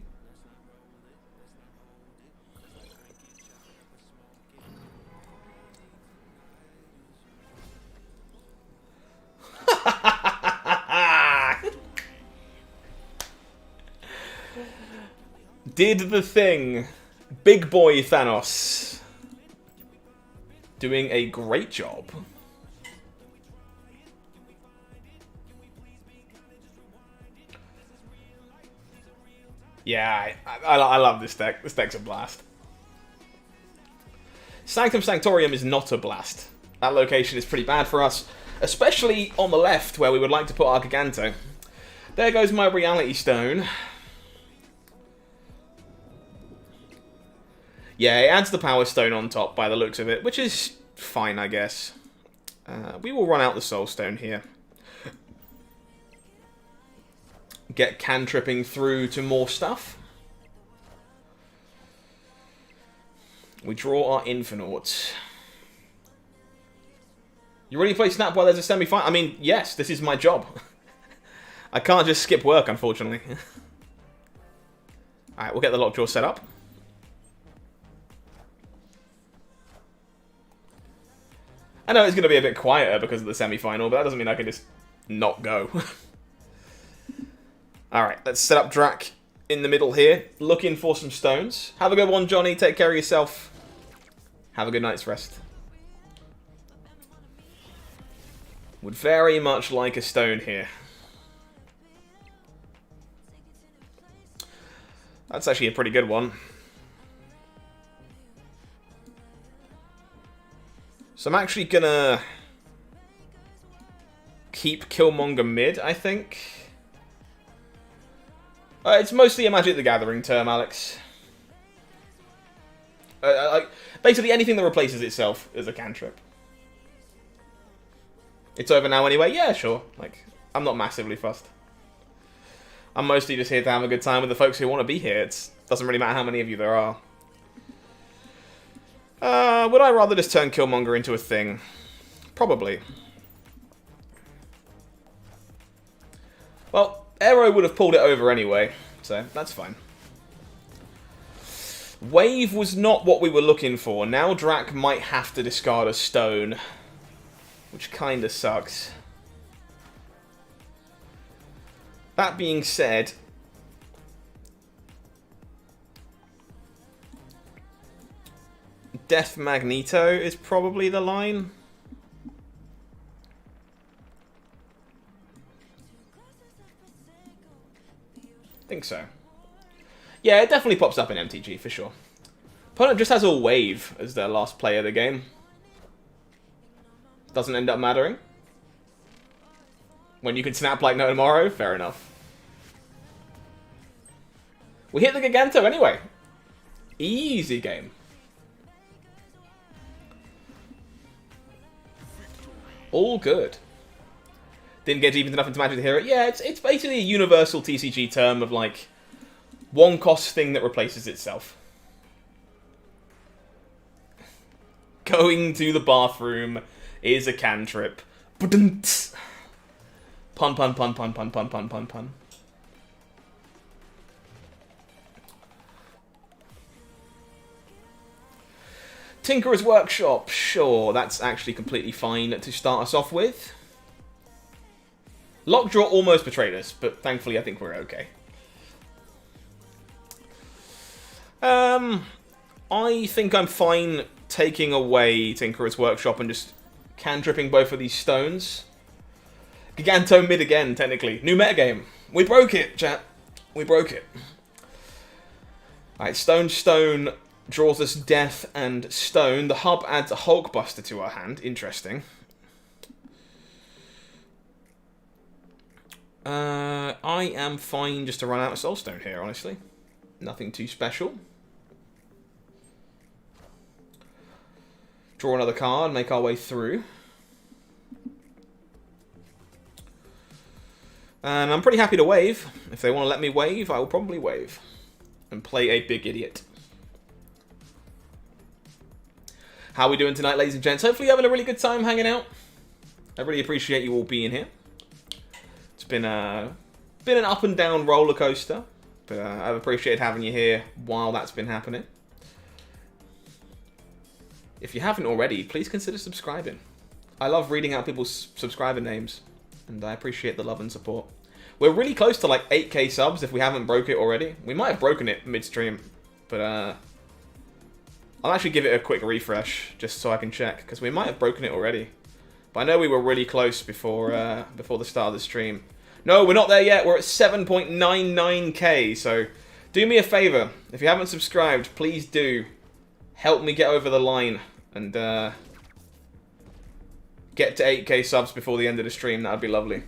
Did the thing. Big boy Thanos. doing a great job. Yeah, I love this deck. This deck's a blast. Sanctum Sanctorium is not a blast. That location is pretty bad for us, especially on the left where we would like to put our Giganto. There goes my Reality Stone. Yeah, it adds the Power Stone on top by the looks of it, which is fine, I guess. We will run out the Soul Stone here. Get cantripping through to more stuff. We draw our Infinite. You ready to play Snap while there's a semi-final? I mean, yes, this is my job. I can't just skip work, unfortunately. Alright, we'll get the Lockjaw set up. I know it's going to be a bit quieter because of the semi-final, but that doesn't mean I can just not go. Alright, let's set up Drac in the middle here, looking for some stones. Have a good one, Johnny. Take care of yourself. Have a good night's rest. Would very much like a stone here. That's actually a pretty good one. So I'm actually gonna keep Killmonger mid, I think. It's mostly a Magic the Gathering term, Alex. Basically anything that replaces itself is a cantrip. It's over now anyway? Yeah, sure. Like, I'm not massively fussed. I'm mostly just here to have a good time with the folks who want to be here. It doesn't really matter how many of you there are. Would I rather just turn Killmonger into a thing? Probably. Well, Arrow would have pulled it over anyway, so that's fine. Wave was not what we were looking for. Now Drac might have to discard a stone, which kinda sucks. That being said, Death Magneto is probably the line. Think so. Yeah, it definitely pops up in MTG for sure. Opponent just has a Wave as their last play of the game. Doesn't end up mattering. When you can snap like no tomorrow, fair enough. We hit the Giganto anyway. Easy game. All good. Didn't get deep enough into Magic the Hero. Yeah, it's basically a universal TCG term of like one cost thing that replaces itself. Going to the bathroom is a cantrip. Pun pun pun pun pun pun pun pun pun. Tinkerer's Workshop, sure, that's actually completely fine to start us off with. Lockjaw almost betrayed us, but thankfully I think we're okay. I think I'm fine taking away Tinkerer's Workshop and just cantripping both of these stones. Giganto mid again, technically. New metagame. We broke it, chat. We broke it. Alright, Stone draws us Death and Stone. The hub adds a Hulkbuster to our hand. Interesting. I am fine just to run out of Soulstone here, honestly. Nothing too special. Draw another card, make our way through. And I'm pretty happy to wave. If they want to let me wave, I will probably wave. And play a big idiot. How are we doing tonight, ladies and gents? Hopefully you're having a really good time hanging out. I really appreciate you all being here. It's been an up and down roller coaster, but I've appreciated having you here while that's been happening. If you haven't already, please consider subscribing. I love reading out people's subscriber names, and I appreciate the love and support. We're really close to like 8k subs if we haven't broke it already. We might have broken it midstream, but I'll actually give it a quick refresh, just so I can check, because we might have broken it already. But I know we were really close before the start of the stream. No, we're not there yet. We're at 7.99k, so do me a favour. If you haven't subscribed, please do. Help me get over the line and get to 8k subs before the end of the stream. That would be lovely.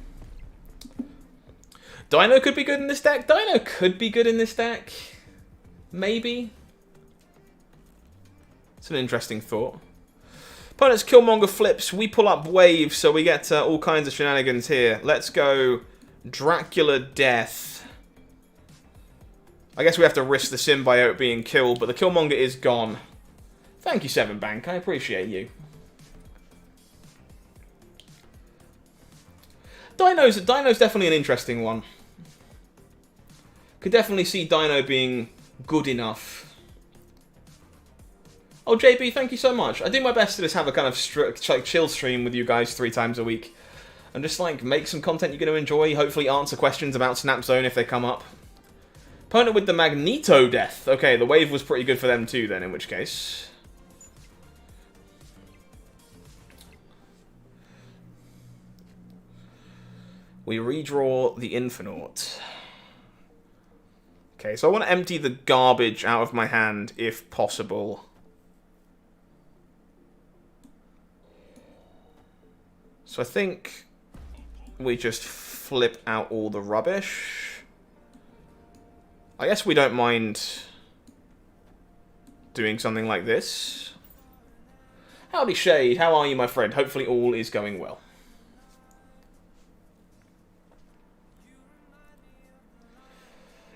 Dino could be good in this deck. Dino could be good in this deck. Maybe. It's an interesting thought. Opponent's Killmonger flips. We pull up Wave, so we get all kinds of shenanigans here. Let's go Dracula Death. I guess we have to risk the symbiote being killed, but the Killmonger is gone. Thank you, Seven Bank. I appreciate you. Dino's definitely an interesting one. Could definitely see Dino being good enough. Oh, JB, thank you so much. I do my best to just have a kind of chill stream with you guys 3 times a week. And just, like, make some content you're going to enjoy. Hopefully answer questions about Snap Zone if they come up. Opponent with the Magneto Death. Okay, the wave was pretty good for them too, then, in which case. We redraw the Infinite. Okay, so I want to empty the garbage out of my hand, if possible. So I think we just flip out all the rubbish. I guess we don't mind doing something like this. Howdy Shade, how are you, my friend? Hopefully all is going well.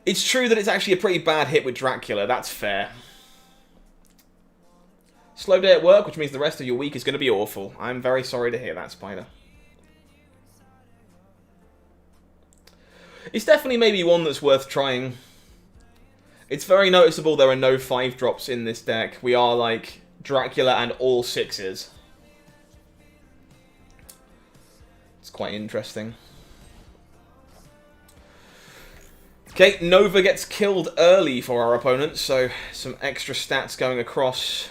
It's true that it's actually a pretty bad hit with Dracula, that's fair. Slow day at work, which means the rest of your week is going to be awful. I'm very sorry to hear that, Spider. It's definitely maybe one that's worth trying. It's very noticeable there are no 5-drops in this deck. We are like Dracula and all 6s. It's quite interesting. Okay, Nova gets killed early for our opponents, so some extra stats going across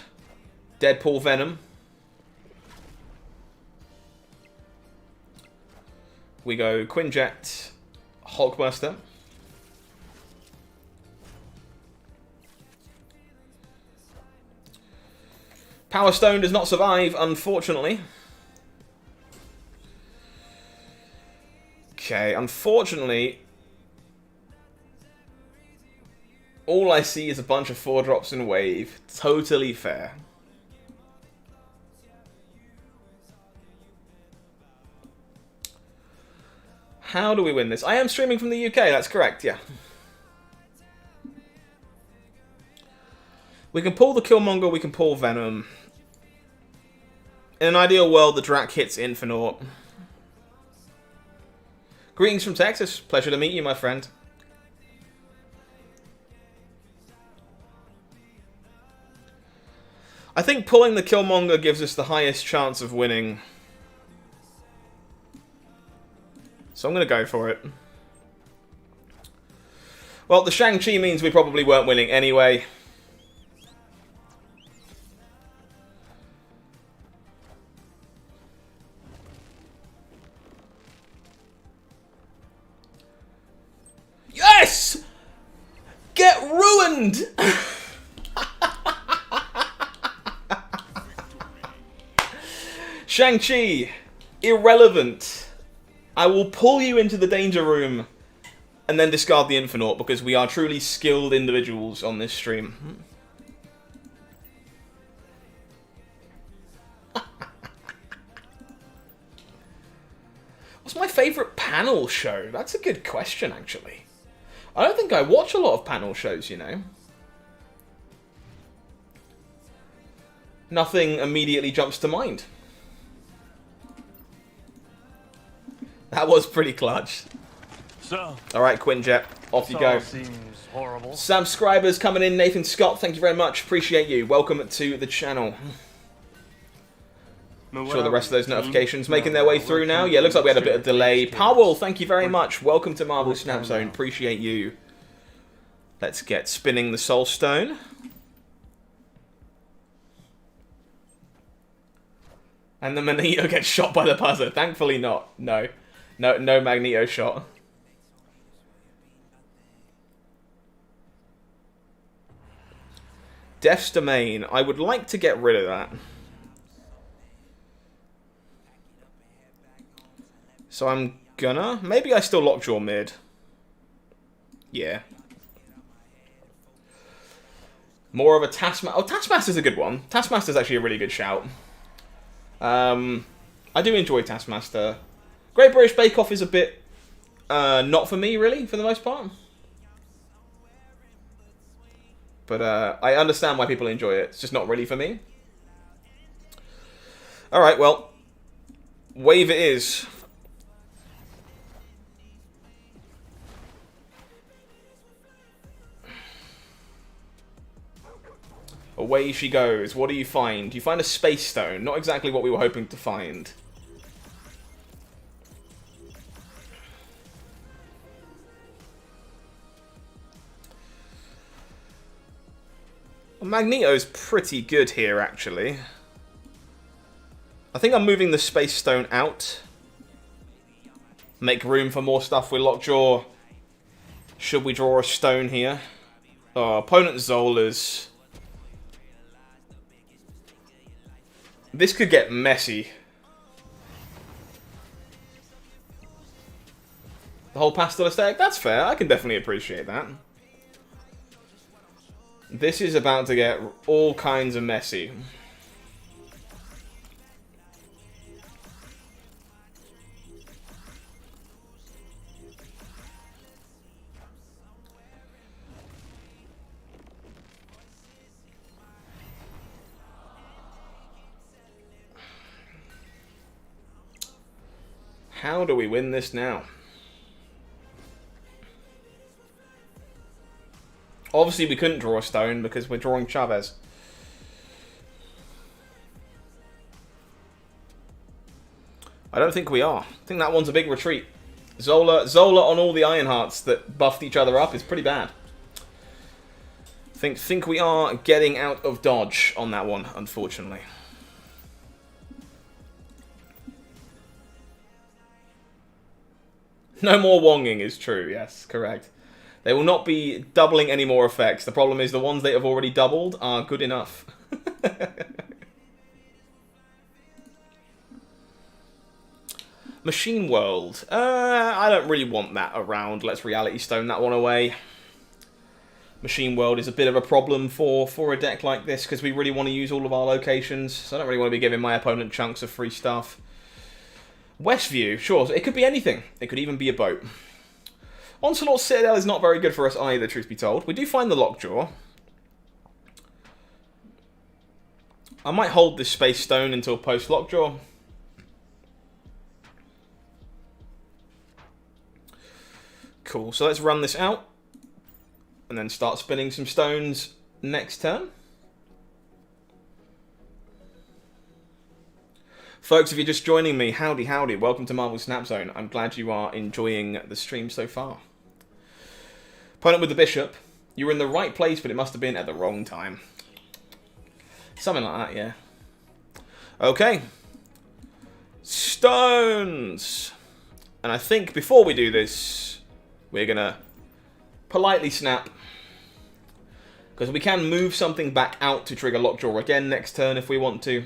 Deadpool Venom. We go Quinjet, Hulkbuster. Power Stone does not survive, unfortunately. Okay, unfortunately, all I see is a bunch of 4-drops in Wave. Totally fair. How do we win this? I am streaming from the UK, that's correct, yeah. We can pull the Killmonger, we can pull Venom. In an ideal world, the Drac hits Infinite. Greetings from Texas. Pleasure to meet you, my friend. I think pulling the Killmonger gives us the highest chance of winning. So I'm going to go for it. Well, the Shang-Chi means we probably weren't winning anyway. Yes! Get ruined! Shang-Chi, irrelevant. I will pull you into the danger room and then discard the Infinite because we are truly skilled individuals on this stream. What's my favourite panel show? That's a good question, actually. I don't think I watch a lot of panel shows, you know. Nothing immediately jumps to mind. That was pretty clutch. So, alright, Quinjet, off you go. seems horrible. Subscribers coming in, Nathan Scott, thank you very much. Appreciate you. Welcome to the channel. Sure the rest of those notifications making their way through now. Yeah, looks like we had a bit of delay. Powell, thank you very much. Welcome to Marvel Snap Zone. Appreciate you. Let's get spinning the Soul Stone. And the Magneto gets shot by the buzzer. Thankfully not. No. No Magneto shot. Death's Domain. I would like to get rid of that. So I'm gonna... Maybe I still Lockjaw mid. Yeah. More of a Taskmaster. Oh, Taskmaster's a good one. Taskmaster's actually a really good shout. I do enjoy Taskmaster. Great British Bake Off is a bit not for me, really, for the most part. But I understand why people enjoy it. It's just not really for me. Alright, well. Wave it is. Away she goes. What do you find? You find a space stone. Not exactly what we were hoping to find. Well, Magneto's pretty good here, actually. I think I'm moving the space stone out. Make room for more stuff with Lockjaw. Should we draw a stone here? Oh, opponent Zola's... This could get messy. The whole pastel aesthetic? That's fair. I can definitely appreciate that. This is about to get all kinds of messy. How do we win this now? Obviously, we couldn't draw a stone because we're drawing Chavez. I don't think we are. I think that one's a big retreat. Zola on all the Iron Hearts that buffed each other up is pretty bad. Think we are getting out of dodge on that one, unfortunately. No more wonging is true, yes, correct. They will not be doubling any more effects. The problem is the ones they have already doubled are good enough. Machine World. I don't really want that around. Let's Reality Stone that one away. Machine World is a bit of a problem for a deck like this because we really want to use all of our locations. So I don't really want to be giving my opponent chunks of free stuff. Westview, sure. It could be anything. It could even be a boat. Onslaught Citadel is not very good for us either, truth be told. We do find the Lockjaw. I might hold this Space Stone until post-Lockjaw. Cool, so let's run this out. And then start spinning some stones next turn. Folks, if you're just joining me, howdy, howdy. Welcome to Marvel Snap Zone. I'm glad you are enjoying the stream so far. Opponent with the Bishop. You were in the right place, but it must have been at the wrong time. Something like that, yeah. Okay. Stones! And I think before we do this, we're going to politely snap. Because we can move something back out to trigger Lockjaw again next turn if we want to.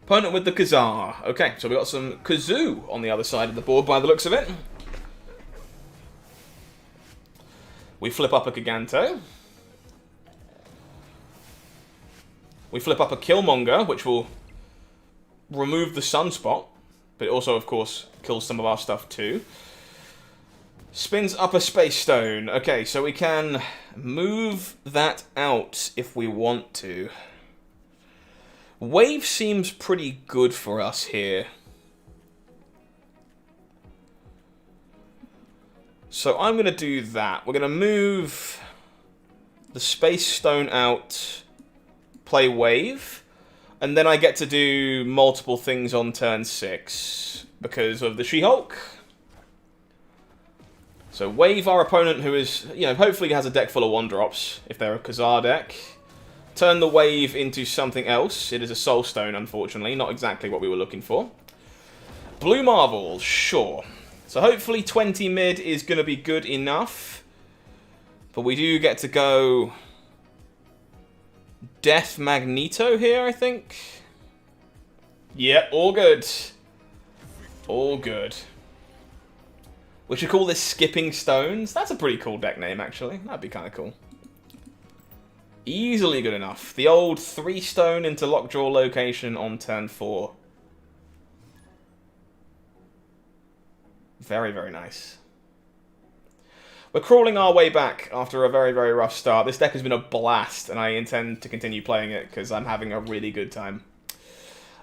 Opponent with the Kazar. Okay, so we got some Kazoo on the other side of the board by the looks of it. We flip up a Giganto. We flip up a Killmonger, which will remove the Sunspot. But it also, of course, kills some of our stuff too. Spins up a Space Stone. Okay, so we can move that out if we want to. Wave seems pretty good for us here. So I'm going to do that. We're going to move the Space Stone out, play Wave, and then I get to do multiple things on turn 6 because of the She-Hulk. So Wave our opponent who is, hopefully has a deck full of 1-drops if they're a Kazar deck. Turn the wave into something else. It is a soul stone, unfortunately. Not exactly what we were looking for. Blue marbles, sure. So hopefully 20 mid is going to be good enough. But we do get to go Death Magneto here, I think. Yep, all good. All good. We should call this Skipping Stones. That's a pretty cool deck name, actually. That'd be kind of cool. Easily good enough. The old 3-stone into Lockjaw location on turn 4. Very, very nice. We're crawling our way back after a very, very rough start. This deck has been a blast, and I intend to continue playing it because I'm having a really good time.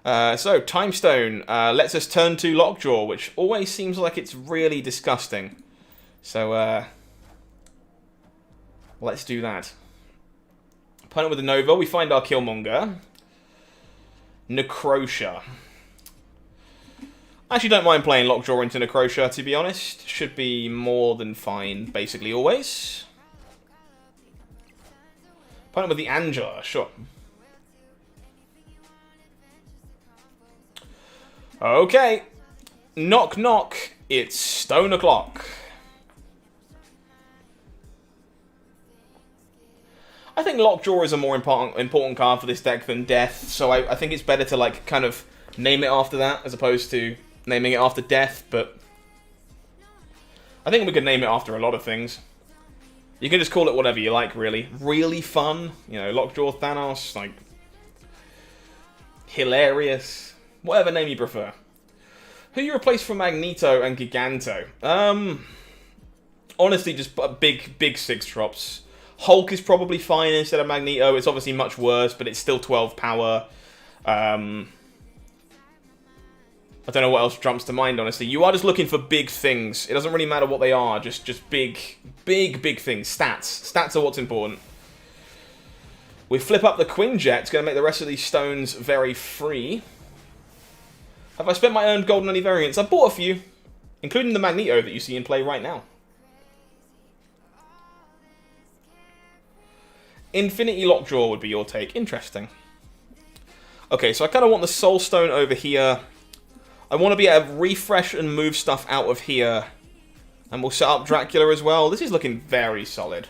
So, Time Stone lets us turn to Lockjaw, which always seems like it's really disgusting. So, let's do that. Opponent with a Nova, we find our Killmonger. Necrosha. I actually don't mind playing Lockjaw into Necrosha, to be honest. Should be more than fine, basically, always. Opponent with the Angela, sure. Okay. Knock, knock. It's Stone O'Clock. I think Lockjaw is a more important card for this deck than Death, so I think it's better to, like, kind of name it after that, as opposed to naming it after Death, but I think we could name it after a lot of things. You can just call it whatever you like, really. Really fun, you know, Lockjaw Thanos, like, hilarious, whatever name you prefer. Who you replace for Magneto and Giganto? Honestly, just big 6-drops. Hulk is probably fine instead of Magneto. It's obviously much worse, but it's still 12 power. I don't know what else jumps to mind, honestly. You are just looking for big things. It doesn't really matter what they are. Just big things. Stats are what's important. We flip up the Quinjet. It's going to make the rest of these stones very free. Have I spent my earned gold on any variants? I bought a few, including the Magneto that you see in play right now. Infinity Lockjaw would be your take. Interesting. Okay, so I kind of want the Soul Stone over here. I want to be able to refresh and move stuff out of here. And we'll set up Dracula as well. This is looking very solid.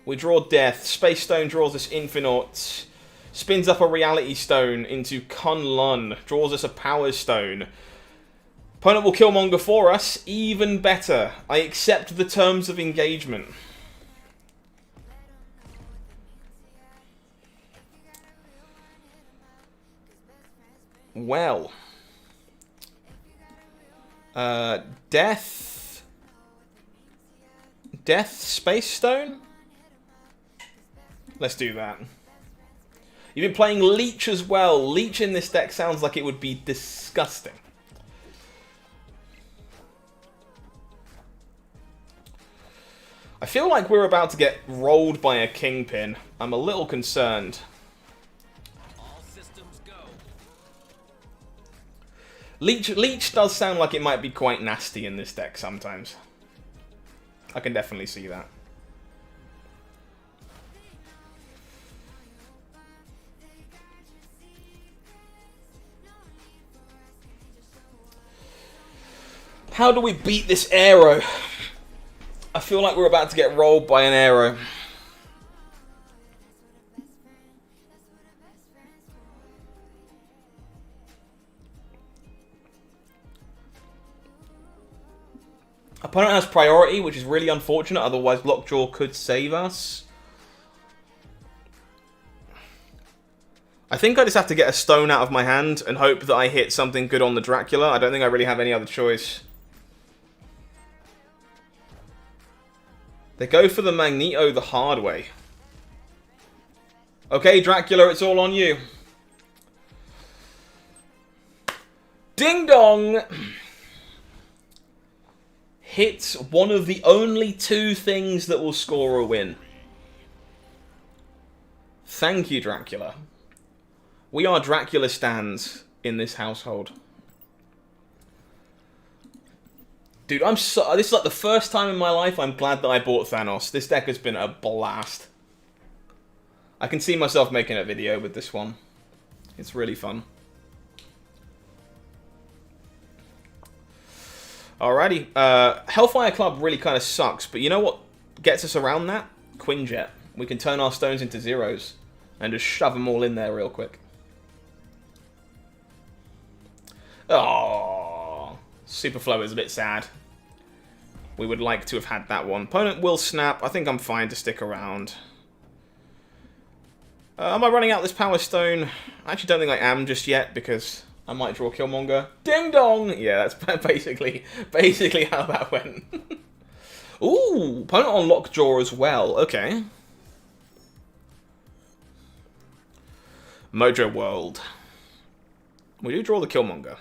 We draw Death. Space Stone draws us Infinite. Spins up a Reality Stone into Kunlun. Draws us a Power Stone. Opponent will Killmonger for us. Even better. I accept the terms of engagement. Well. Death. Death Space Stone? Let's do that. You've been playing Leech as well. Leech in this deck sounds like it would be disgusting. I feel like we're about to get rolled by a Kingpin. I'm a little concerned. All systems go. Leech does sound like it might be quite nasty in this deck sometimes. I can definitely see that. How do we beat this arrow? I feel like we're about to get rolled by an arrow. Opponent has priority, which is really unfortunate. Otherwise, Lockjaw could save us. I think I just have to get a stone out of my hand and hope that I hit something good on the Dracula. I don't think I really have any other choice. They go for the Magneto the hard way. Okay, Dracula, it's all on you. Ding dong! Hits one of the only two things that will score a win. Thank you, Dracula. We are Dracula stans in this household. Dude, this is like the first time in my life I'm glad that I bought Thanos. This deck has been a blast. I can see myself making a video with this one. It's really fun. Alrighty. Hellfire Club really kind of sucks, but you know what gets us around that? Quinjet. We can turn our stones into zeros and just shove them all in there real quick. Oh, Superflow is a bit sad. We would like to have had that one. Opponent will snap. I think I'm fine to stick around. Am I running out this Power Stone? I actually don't think I am just yet because I might draw Killmonger. Ding dong! Yeah, that's basically how that went. Ooh, opponent on Lockjaw as well. Okay. Mojo World. We do draw the Killmonger.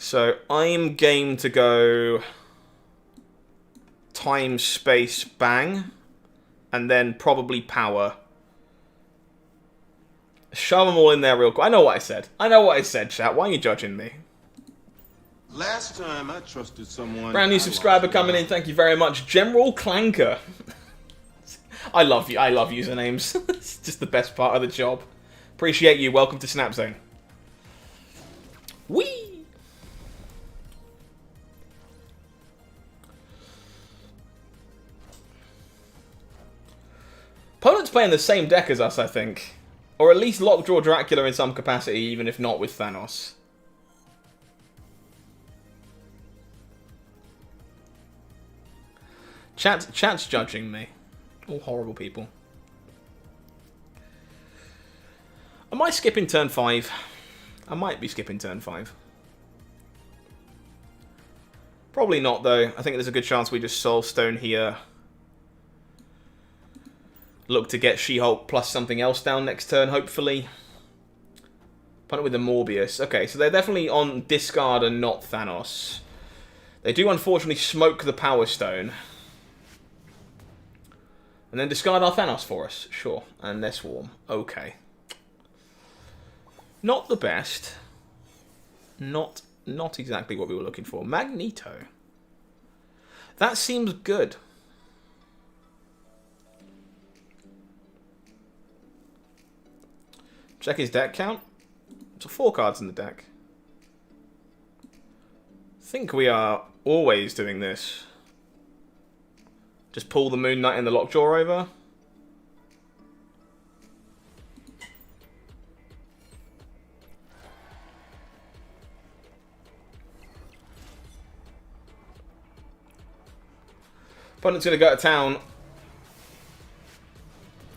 So I'm game to go time, space, bang, and then probably power. Shove them all in there real quick. I know what I said, chat. Why are you judging me? Last time I trusted someone. Brand new subscriber coming in. Thank you very much, General Clanker. I love you. I love usernames. It's just the best part of the job. Appreciate you. Welcome to Snap Zone. Whee! Opponent's playing the same deck as us, I think. Or at least Lockjaw Dracula in some capacity, even if not with Thanos. Chat's judging me. All horrible people. Am I skipping turn 5? I might be skipping turn 5. Probably not, though. I think there's a good chance we just Soul Stone here. Look to get She-Hulk plus something else down next turn, hopefully. Opponent with the Morbius. Okay, so they're definitely on discard and not Thanos. They do, unfortunately, smoke the Power Stone. And then discard our Thanos for us. Sure. And their Swarm. Okay. Not the best. Not exactly what we were looking for. Magneto. That seems good. Check his deck count. So 4 cards in the deck. I think we are always doing this. Just pull the Moon Knight and the Lockjaw over. Opponent's going to go to town.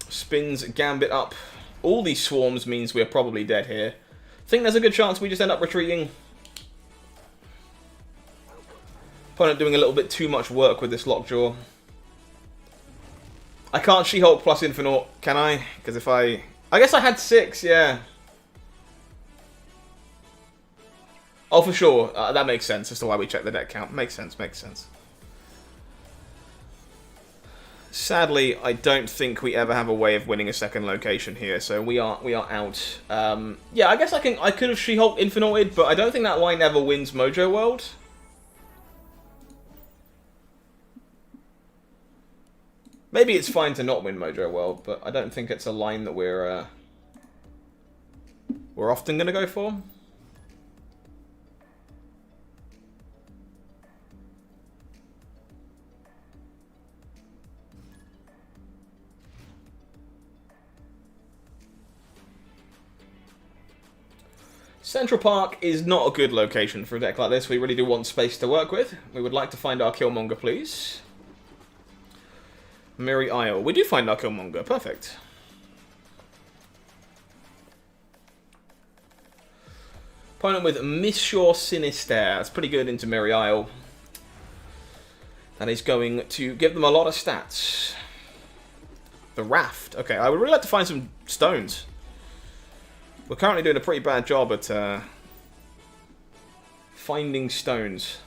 Spins Gambit up. All these swarms means we're probably dead here. I think there's a good chance we just end up retreating. Opponent doing a little bit too much work with this Lockjaw. I can't She-Hulk plus Infinite, can I? Because if I guess I had 6, yeah. Oh, for sure. That makes sense as to why we check the deck count. Makes sense, makes sense. Sadly, I don't think we ever have a way of winning a second location here, so we are out. Yeah, I guess I could have She-Hulk Infinited, but I don't think that line ever wins Mojo World. Maybe it's fine to not win Mojo World, but I don't think it's a line that we're often going to go for. Central Park is not a good location for a deck like this. We really do want space to work with. We would like to find our Killmonger, please. Miri Isle. We do find our Killmonger. Perfect. Opponent with Monsieur Sinister. That's pretty good into Miri Isle. That is going to give them a lot of stats. The Raft. Okay, I would really like to find some stones. We're currently doing a pretty bad job at finding stones.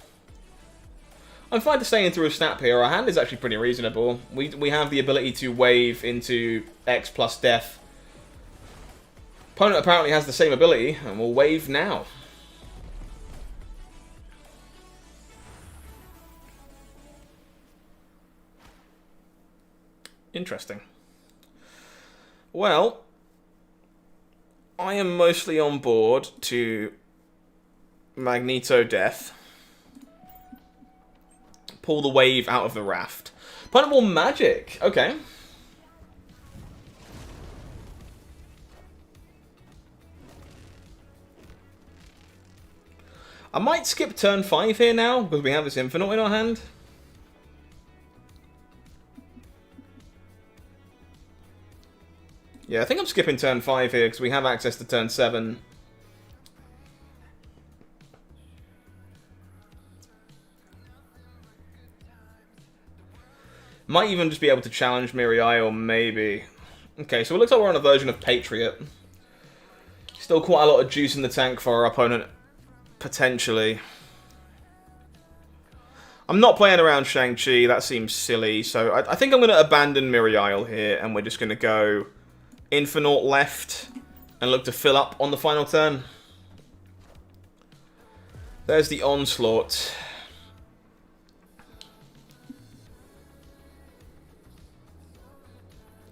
I'm fine to stay in through a snap here. Our hand is actually pretty reasonable. We have the ability to wave into X plus death. Opponent apparently has the same ability, and we'll wave now. Interesting. Well, I am mostly on board to Magneto death. Pull the wave out of the raft. Punishable magic. Okay. I might skip turn 5 here now, because we have this Infinite in our hand. Yeah, I think I'm skipping turn 5 here, because we have access to turn 7. Might even just be able to challenge Miriel, maybe. Okay, so it looks like we're on a version of Patriot. Still quite a lot of juice in the tank for our opponent, potentially. I'm not playing around Shang-Chi, that seems silly, so I think I'm going to abandon Miriel here, and we're just going to go Infinite left, and look to fill up on the final turn. There's the Onslaught.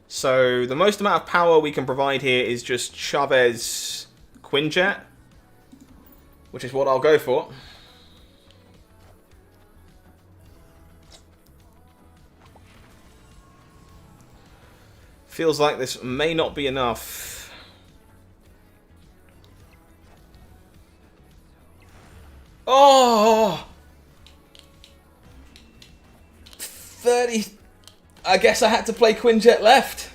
So, the most amount of power we can provide here is just Chavez Quinjet, which is what I'll go for. Feels like this may not be enough. Oh! 30... I guess I had to play Quinjet left.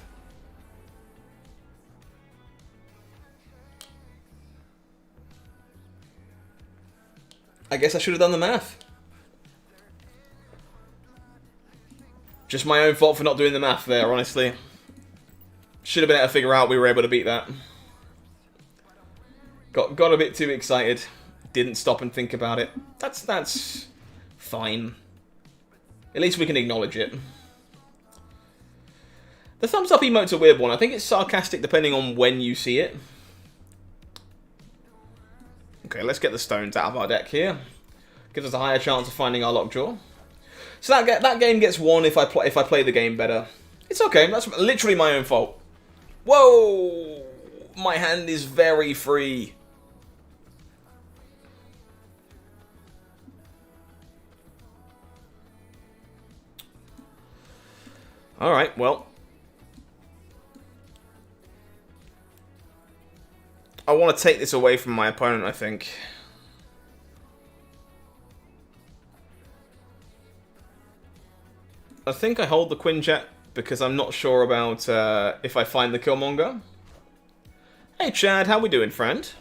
I guess I should have done the math. Just my own fault for not doing the math there, honestly. Should have been able to figure out we were able to beat that. Got a bit too excited. Didn't stop and think about it. That's fine. At least we can acknowledge it. The thumbs up emote's a weird one. I think it's sarcastic depending on when you see it. Okay, let's get the stones out of our deck here. Gives us a higher chance of finding our Lockjaw. So that game gets won if I play the game better. It's okay. That's literally my own fault. Whoa! My hand is very free. Alright, well. I want to take this away from my opponent, I think. I think I hold the Quinjet because I'm not sure about if I find the Killmonger. Hey Chad, how we doing, friend?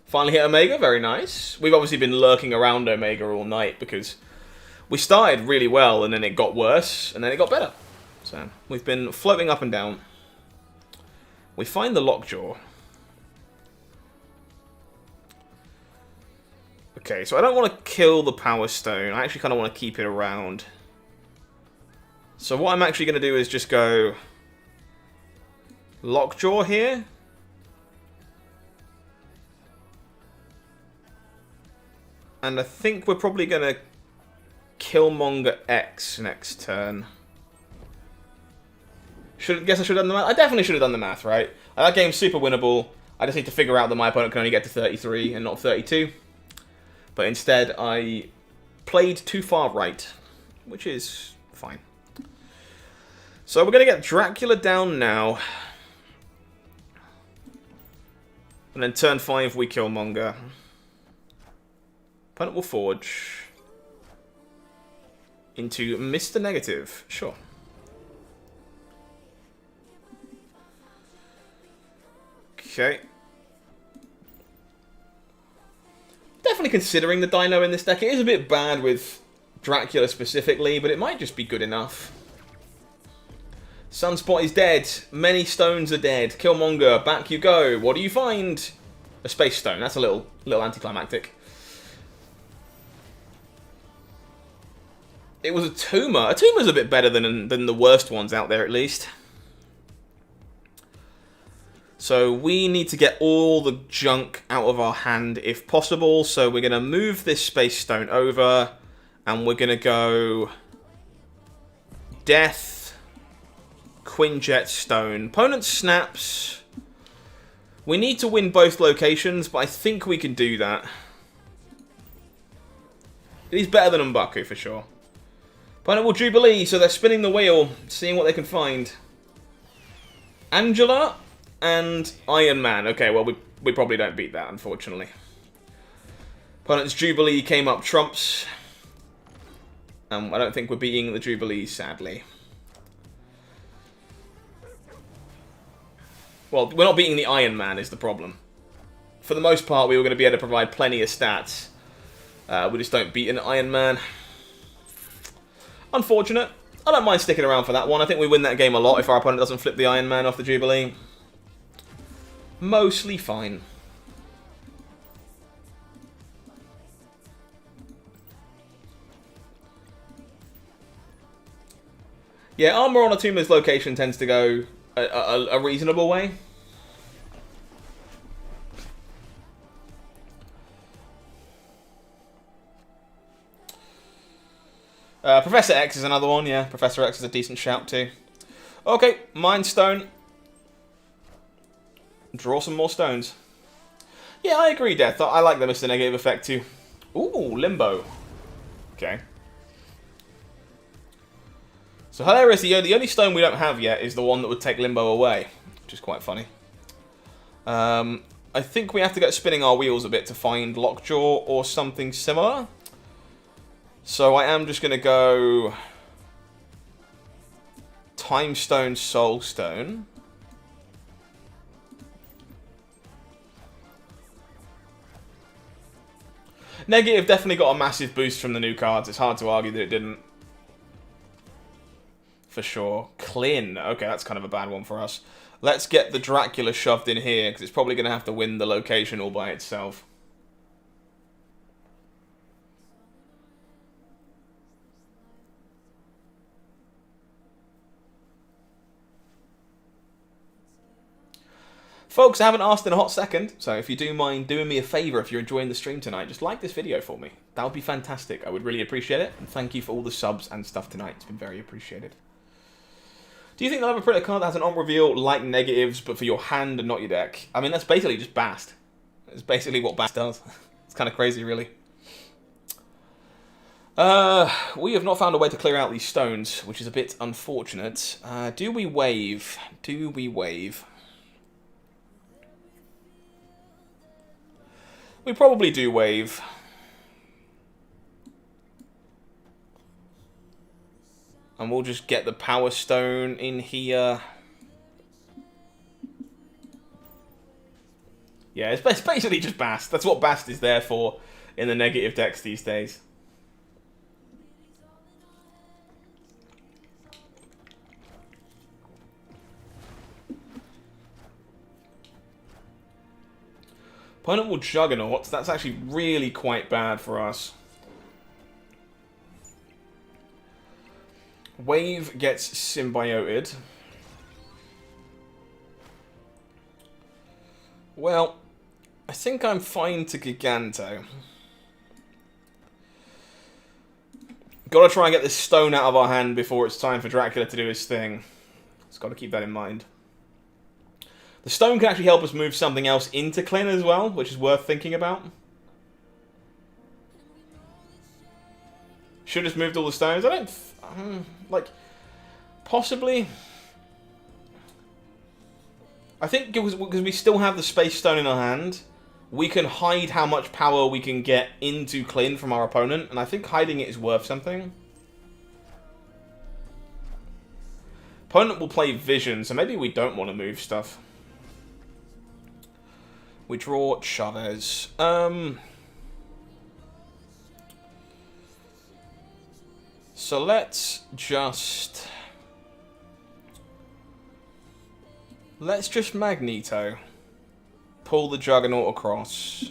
Finally hit Omega, very nice. We've obviously been lurking around Omega all night because we started really well and then it got worse and then it got better. So we've been floating up and down. We find the Lockjaw. Okay, so I don't want to kill the Power Stone. I actually kind of want to keep it around. So what I'm actually going to do is just go Lockjaw here. And I think we're probably going to Killmonger X next turn. Guess I should have done the math. I definitely should have done the math, right? That game's super winnable. I just need to figure out that my opponent can only get to 33 and not 32. But instead, I played too far right, which is fine. So we're going to get Dracula down now. And then turn 5, we Killmonger. Opponent will forge into Mr. Negative. Sure. Okay. Definitely considering the Dino in this deck. It is a bit bad with Dracula specifically, but it might just be good enough. Sunspot is dead. Many stones are dead. Killmonger, back you go. What do you find? A space stone. That's a little anticlimactic. It was a tumor. A tumor's a bit better than the worst ones out there, at least. So we need to get all the junk out of our hand if possible. So we're going to move this space stone over. And we're going to go Death, Quinjet Stone. Opponent snaps. We need to win both locations, but I think we can do that. He's better than M'Baku for sure. Opponent will Jubilee, so they're spinning the wheel, seeing what they can find. Angela and Iron Man. Okay, well, we probably don't beat that, unfortunately. Opponent's Jubilee came up trumps. I don't think we're beating the Jubilee, sadly. Well, we're not beating the Iron Man is the problem. For the most part, we were going to be able to provide plenty of stats. We just don't beat an Iron Man. Unfortunate. I don't mind sticking around for that one. I think we win that game a lot if our opponent doesn't flip the Iron Man off the Jubilee. Mostly fine. Yeah, Armor on Atuma's location tends to go a reasonable way. Professor X is another one, yeah. Professor X is a decent shout too. Okay, Mind Stone. Draw some more stones. Yeah, I agree, Death. I like them as the negative effect too. Ooh, Limbo. Okay. So hilarious, the only stone we don't have yet is the one that would take Limbo away, which is quite funny. I think we have to get spinning our wheels a bit to find Lockjaw or something similar. So I am just going to go Time Stone, Soul Stone. Negative definitely got a massive boost from the new cards. It's hard to argue that it didn't. For sure. Klyn. Okay, that's kind of a bad one for us. Let's get the Dracula shoved in here, because it's probably going to have to win the location all by itself. Folks, I haven't asked in a hot second, so if you do mind doing me a favour if you're enjoying the stream tonight, just like this video for me. That would be fantastic. I would really appreciate it, and thank you for all the subs and stuff tonight. It's been very appreciated. Do you think they'll have a print a card that has an on reveal like negatives, but for your hand and not your deck? I mean, that's basically just Bast. It's basically what Bast does. It's kind of crazy, really. We have not found a way to clear out these stones, which is a bit unfortunate. Do we wave? Do we wave? We probably do wave. And we'll just get the Power Stone in here. Yeah, it's basically just Bast. That's what Bast is there for in the negative decks these days. Opponent will Juggernaut. That's actually really quite bad for us. Wave gets symbioted. Well, I think I'm fine to Giganto. Gotta try and get this stone out of our hand before it's time for Dracula to do his thing. Just gotta keep that in mind. The stone can actually help us move something else into Klyn as well, which is worth thinking about. Should have just moved all the stones. I don't... like... Possibly... I think because we still have the Space Stone in our hand, we can hide how much power we can get into Klyn from our opponent, and I think hiding it is worth something. Opponent will play Vision, so maybe we don't want to move stuff. We draw Chavez. So let's just Magneto. Pull the Juggernaut across.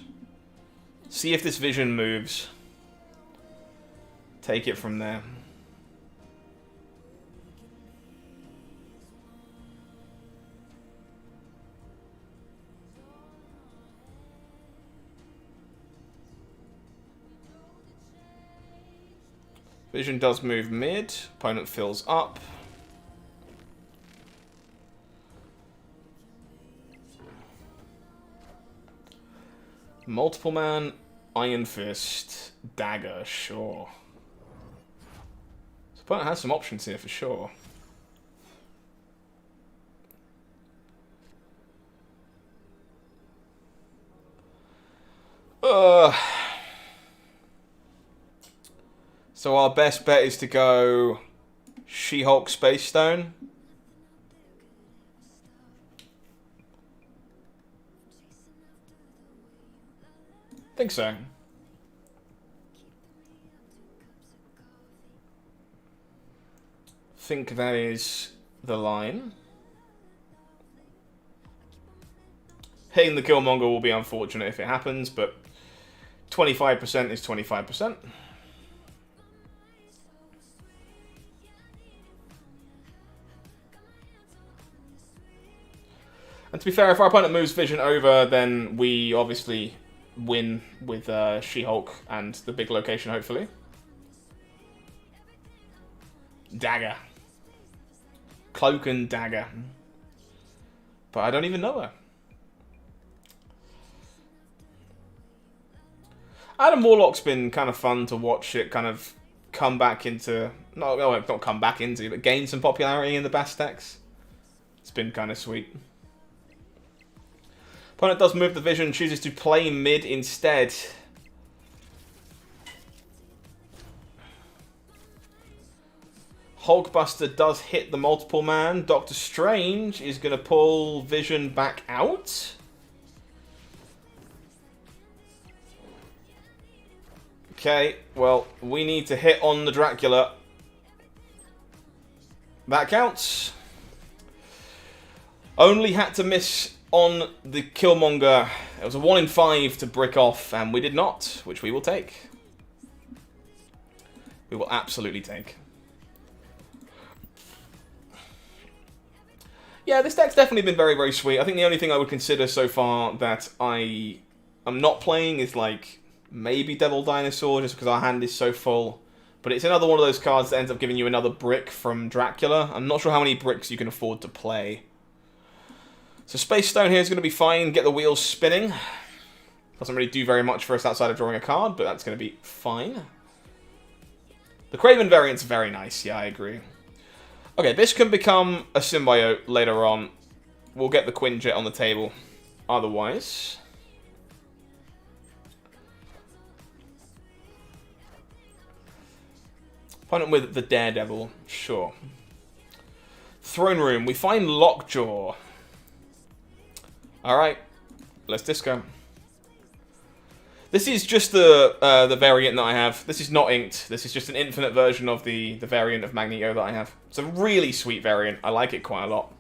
See if this Vision moves. Take it from there. Vision does move mid. Opponent fills up. Multiple Man, Iron Fist, Dagger, sure. So opponent has some options here for sure. So our best bet is to go She-Hulk Space Stone. I think so. Think that is the line. Hitting the Killmonger will be unfortunate if it happens, but 25% is 25%. And to be fair, if our opponent moves Vision over, then we obviously win with She-Hulk and the big location, hopefully. Dagger. Cloak and Dagger. But I don't even know her. Adam Warlock's been kind of fun to watch it kind of come back into... not come back into, but gain some popularity in the Bastex. It's been kind of sweet. Opponent does move the Vision, chooses to play mid instead. Hulkbuster does hit the Multiple Man. Doctor Strange is going to pull Vision back out. Okay, well, we need to hit on the Dracula. That counts. Only had to miss on the Killmonger. It was a 1 in 5 to brick off, and we did not, which we will take. We will absolutely take. Yeah, this deck's definitely been very, very sweet. I think the only thing I would consider so far that I am not playing is, like, maybe Devil Dinosaur, just because our hand is so full. But it's another one of those cards that ends up giving you another brick from Dracula. I'm not sure how many bricks you can afford to play. So Space Stone here is going to be fine. Get the wheels spinning. Doesn't really do very much for us outside of drawing a card, but that's going to be fine. The Kraven variant's very nice. Yeah, I agree. Okay, this can become a symbiote later on. We'll get the Quinjet on the table. Otherwise... opponent with the Daredevil. Sure. Throne Room. We find Lockjaw. Alright, let's disco. This is just the variant that I have. This is not inked. This is just an infinite version of the variant of Magneto that I have. It's a really sweet variant. I like it quite a lot.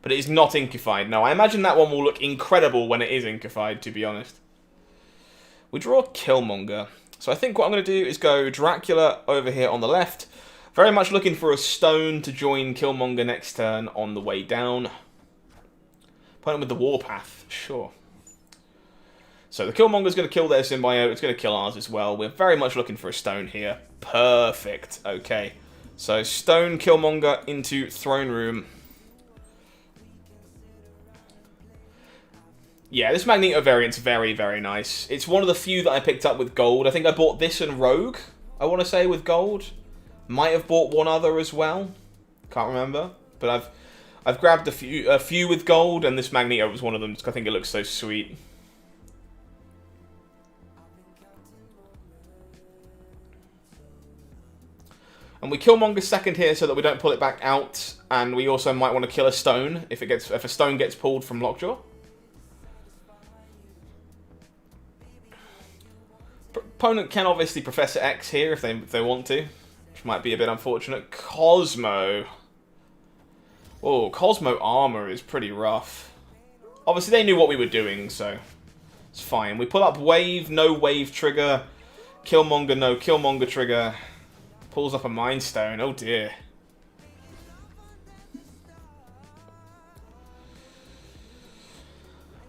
But it is not inkified. Now, I imagine that one will look incredible when it is inkified, to be honest. We draw Killmonger. So I think what I'm going to do is go Dracula over here on the left. Very much looking for a stone to join Killmonger next turn on the way down. Opponent with the Warpath, sure. So the Killmonger's going to kill their symbiote, it's going to kill ours as well. We're very much looking for a stone here. Perfect, okay. So stone Killmonger into Throne Room. Yeah, this Magneto variant's very, very nice. It's one of the few that I picked up with gold. I think I bought this and Rogue, I want to say, with gold. Might have bought one other as well. Can't remember. But I've grabbed a few with gold, and this Magneto was one of them, because I think it looks so sweet. And we Killmonger second here so that we don't pull it back out, and we also might want to kill a stone if a stone gets pulled from Lockjaw. Opponent can obviously Professor X here if they want to, which might be a bit unfortunate. Cosmo. Oh, Cosmo armor is pretty rough. Obviously, they knew what we were doing, so it's fine. We pull up wave, no wave trigger. Killmonger, no Killmonger trigger. Pulls up a Mind Stone. Oh dear.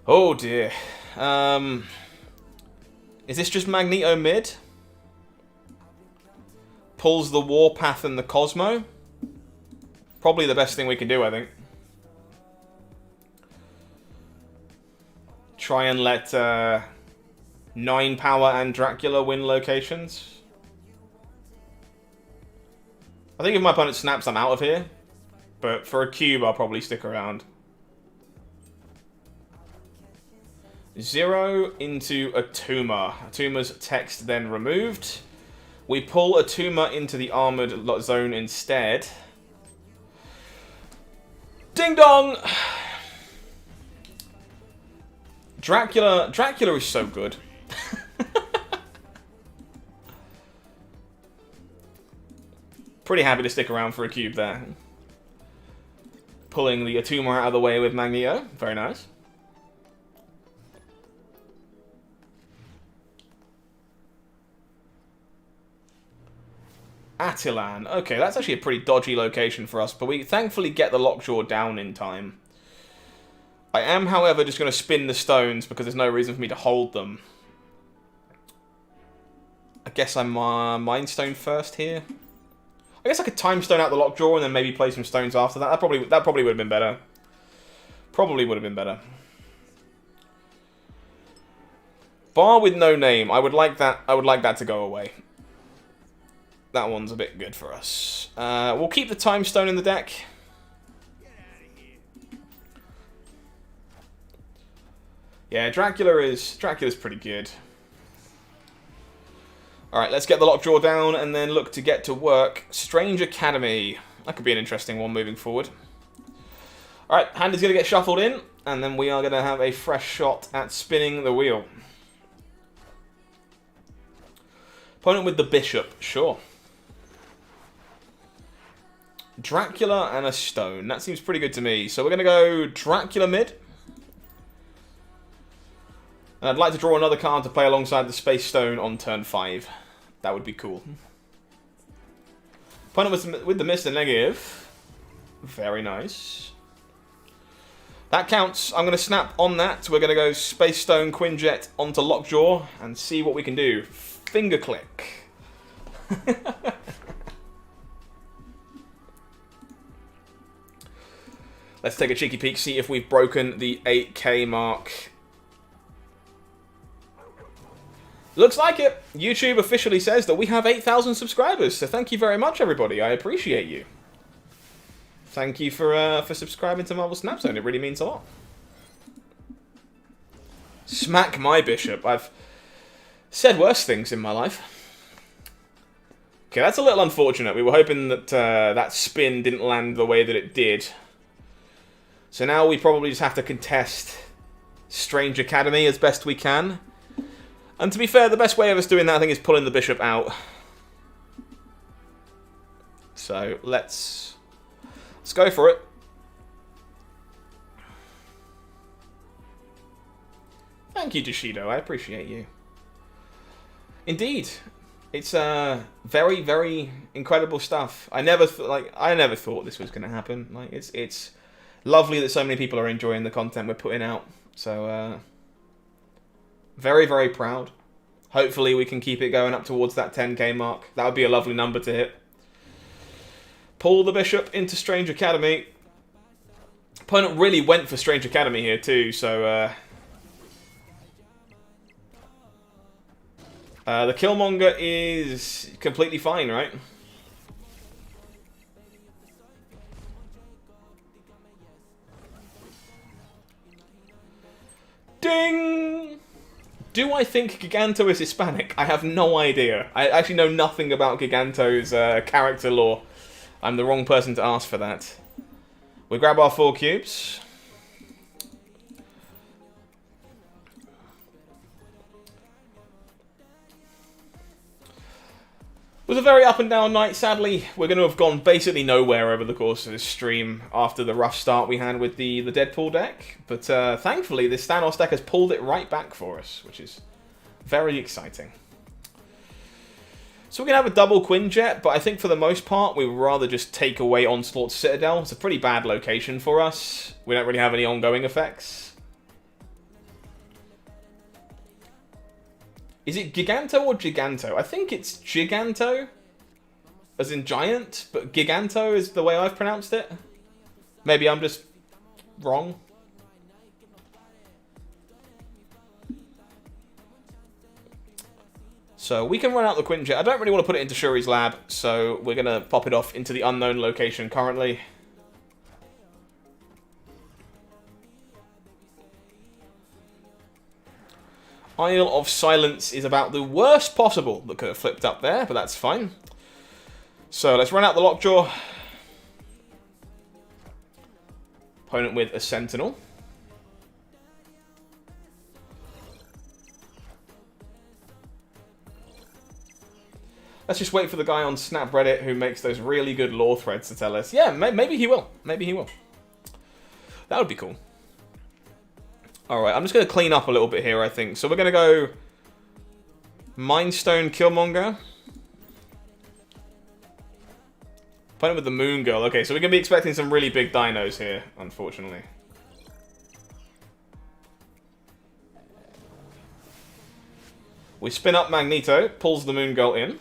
Oh dear. Is this just Magneto mid? Pulls the Warpath and the Cosmo. Probably the best thing we can do, I think. try and let 9 power and Dracula win locations. I think if my opponent snaps, I'm out of here. But for a cube, I'll probably stick around. 0 into Atuma. Atuma's text then removed. We pull Atuma into the armored zone instead. Ding dong! Dracula is so good. Pretty happy to stick around for a cube there. Pulling the Atuma out of the way with Magneto. Very nice. Attilan. Okay, that's actually a pretty dodgy location for us, but we thankfully get the Lockjaw down in time. I am, however, just going to spin the stones because there's no reason for me to hold them. I guess I'm Mind Stone first here. I guess I could Time Stone out the Lockjaw and then maybe play some stones after that. That probably would have been better. Probably would have been better. Bar with no name. I would like that. I would like that to go away. That one's a bit good for us. We'll keep the Time Stone in the deck. Yeah, Dracula's pretty good. Alright, let's get the Lockjaw down and then look to get to work. Strange Academy. That could be an interesting one moving forward. Alright, hand is going to get shuffled in, and then we are going to have a fresh shot at spinning the wheel. Opponent with the Bishop, sure. Dracula and a stone. That seems pretty good to me. So we're going to go Dracula mid. And I'd like to draw another card to play alongside the Space Stone on turn 5. That would be cool. Opponent with the Mr. Negative. Very nice. That counts. I'm going to snap on that. We're going to go Space Stone, Quinjet onto Lockjaw and see what we can do. Finger click. Let's take a cheeky peek, see if we've broken the 8K mark. Looks like it. YouTube officially says that we have 8,000 subscribers, so thank you very much, everybody. I appreciate you. Thank you for subscribing to Marvel Snap Zone. It really means a lot. Smack my bishop. I've said worse things in my life. Okay, that's a little unfortunate. We were hoping that that spin didn't land the way that it did. So now we probably just have to contest Strange Academy as best we can. And to be fair, the best way of us doing that, I think, is pulling the bishop out. So let's go for it. Thank you, Joshido. I appreciate you. Indeed, it's very, very incredible stuff. I never thought this was going to happen. Like it's lovely that so many people are enjoying the content we're putting out. So. Very, very proud. Hopefully we can keep it going up towards that 10k mark. That would be a lovely number to hit. Pull the bishop into Strange Academy. Opponent really went for Strange Academy here too, so... the Killmonger is completely fine, right? Ding! Do I think Giganto is Hispanic? I have no idea. I actually know nothing about Giganto's character lore. I'm the wrong person to ask for that. We grab our 4 cubes. It was a very up and down night. Sadly, we're going to have gone basically nowhere over the course of this stream after the rough start we had with the Deadpool deck. But thankfully, this Thanos deck has pulled it right back for us, which is very exciting. So we're going to have a double Quinjet, but I think for the most part, we would rather just take away Onslaught's Citadel. It's a pretty bad location for us. We don't really have any ongoing effects. Is it Giganto or Giganto? I think it's Giganto, as in giant, but Giganto is the way I've pronounced it. Maybe I'm just wrong. So we can run out the Quinjet. I don't really want to put it into Shuri's lab, so we're going to pop it off into the unknown location currently. Isle of Silence is about the worst possible that could have flipped up there, but that's fine. So let's run out the Lockjaw. Opponent with a Sentinel. Let's just wait for the guy on Snap Reddit who makes those really good lore threads to tell us. Yeah, maybe he will. Maybe he will. That would be cool. Alright, I'm just going to clean up a little bit here, I think. So we're going to go Mindstone Killmonger. Opponent with the Moon Girl. Okay, so we're going to be expecting some really big dinos here, unfortunately. We spin up Magneto, pulls the Moon Girl in.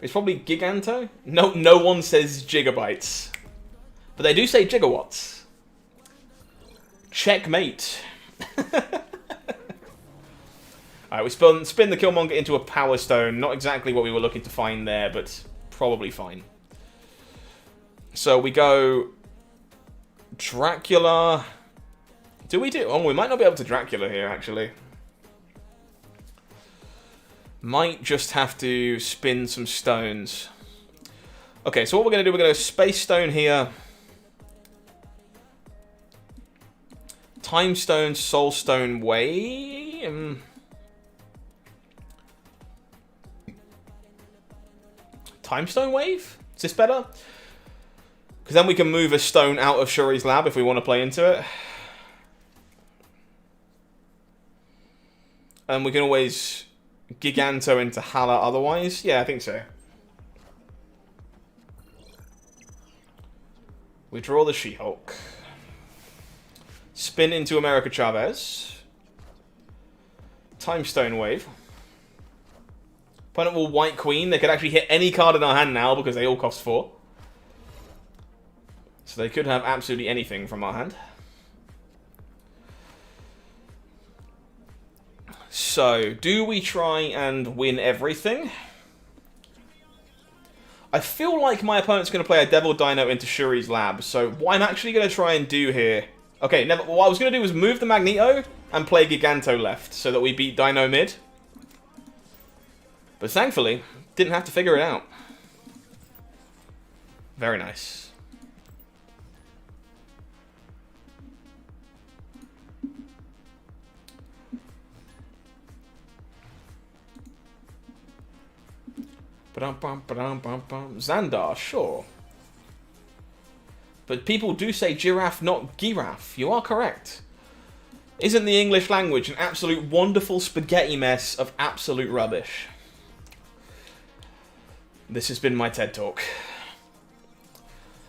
It's probably Giganto? No one says gigabytes. But they do say gigawatts. Checkmate. Alright, we spin the Killmonger into a Power Stone. Not exactly what we were looking to find there, but probably fine. So we go Dracula. Do we do? Oh, we might not be able to Dracula here, actually. Might just have to spin some stones. Okay, so what we're going to do, we're going to go Space Stone here. Time Stone, Soul Stone, Way. Time Stone Wave? Is this better? Because then we can move a stone out of Shuri's lab if we want to play into it. And we can always Giganto into Hala otherwise. Yeah, I think so. We draw the She-Hulk. Spin into America Chavez. Time Stone Wave. Opponent will White Queen. They could actually hit any card in our hand now because they all cost 4. So they could have absolutely anything from our hand. So, do we try and win everything? I feel like my opponent's going to play a Devil Dino into Shuri's lab. So, what I'm actually going to try and do here... Okay, what I was going to do was move the Magneto and play Giganto left so that we beat Dino mid. But thankfully, didn't have to figure it out. Very nice. Xandar, sure. But people do say giraffe, not giraffe. You are correct. Isn't the English language an absolute wonderful spaghetti mess of absolute rubbish? This has been my TED Talk.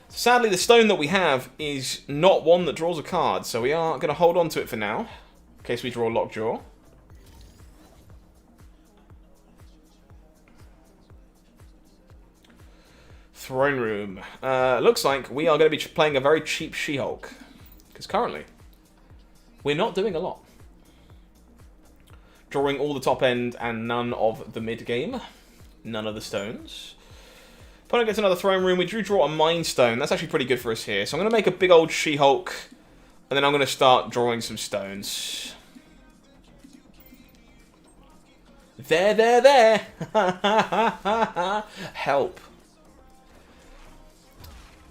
Sadly, the stone that we have is not one that draws a card, so we are going to hold on to it for now, in case we draw Lockjaw. Throne Room. Looks like we are going to be playing a very cheap She-Hulk. Because currently, we're not doing a lot. Drawing all the top end and none of the mid game. None of the stones. Opponent gets another Throne Room. We draw a Mind Stone. That's actually pretty good for us here. So I'm going to make a big old She-Hulk. And then I'm going to start drawing some stones. There. Help.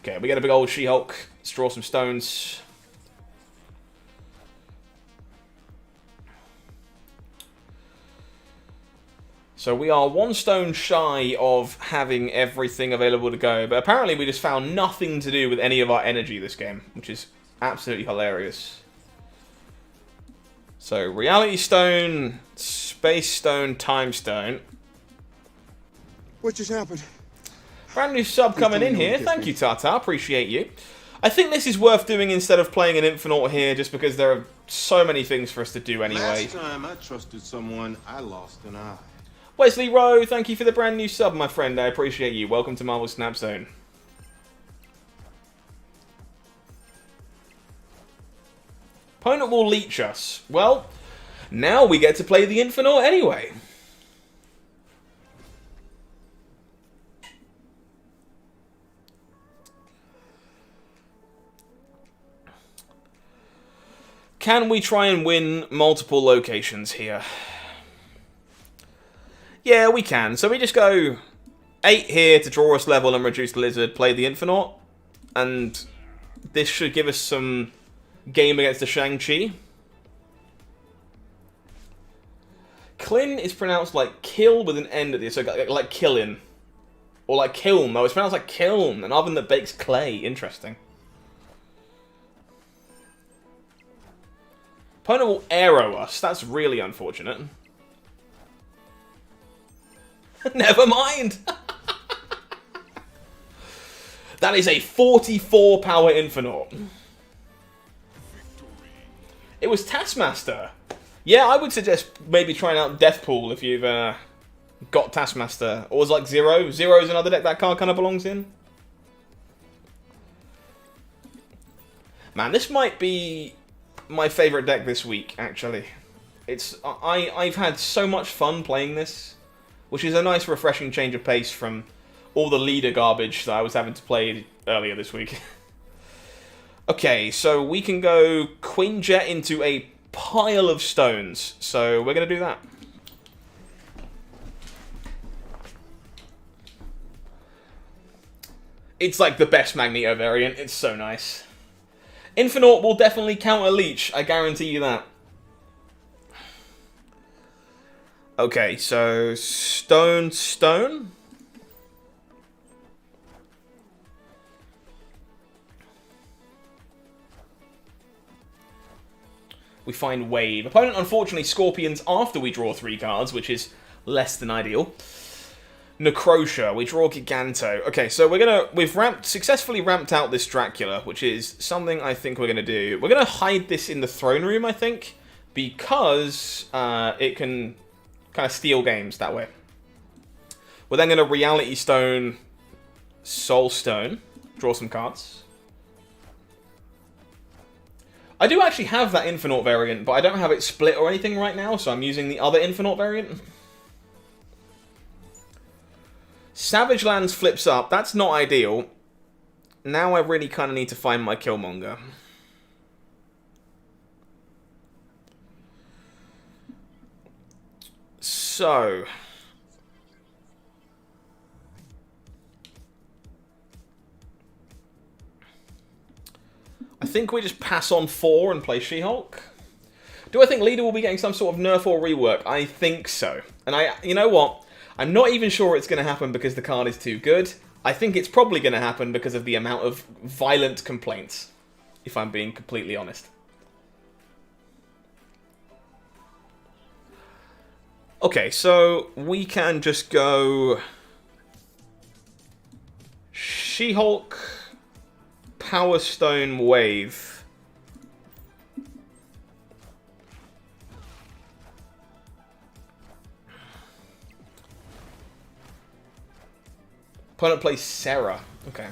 Okay, we get a big old She-Hulk. Let's draw some stones. So we are one stone shy of having everything available to go. But apparently we just found nothing to do with any of our energy this game, which is absolutely hilarious. So, Reality Stone, Space Stone, Time Stone. What just happened? Brand new sub coming in here. Thank you, Tata. Appreciate you. I think this is worth doing instead of playing an Infinite here, just because there are so many things for us to do anyway. Last time I trusted someone, I lost an eye. Wesley Rowe, thank you for the brand new sub, my friend. I appreciate you. Welcome to Marvel Snap Zone. Opponent will leech us. Well, Now we get to play the Infinite anyway. Can we try and win multiple locations here? Yeah, we can. So we just go 8 here to draw us level and reduce the lizard, play the Infinite, and this should give us some game against the Shang-Chi. Klyn is pronounced like kill with an end at the end, so like killin. Or like kiln, though. It's pronounced like kiln, an oven that bakes clay. Interesting. Opponent will arrow us. That's really unfortunate. Never mind. That is a 44 power Infinite. It was Taskmaster. Yeah, I would suggest maybe trying out Deathpool if you've got Taskmaster. Or was like Zero. Zero is another deck that card kind of belongs in. Man, this might be my favourite deck this week, actually. I've had so much fun playing this, which is a nice refreshing change of pace from all the leader garbage that I was having to play earlier this week. Okay, so we can go Queen Jet into a pile of stones, so we're going to do that. It's like the best Magneto variant, it's so nice. Infinite will definitely counter Leech, I guarantee you that. Okay, so stone. We find Wave. Opponent, unfortunately, Scorpions after we draw 3 cards, which is less than ideal. Necrotia. We draw Giganto. Okay, so we've successfully ramped out this Dracula, which is something I think we're gonna do. We're gonna hide this in the throne room, I think, because it can kind of steal games that way. We're then gonna Reality Stone, Soul Stone, draw some cards. I do actually have that Infinite variant, but I don't have it split or anything right now, so I'm using the other Infinite variant. Savage Lands flips up. That's not ideal. Now I really kind of need to find my Killmonger. So I think we just pass on 4 and play She-Hulk. Do I think Leader will be getting some sort of nerf or rework? I think so. And you know what? I'm not even sure it's going to happen because the card is too good. I think it's probably going to happen because of the amount of violent complaints, if I'm being completely honest. Okay, so we can just go She-Hulk, Power Stone, Wave. Opponent plays Sarah. Okay.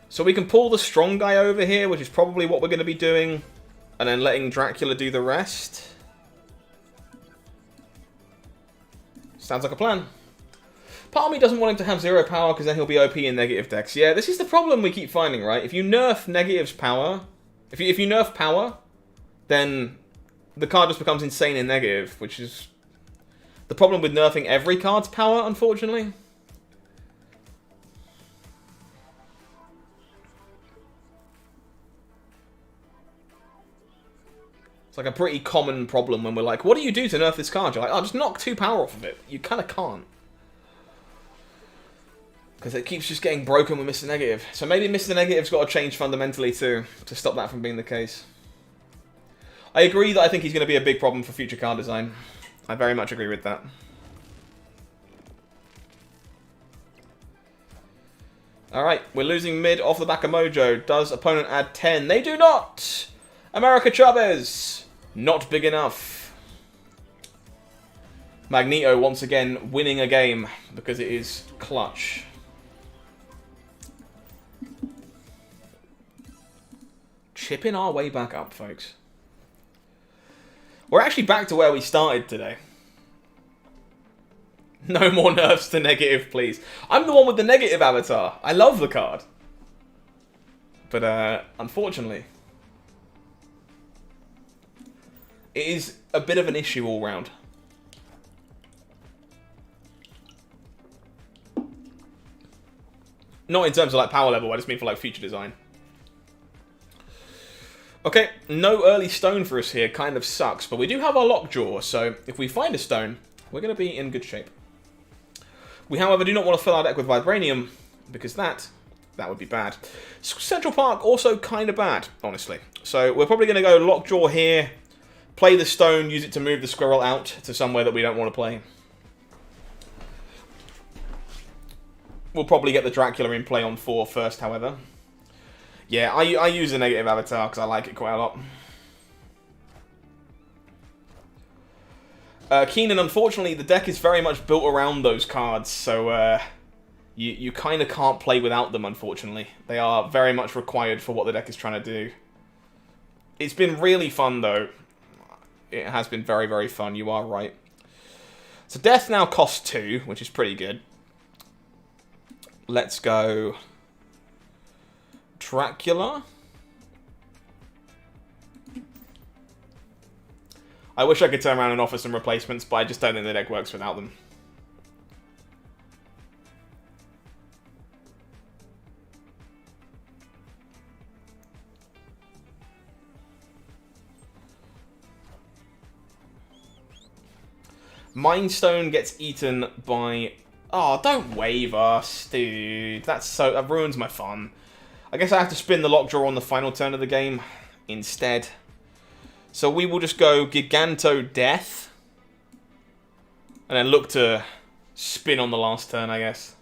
So we can pull the strong guy over here, which is probably what we're going to be doing, and then letting Dracula do the rest. Sounds like a plan. Part of me doesn't want him to have 0 power because then he'll be OP in negative decks. Yeah, this is the problem we keep finding, right? If you nerf negative's power, if you nerf power, then the card just becomes insane in negative, which is the problem with nerfing every card's power, unfortunately. It's like a pretty common problem when we're like, what do you do to nerf this card? You're like, oh, just knock 2 power off of it. You kind of can't. Because it keeps just getting broken with Mr. Negative. So maybe Mr. Negative's got to change fundamentally to stop that from being the case. I agree that I think he's going to be a big problem for future card design. I very much agree with that. Alright, we're losing mid off the back of Mojo. Does opponent add 10? They do not! America Chavez! Not big enough. Magneto once again winning a game because it is clutch. Chipping our way back up, folks. We're actually back to where we started today. No more nerfs to negative, please. I'm the one with the negative avatar. I love the card. But, unfortunately, it is a bit of an issue all round. Not in terms of, like, power level, I just mean for, like, future design. Okay, no early stone for us here. Kind of sucks, but we do have our Lockjaw, so if we find a stone, we're going to be in good shape. We, however, do not want to fill our deck with Vibranium, because that would be bad. Central Park, also kind of bad, honestly. So we're probably going to go Lockjaw here, play the stone, use it to move the squirrel out to somewhere that we don't want to play. We'll probably get the Dracula in play on 4 first, however. Yeah, I use the negative avatar because I like it quite a lot. Keenan, unfortunately, the deck is very much built around those cards, so you kind of can't play without them, unfortunately. They are very much required for what the deck is trying to do. It's been really fun, though. It has been very, very fun, you are right. So death now costs 2, which is pretty good. Let's go Dracula. I wish I could turn around and offer some replacements, but I just don't think the deck works without them. Mindstone gets eaten by... Oh, don't wave us, dude. That ruins my fun. I guess I have to spin the Lockjaw on the final turn of the game instead. So we will just go Giganto Death. And then look to spin on the last turn, I guess.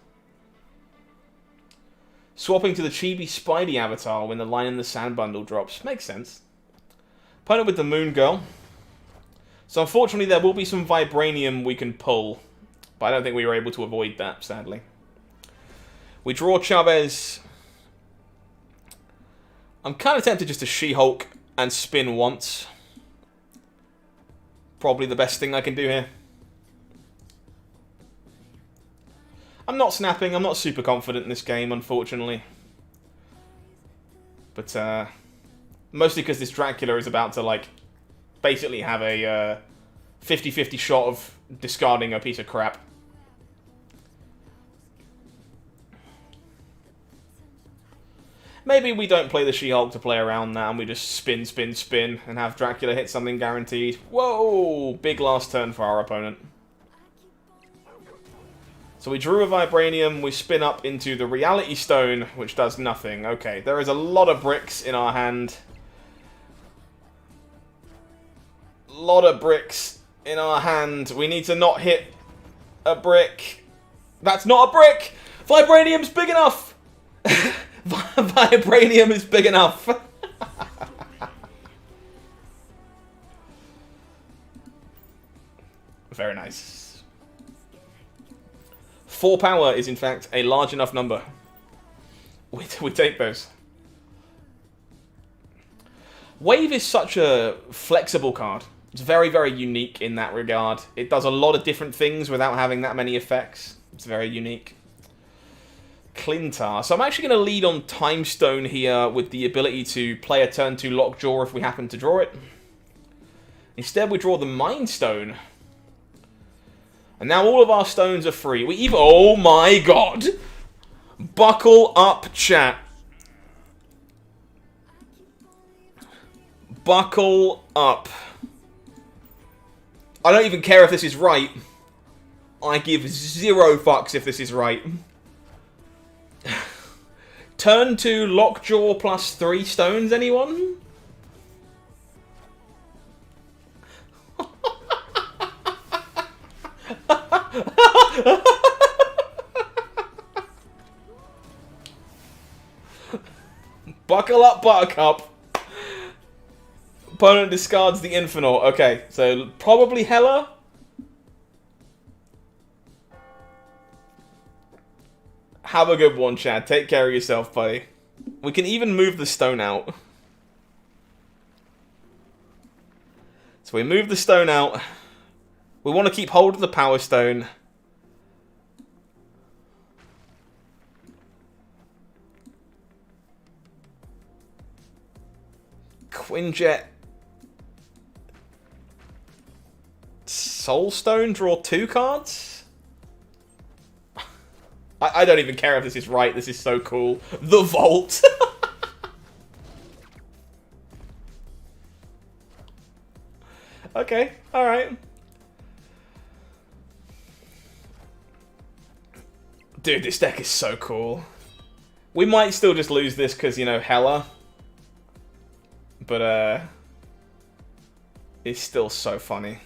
Swapping to the Chibi Spidey avatar when the Line in the Sand bundle drops. Makes sense. Opponent with the Moon Girl. So unfortunately there will be some Vibranium we can pull. But I don't think we were able to avoid that, sadly. We draw Chavez. I'm kind of tempted just to She-Hulk and spin once. Probably the best thing I can do here. I'm not snapping. I'm not super confident in this game, unfortunately. But, mostly because this Dracula is about to, like, basically have a 50-50 shot of discarding a piece of crap. Maybe we don't play the She-Hulk to play around that and we just spin, spin, spin and have Dracula hit something guaranteed. Whoa! Big last turn for our opponent. So we drew a Vibranium, we spin up into the Reality Stone, which does nothing. Okay, there is a lot of bricks in our hand. Lot of bricks in our hand. We need to not hit a brick. That's not a brick! Vibranium's big enough! Vibranium is big enough. Very nice. 4 power is in fact a large enough number. We take those. Wave is such a flexible card. It's very, very unique in that regard. It does a lot of different things without having that many effects. It's very unique. Klyntar. So I'm actually going to lead on Time Stone here with the ability to play a turn 2 Lockjaw if we happen to draw it. Instead we draw the Mind Stone. And now all of our stones are free. We even... Oh my god! Buckle up, chat. Buckle up. I don't even care if this is right. I give 0 fucks if this is right. Turn 2 Lockjaw plus 3 stones, anyone? Buckle up, Buttercup. Opponent discards the Infinite. Okay, so probably Hela. Have a good one, Chad. Take care of yourself, buddy. We can even move the stone out. So we move the stone out. We want to keep hold of the power stone. Quinjet. Soulstone, draw 2 cards? I don't even care if this is right. This is so cool. The Vault. Okay, alright. Dude, this deck is so cool. We might still just lose this because, you know, Hela. But, it's still so funny.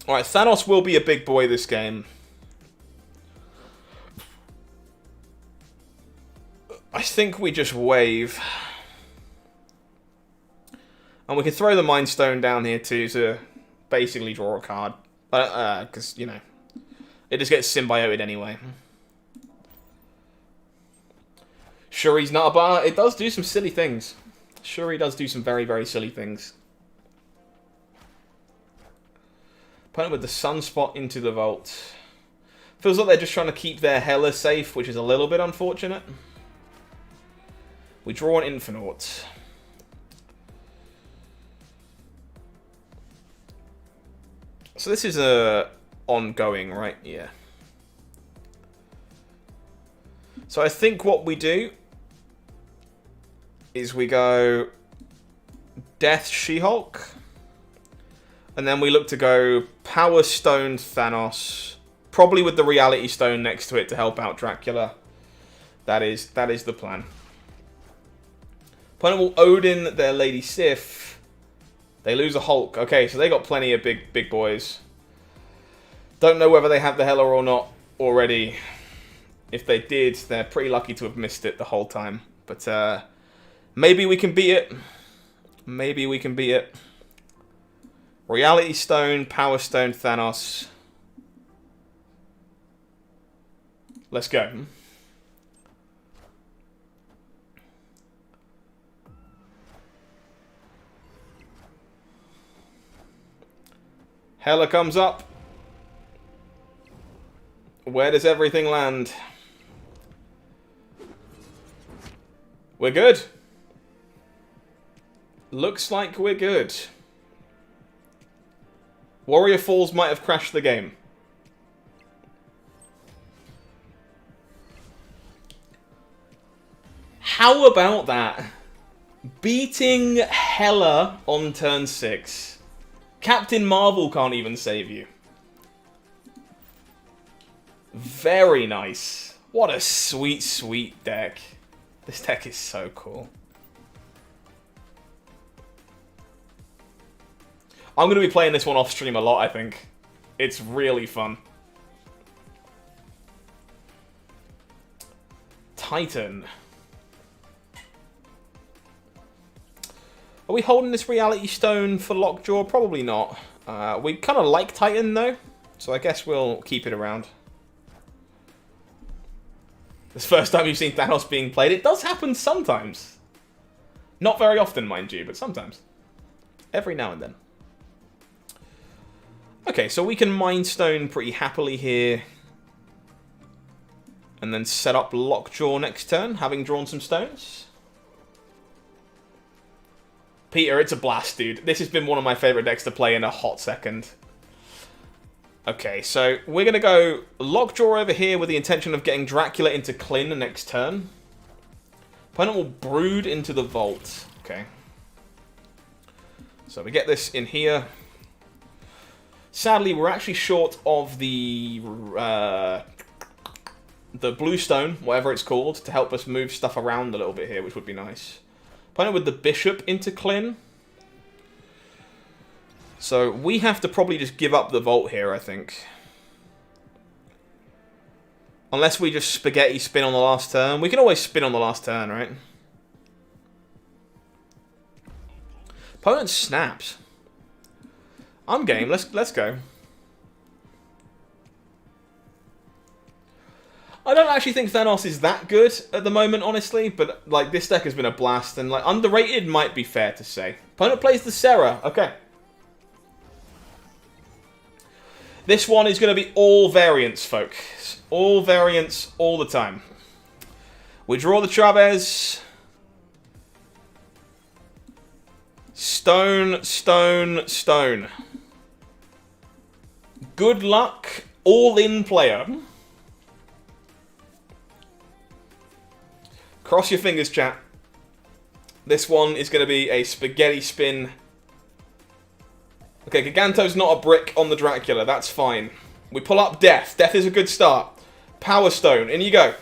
Alright, Thanos will be a big boy this game. I think we just wave. And we can throw the Mind Stone down here too to basically draw a card. Because, you know, it just gets symbioted anyway. Shuri's not a bar. It does do some silly things. Shuri does do some very, very silly things. Opponent with the Sunspot into the Vault. Feels like they're just trying to keep their Hela safe, which is a little bit unfortunate. We draw an Infinite. So this is ongoing, right? Yeah. So I think what we do is we go Death She-Hulk. And then we look to go Power Stone Thanos. Probably with the Reality Stone next to it to help out Dracula. That is the plan. Opponent will Odin their Lady Sif. They lose a Hulk. Okay, so they got plenty of big boys. Don't know whether they have the Hela or not already. If they did, they're pretty lucky to have missed it the whole time. But maybe we can beat it. Maybe we can beat it. Reality Stone, Power Stone, Thanos. Let's go. Hela comes up. Where does everything land? We're good. Looks like we're good. Warrior Falls might have crashed the game. How about that? Beating Hela on turn 6. Captain Marvel can't even save you. Very nice. What a sweet, sweet deck. This deck is so cool. I'm going to be playing this one off stream a lot, I think. It's really fun. Titan. Are we holding this Reality Stone for Lockjaw? Probably not. We kind of like Titan, though. So I guess we'll keep it around. This first time you've seen Thanos being played. It does happen sometimes. Not very often, mind you, but sometimes. Every now and then. Okay, so we can Mind Stone pretty happily here. And then set up Lockjaw next turn, having drawn some stones. Peter, it's a blast, dude. This has been one of my favourite decks to play in a hot second. Okay, so we're going to go Lockjaw over here with the intention of getting Dracula into Klyn next turn. Opponent will Brood into the Vault. Okay. So we get this in here. Sadly, we're actually short of the blue stone, whatever it's called, to help us move stuff around a little bit here, which would be nice. Opponent with the Bishop into Klyn. So we have to probably just give up the Vault here, I think. Unless we just spaghetti spin on the last turn. We can always spin on the last turn, right? Opponent snaps. I'm game. Let's go. I don't actually think Thanos is that good at the moment, honestly, but like this deck has been a blast, and like underrated might be fair to say. Opponent plays the Sarah. Okay. This one is going to be all variants, folks. All variants, all the time. We draw the Chavez. Stone, stone, stone. Good luck, all-in player. Cross your fingers, chat. This one is going to be a spaghetti spin. Okay, Giganto's not a brick on the Dracula. That's fine. We pull up Death. Death is a good start. Power Stone. In you go.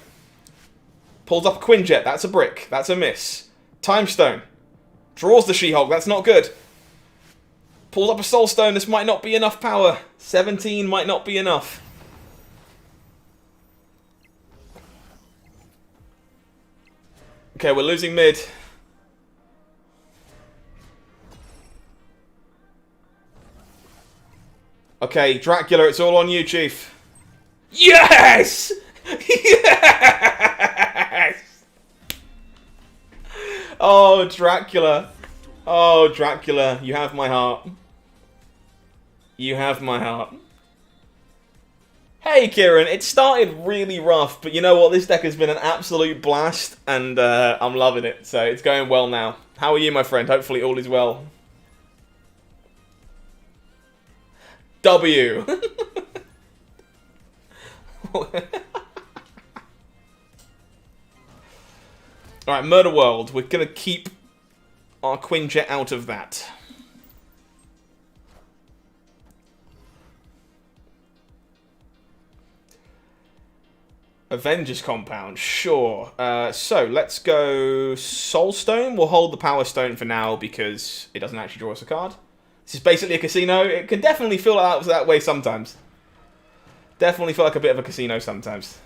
Pulls up a Quinjet. That's a brick. That's a miss. Time Stone. Draws the She-Hulk. That's not good. Pulls up a Soul Stone. This might not be enough power. 17 might not be enough. Okay, we're losing mid. Okay, Dracula, it's all on you, Chief. Yes! Yes! Oh, Dracula. Oh, Dracula, you have my heart. You have my heart. Hey, Kieran, it started really rough, but you know what? This deck has been an absolute blast, and I'm loving it, so it's going well now. How are you, my friend? Hopefully all is well. W. Alright, Murder World. We're going to keep our Quinjet out of that. Avengers Compound, sure. So, let's go Soul Stone. We'll hold the Power Stone for now because it doesn't actually draw us a card. This is basically a casino. It can definitely feel that way sometimes. Definitely feel like a bit of a casino sometimes.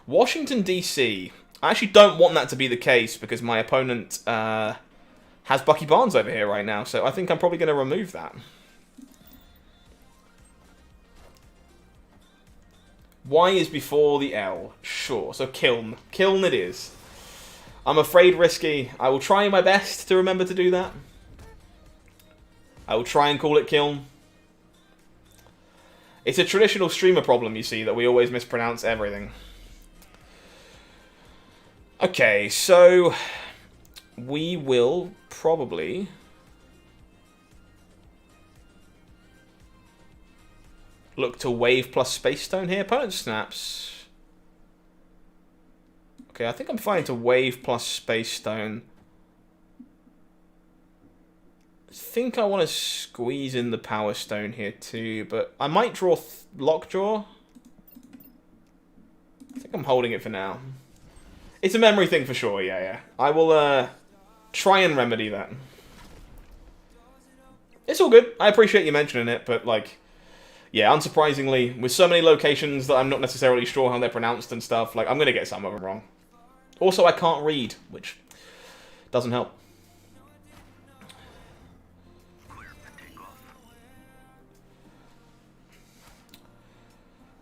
Washington, D.C. I actually don't want that to be the case because my opponent has Bucky Barnes over here right now. So I think I'm probably going to remove that. Y is before the L. Sure. So Kiln. Kiln it is. I'm afraid risky. I will try my best to remember to do that. I will try and call it Kiln. It's a traditional streamer problem, you see, that we always mispronounce everything. Okay, so we will probably look to Wave plus Space Stone here. Opponent snaps. Okay, I think I'm fine to Wave plus Space Stone. I think I want to squeeze in the Power Stone here too, but I might draw Lockjaw. I think I'm holding it for now. It's a memory thing for sure, yeah. I will try and remedy that. It's all good. I appreciate you mentioning it, but like, yeah, unsurprisingly, with so many locations that I'm not necessarily sure how they're pronounced and stuff, like, I'm going to get some of them wrong. Also, I can't read, which doesn't help.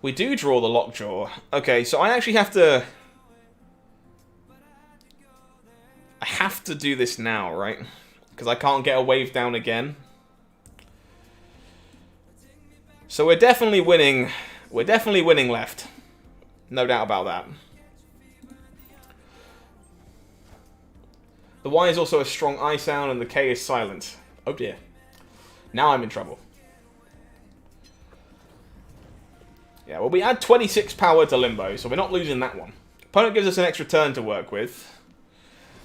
We do draw the Lockjaw. Okay, so I actually have to... I have to do this now, right? Because I can't get a wave down again. So we're definitely winning. We're definitely winning left. No doubt about that. The Y is also a strong I sound and the K is silent. Oh dear. Now I'm in trouble. Yeah, well, we add 26 power to Limbo, so we're not losing that one. Opponent gives us an extra turn to work with.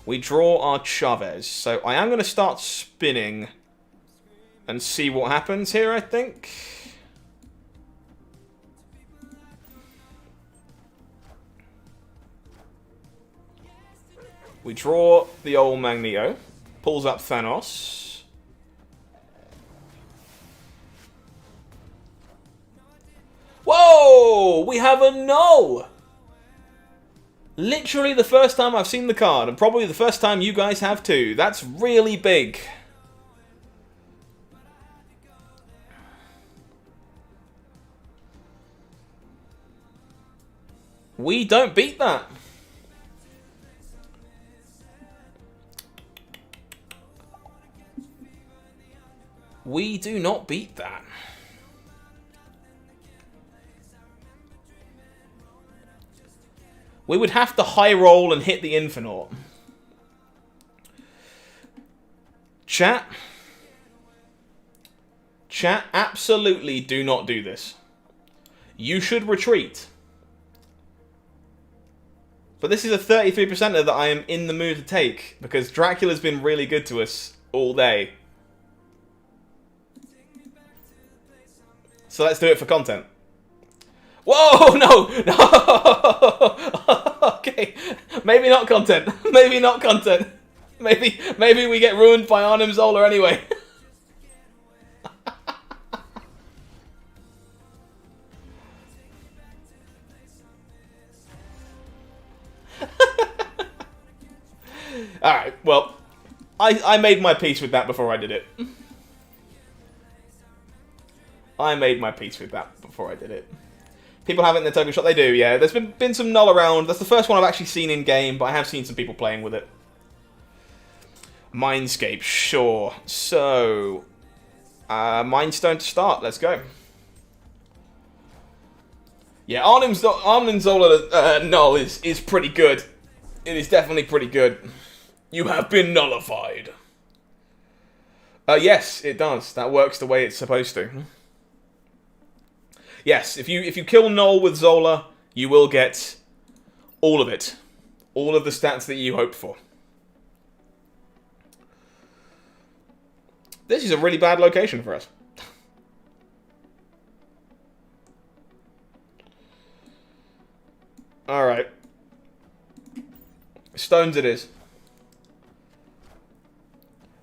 We draw our Chavez. So I am going to start spinning and see what happens here, I think. We draw the old Magneto. Pulls up Thanos. Whoa! We have a null! Literally the first time I've seen the card, and probably the first time you guys have too. That's really big. We don't beat that. We do not beat that. We would have to high roll and hit the Infinite. Chat, absolutely do not do this. You should retreat. But this is a 33%er that I am in the mood to take, because Dracula's been really good to us all day. So let's do it for content. Whoa, no! Okay, maybe not content. Maybe not content. Maybe we get ruined by Arnim Zola anyway. Alright, well, I made my peace with that before I did it. I made my peace with that before I did it. People have it in their token shop. They do, yeah. There's been some null around. That's the first one I've actually seen in game, but I have seen some people playing with it. Mindscape, sure. So, Mindstone to start. Let's go. Yeah, Arnim Zola null is pretty good. It is definitely pretty good. You have been nullified. Yes, it does. That works the way it's supposed to. Yes, if you kill Null with Zola, you will get all of it. All of the stats that you hoped for. This is a really bad location for us. Alright. Stones it is.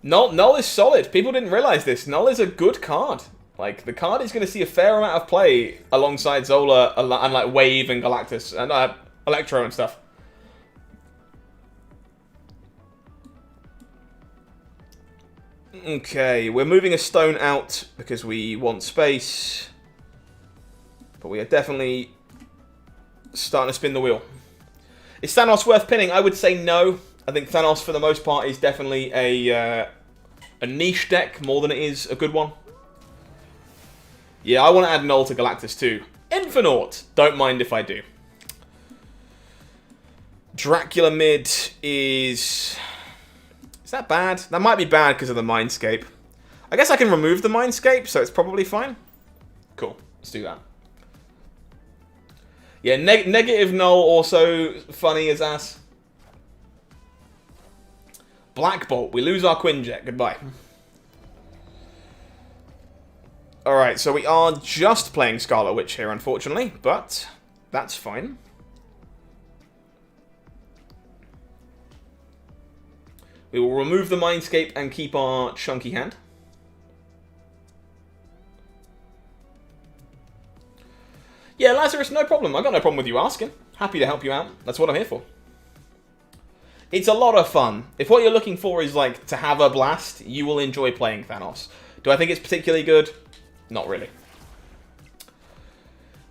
Null is solid. People didn't realize this. Null is a good card. Like, the card is going to see a fair amount of play alongside Zola and like Wave and Galactus and Electro and stuff. Okay, we're moving a stone out because we want space. But we are definitely starting to spin the wheel. Is Thanos worth pinning? I would say no. I think Thanos, for the most part, is definitely a niche deck more than it is a good one. Yeah, I want to add Null to Galactus too. Infinite! Don't mind if I do. Dracula mid is... Is that bad? That might be bad because of the Mindscape. I guess I can remove the Mindscape, so it's probably fine. Cool. Let's do that. Yeah, negative Null also funny as ass. Black Bolt. We lose our Quinjet. Goodbye. Alright, so we are just playing Scarlet Witch here, unfortunately, but that's fine. We will remove the Mindscape and keep our chunky hand. Yeah, Lazarus, no problem. I got no problem with you asking. Happy to help you out. That's what I'm here for. It's a lot of fun. If what you're looking for is, like, to have a blast, you will enjoy playing Thanos. Do I think it's particularly good? Not really.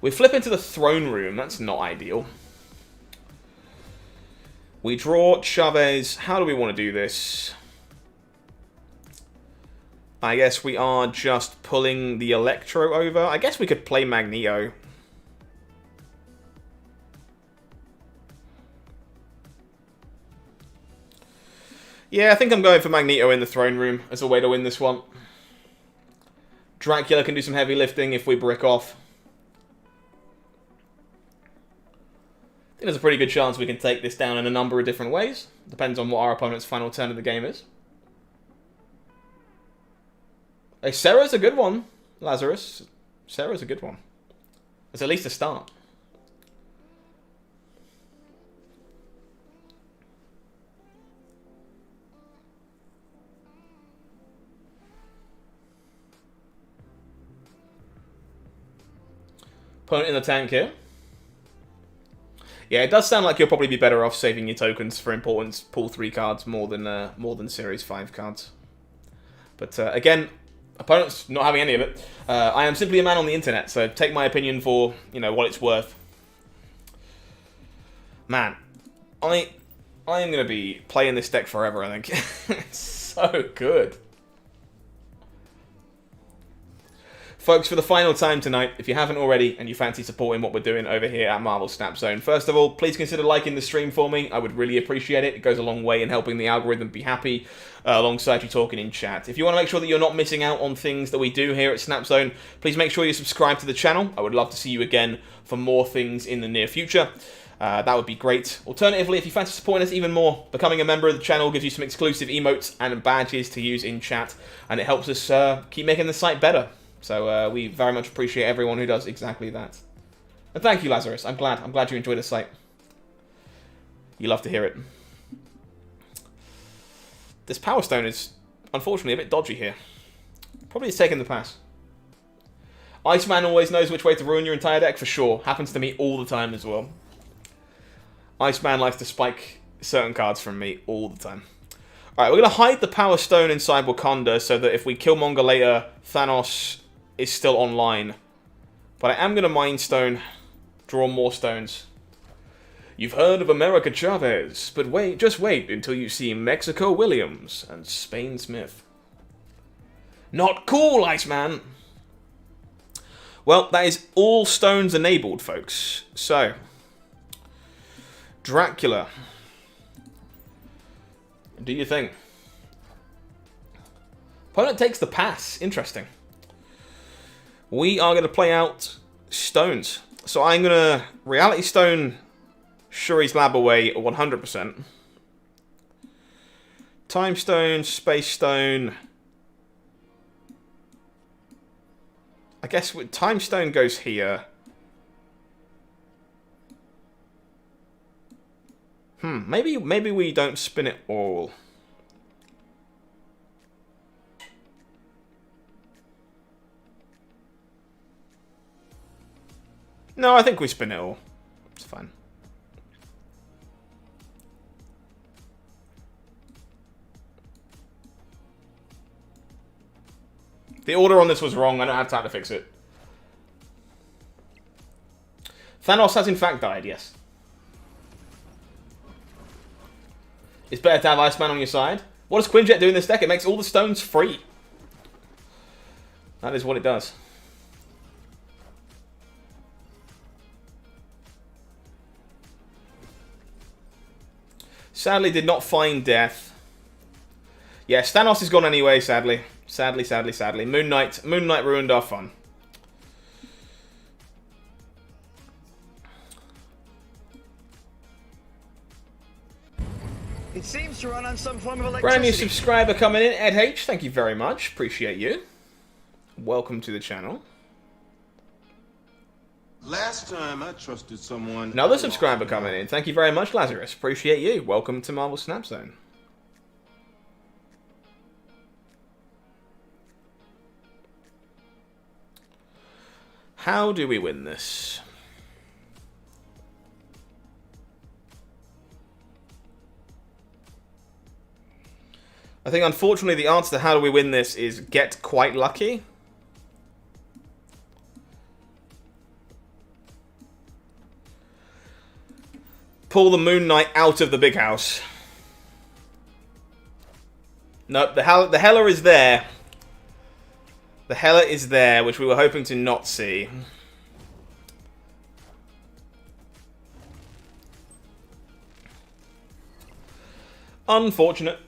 We flip into the throne room. That's not ideal. We draw Chavez. How do we want to do this? I guess we are just pulling the Electro over. I guess we could play Magneto. Yeah, I think I'm going for Magneto in the throne room as a way to win this one. Dracula can do some heavy lifting if we brick off. I think there's a pretty good chance we can take this down in a number of different ways. Depends on what our opponent's final turn of the game is. Hey, Sarah's a good one, Lazarus. Sarah's a good one. It's at least a start. Opponent in the tank here. Yeah, it does sound like you'll probably be better off saving your tokens for importance. Pull 3 cards more than Series 5 cards. But again, opponent's not having any of it. I am simply a man on the internet, so take my opinion for what it's worth. Man, I am going to be playing this deck forever, I think. It's so good. Folks, for the final time tonight, if you haven't already and you fancy supporting what we're doing over here at Marvel Snap Zone, first of all, please consider liking the stream for me. I would really appreciate it. It goes a long way in helping the algorithm be happy alongside you talking in chat. If you want to make sure that you're not missing out on things that we do here at Snap Zone, please make sure you subscribe to the channel. I would love to see you again for more things in the near future. That would be great. Alternatively, if you fancy supporting us even more, becoming a member of the channel gives you some exclusive emotes and badges to use in chat, and it helps us keep making the site better. So we very much appreciate everyone who does exactly that. And thank you, Lazarus. I'm glad you enjoyed the site. You love to hear it. This Power Stone is, unfortunately, a bit dodgy here. Probably is taking the pass. Iceman always knows which way to ruin your entire deck, for sure. Happens to me all the time as well. Iceman likes to spike certain cards from me all the time. Alright, we're going to hide the Power Stone inside Wakanda so that if we kill Killmonger later, Thanos is still online. But I am going to Mind Stone, draw more stones. You've heard of America Chavez, but wait, just wait until you see Mexico Williams and Spain Smith. Not cool, Iceman! Well, that is all stones enabled, folks. So, Dracula. Do you think? Opponent takes the pass. Interesting. We are going to play out stones. So I'm going to Reality Stone Shuri's Lab away 100%. Time Stone, Space Stone. I guess Time Stone goes here. Maybe we don't spin it all. No, I think we spin it all. It's fine. The order on this was wrong. I don't have time to fix it. Thanos has in fact died, yes. It's better to have Iceman on your side. What does Quinjet do in this deck? It makes all the stones free. That is what it does. Sadly, did not find death. Yes, Thanos is gone anyway, sadly. Sadly. Moon Knight ruined our fun. It seems to run on some form of electricity. Brand new subscriber coming in, Ed H. Thank you very much. Appreciate you. Welcome to the channel. Last time I trusted someone. Another subscriber coming in. Thank you very much, Lazarus. Appreciate you. Welcome to Marvel Snap Zone. How do we win this? I think, unfortunately, the answer to how do we win this is get quite lucky. Pull the Moon Knight out of the big house. Nope, the Hela is there. The Hela is there, which we were hoping to not see. Unfortunate.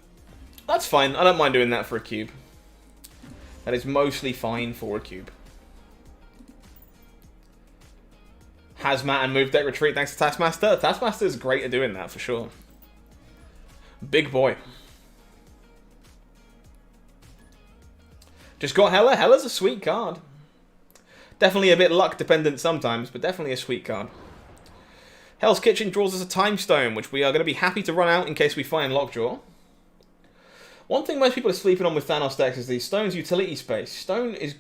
That's fine. I don't mind doing that for a cube. That is mostly fine for a cube. Hazmat and move deck retreat thanks to Taskmaster. Taskmaster is great at doing that for sure. Big boy. Just got Hela. Hela's a sweet card. Definitely a bit luck dependent sometimes, but definitely a sweet card. Hell's Kitchen draws us a Time Stone, which we are going to be happy to run out in case we find Lockjaw. One thing most people are sleeping on with Thanos decks is the Stone's utility space. Stone is...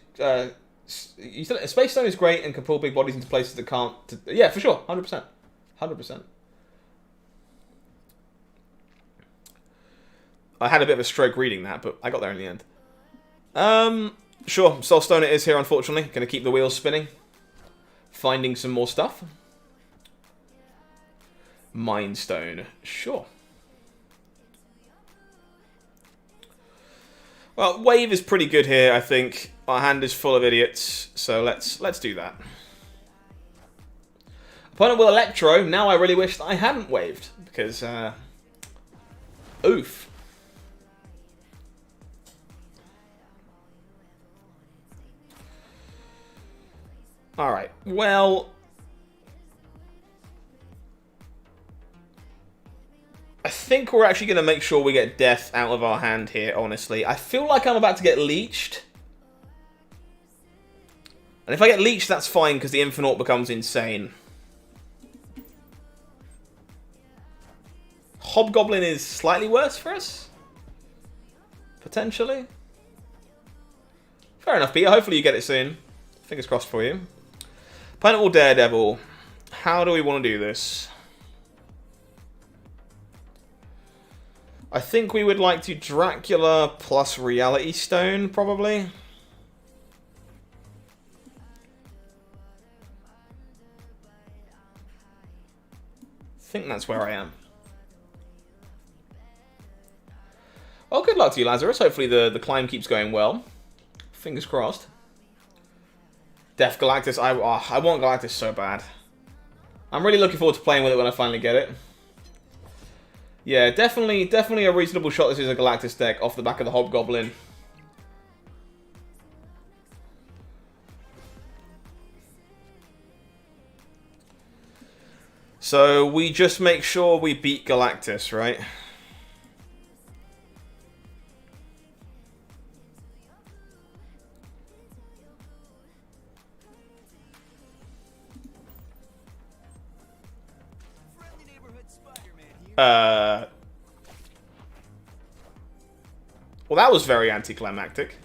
Space Stone is great and can pull big bodies into places that can't... yeah, for sure. 100%. 100%. I had a bit of a stroke reading that, but I got there in the end. Sure. Soul Stone it is here, unfortunately. Going to keep the wheels spinning. Finding some more stuff. Mind Stone. Sure. Well, Wave is pretty good here, I think. Our hand is full of idiots, so let's do that. Opponent will Electro. Now I really wish that I hadn't waved, because, oof. Alright, well... I think we're actually going to make sure we get death out of our hand here, honestly. I feel like I'm about to get leeched. And if I get leeched, that's fine, because the Infinite becomes insane. Hobgoblin is slightly worse for us? Potentially? Fair enough, Peter. Hopefully you get it soon. Fingers crossed for you. Opponent will Daredevil. How do we want to do this? I think we would like to Dracula plus Reality Stone, probably. I think that's where I am. Well, good luck to you, Lazarus. Hopefully the climb keeps going well. Fingers crossed. Death Galactus. I want Galactus so bad. I'm really looking forward to playing with it when I finally get it. Yeah, definitely a reasonable shot this is a Galactus deck off the back of the Hobgoblin. So we just make sure we beat Galactus, right? Well, that was very anticlimactic.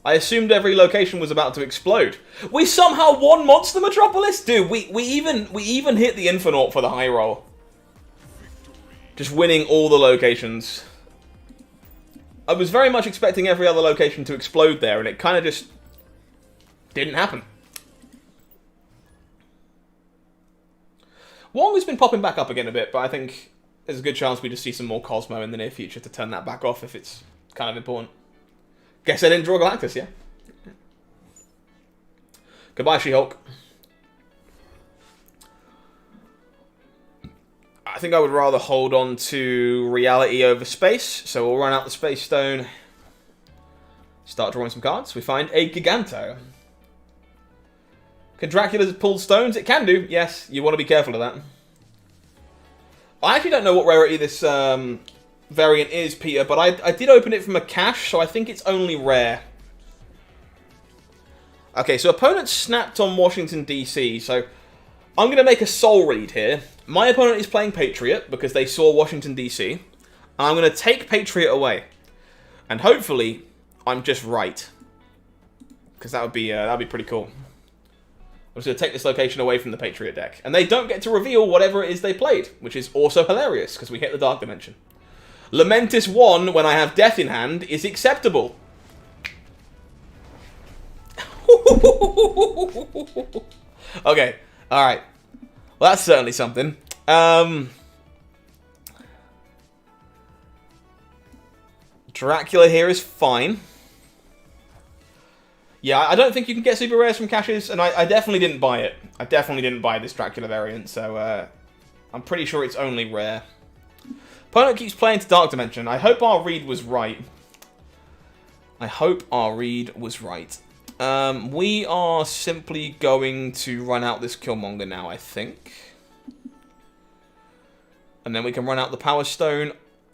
I assumed every location was about to explode. We somehow won Monster Metropolis? Dude, we even hit the Infinite for the high roll. Just winning all the locations. I was very much expecting every other location to explode there, and it kind of just didn't happen. Wong has been popping back up again a bit, but I think there's a good chance we just see some more Cosmo in the near future to turn that back off if it's kind of important. Guess I didn't draw Galactus, yeah? Goodbye, She-Hulk. I think I would rather hold on to reality over space, so we'll run out the Space Stone. Start drawing some cards. We find a Giganto. Can Dracula pull stones? It can do, yes. You want to be careful of that. I actually don't know what rarity this variant is, Peter, but I did open it from a cache, so I think it's only rare. Okay, so opponent snapped on Washington, D.C., so I'm going to make a soul read here. My opponent is playing Patriot because they saw Washington, D.C., and I'm going to take Patriot away. And hopefully, I'm just right. Because that'd be pretty cool. I'm just going to take this location away from the Patriot deck. And they don't get to reveal whatever it is they played, which is also hilarious, because we hit the Dark Dimension. Lamentis 1, when I have Death in hand, is acceptable. Okay, alright. Well, that's certainly something. Dracula here is fine. Yeah, I don't think you can get super rares from caches, and I definitely didn't buy it. I definitely didn't buy this Dracula variant, so I'm pretty sure it's only rare. Opponent keeps playing to Dark Dimension. I hope our read was right. I hope our read was right. We are simply going to run out this Killmonger now, I think. And then we can run out the Power Stone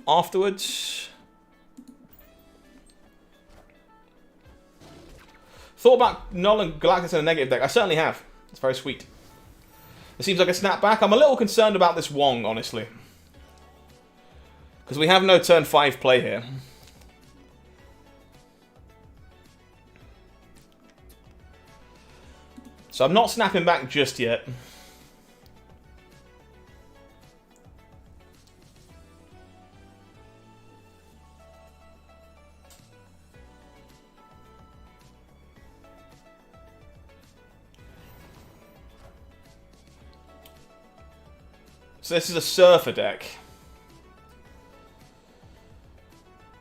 afterwards. Thought about Null and Galactus in a negative deck. I certainly have. It's very sweet. It seems like a snapback. I'm a little concerned about this Wong, honestly. Because we have no turn 5 play here. So I'm not snapping back just yet. So this is a surfer deck.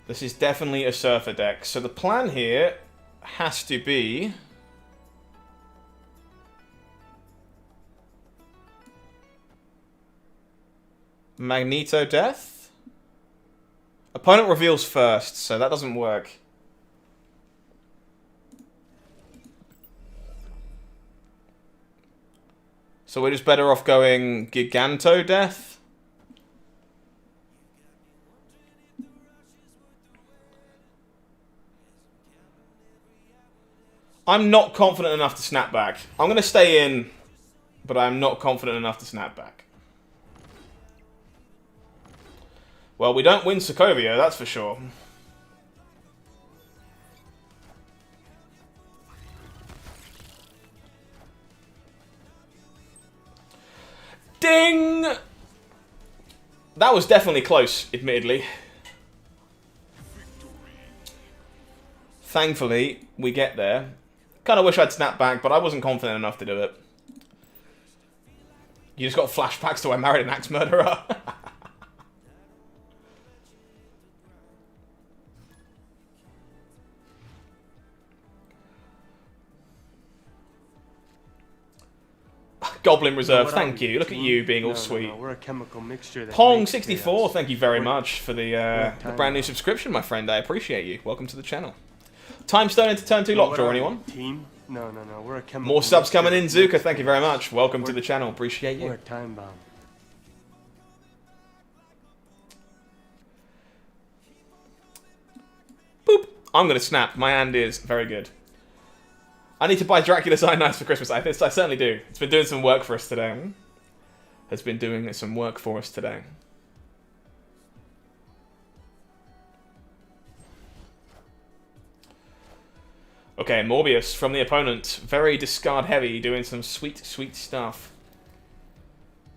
This is definitely a surfer deck. So the plan here has to be... Magneto Death? Opponent reveals first, so that doesn't work. So we're just better off going Giganto Death? I'm not confident enough to snap back. I'm going to stay in, but I'm not confident enough to snap back. Well, we don't win Sokovia, that's for sure. Ding! That was definitely close, admittedly. Thankfully, we get there. Kind of wish I'd snapped back, but I wasn't confident enough to do it. You just got flashbacks to I married an axe murderer. Goblin Reserve, thank you. Look at you being all sweet. We're a chemical mixture. Pong64, thank you very much for the brand new subscription, my friend. I appreciate you. Welcome to the channel. Time Stone into turn 2 Lockjaw, anyone? Team? No. We're a chemical. More subs coming in, Zuka. Thank you very much. Welcome to the channel. Appreciate you. We're a time bomb. Boop. I'm going to snap. My hand is very good. I need to buy Dracula Cyanide for Christmas. I certainly do. It's been doing some work for us today. Has been doing some work for us today. Okay, Morbius from the opponent. Very discard heavy, doing some sweet, sweet stuff.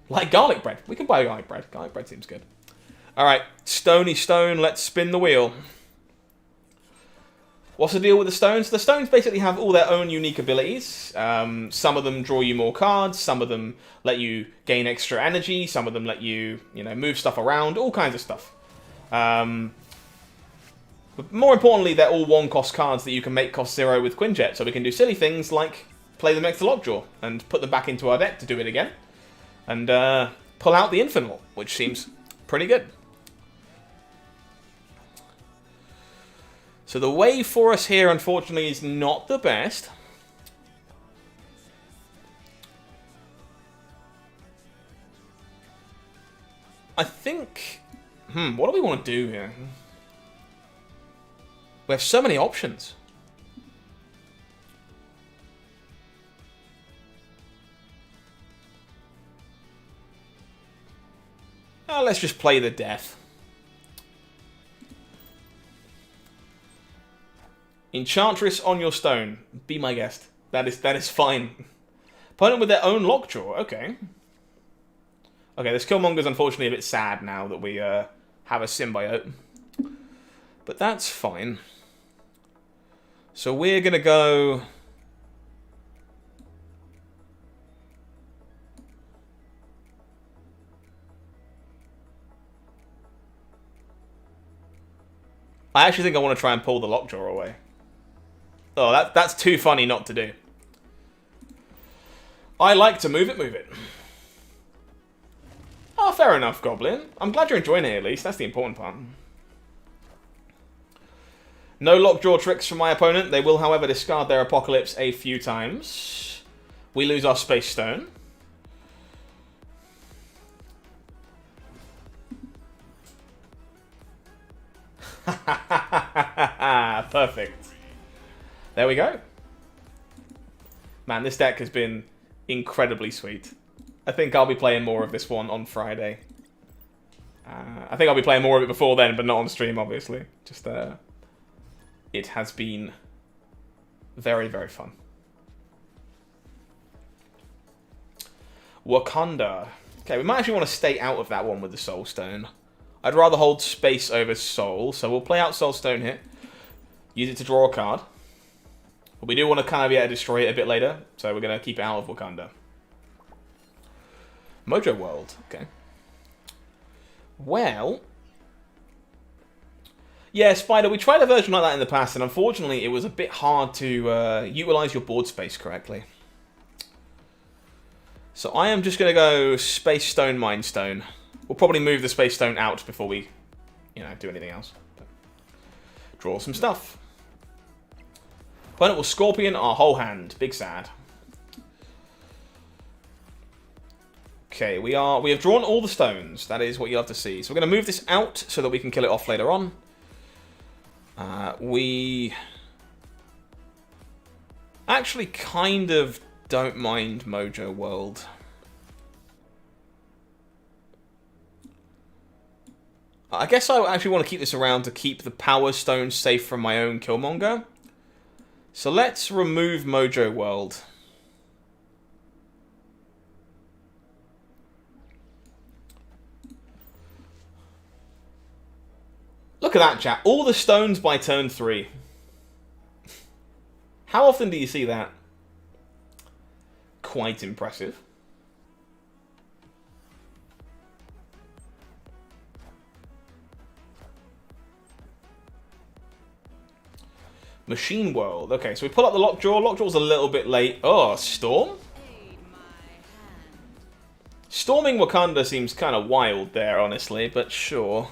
Like garlic bread. We can buy garlic bread. Garlic bread seems good. Alright, Stony Stone, let's spin the wheel. What's the deal with the stones? The stones basically have all their own unique abilities. Some of them draw you more cards, some of them let you gain extra energy, some of them let you, move stuff around, all kinds of stuff. But more importantly, they're all one-cost cards that you can make cost 0 with Quinjet, so we can do silly things like play them next to Lockjaw and put them back into our deck to do it again. And pull out the Infinite, which seems pretty good. So the way for us here, unfortunately, is not the best. I think... what do we want to do here? We have so many options. Oh, let's just play the death. Enchantress on your stone. Be my guest. That is fine. Opponent with their own Lockjaw. Okay. Okay, this Killmonger's unfortunately a bit sad now that we have a symbiote. But that's fine. So we're going to go... I actually think I want to try and pull the Lockjaw away. Oh, that's too funny not to do. I like to move it. Oh, fair enough, Goblin. I'm glad you're enjoying it at least. That's the important part. No Lockjaw tricks from my opponent. They will, however, discard their Apocalypse a few times. We lose our Space Stone. Perfect. There we go. Man, this deck has been incredibly sweet. I think I'll be playing more of this one on Friday. I think I'll be playing more of it before then, but not on stream, obviously. Just, it has been very, very fun. Wakanda. Okay, we might actually want to stay out of that one with the Soul Stone. I'd rather hold space over Soul, so we'll play out Soul Stone here. Use it to draw a card. But we do want to kind of be able to destroy it a bit later, so we're going to keep it out of Wakanda. Mojo World, okay. Well... Yeah, Spider, we tried a version like that in the past, and unfortunately it was a bit hard to utilize your board space correctly. So I am just going to go Space Stone, Mind Stone. We'll probably move the Space Stone out before we, do anything else. Draw some stuff. Opponent will Scorpion our whole hand. Big sad. Okay, we have drawn all the stones. That is what you have to see. So we're going to move this out so that we can kill it off later on. We actually kind of don't mind Mojo World. I guess I actually want to keep this around to keep the Power Stone safe from my own Killmonger. So let's remove Mojo World. Look at that, chat. All the stones by turn 3. How often do you see that? Quite impressive. Machine World. Okay, so we pull up the Lockjaw. Lockjaw's a little bit late. Oh, Storm? Storming Wakanda seems kind of wild there, honestly, but sure.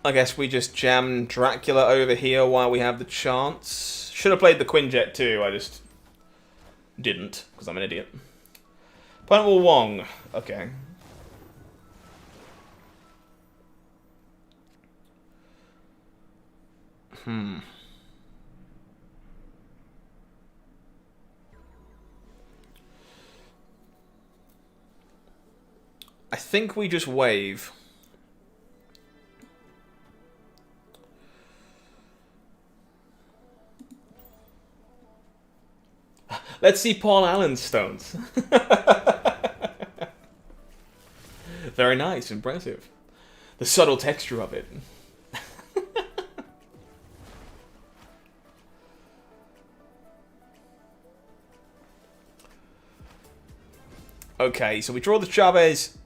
I guess we just jam Dracula over here while we have the chance. Should have played the Quinjet too, I just didn't, because I'm an idiot. Opponent will Wong. Okay. I think we just wave. Let's see Paul Allen's stones. Very nice, impressive. The subtle texture of it. Okay, so we draw the Chavez.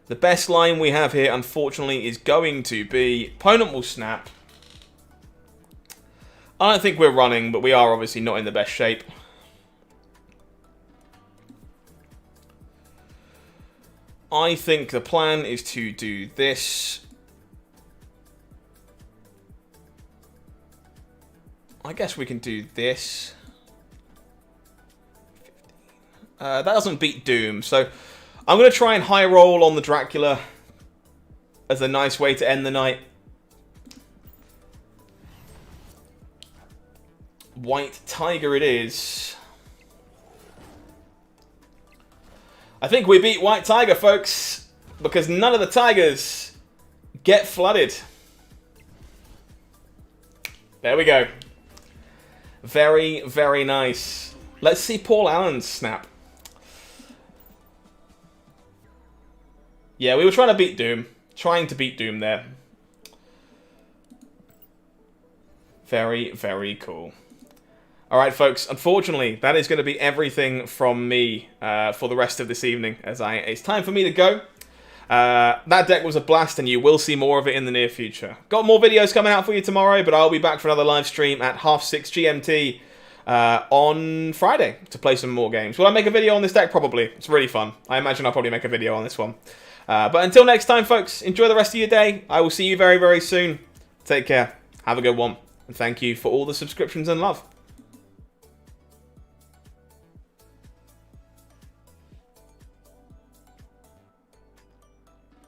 The best line we have here, unfortunately, is going to be... Opponent will snap. I don't think we're running, but we are obviously not in the best shape. I think the plan is to do this. I guess we can do this. That doesn't beat Doom, so I'm going to try and high roll on the Dracula as a nice way to end the night. White Tiger it is. I think we beat White Tiger, folks, because none of the Tigers get flooded. There we go. Very, very nice. Let's see Paul Allen's snap. Yeah, we were trying to beat Doom. Trying to beat Doom there. Very, very cool. Alright, folks. Unfortunately, that is going to be everything from me for the rest of this evening. It's time for me to go. That deck was a blast, and you will see more of it in the near future. Got more videos coming out for you tomorrow, but I'll be back for another live stream at 6:30 GMT on Friday to play some more games. Will I make a video on this deck? Probably. It's really fun. I imagine I'll probably make a video on this one. But until next time, folks, enjoy the rest of your day. I will see you very, very soon. Take care. Have a good one. And thank you for all the subscriptions and love.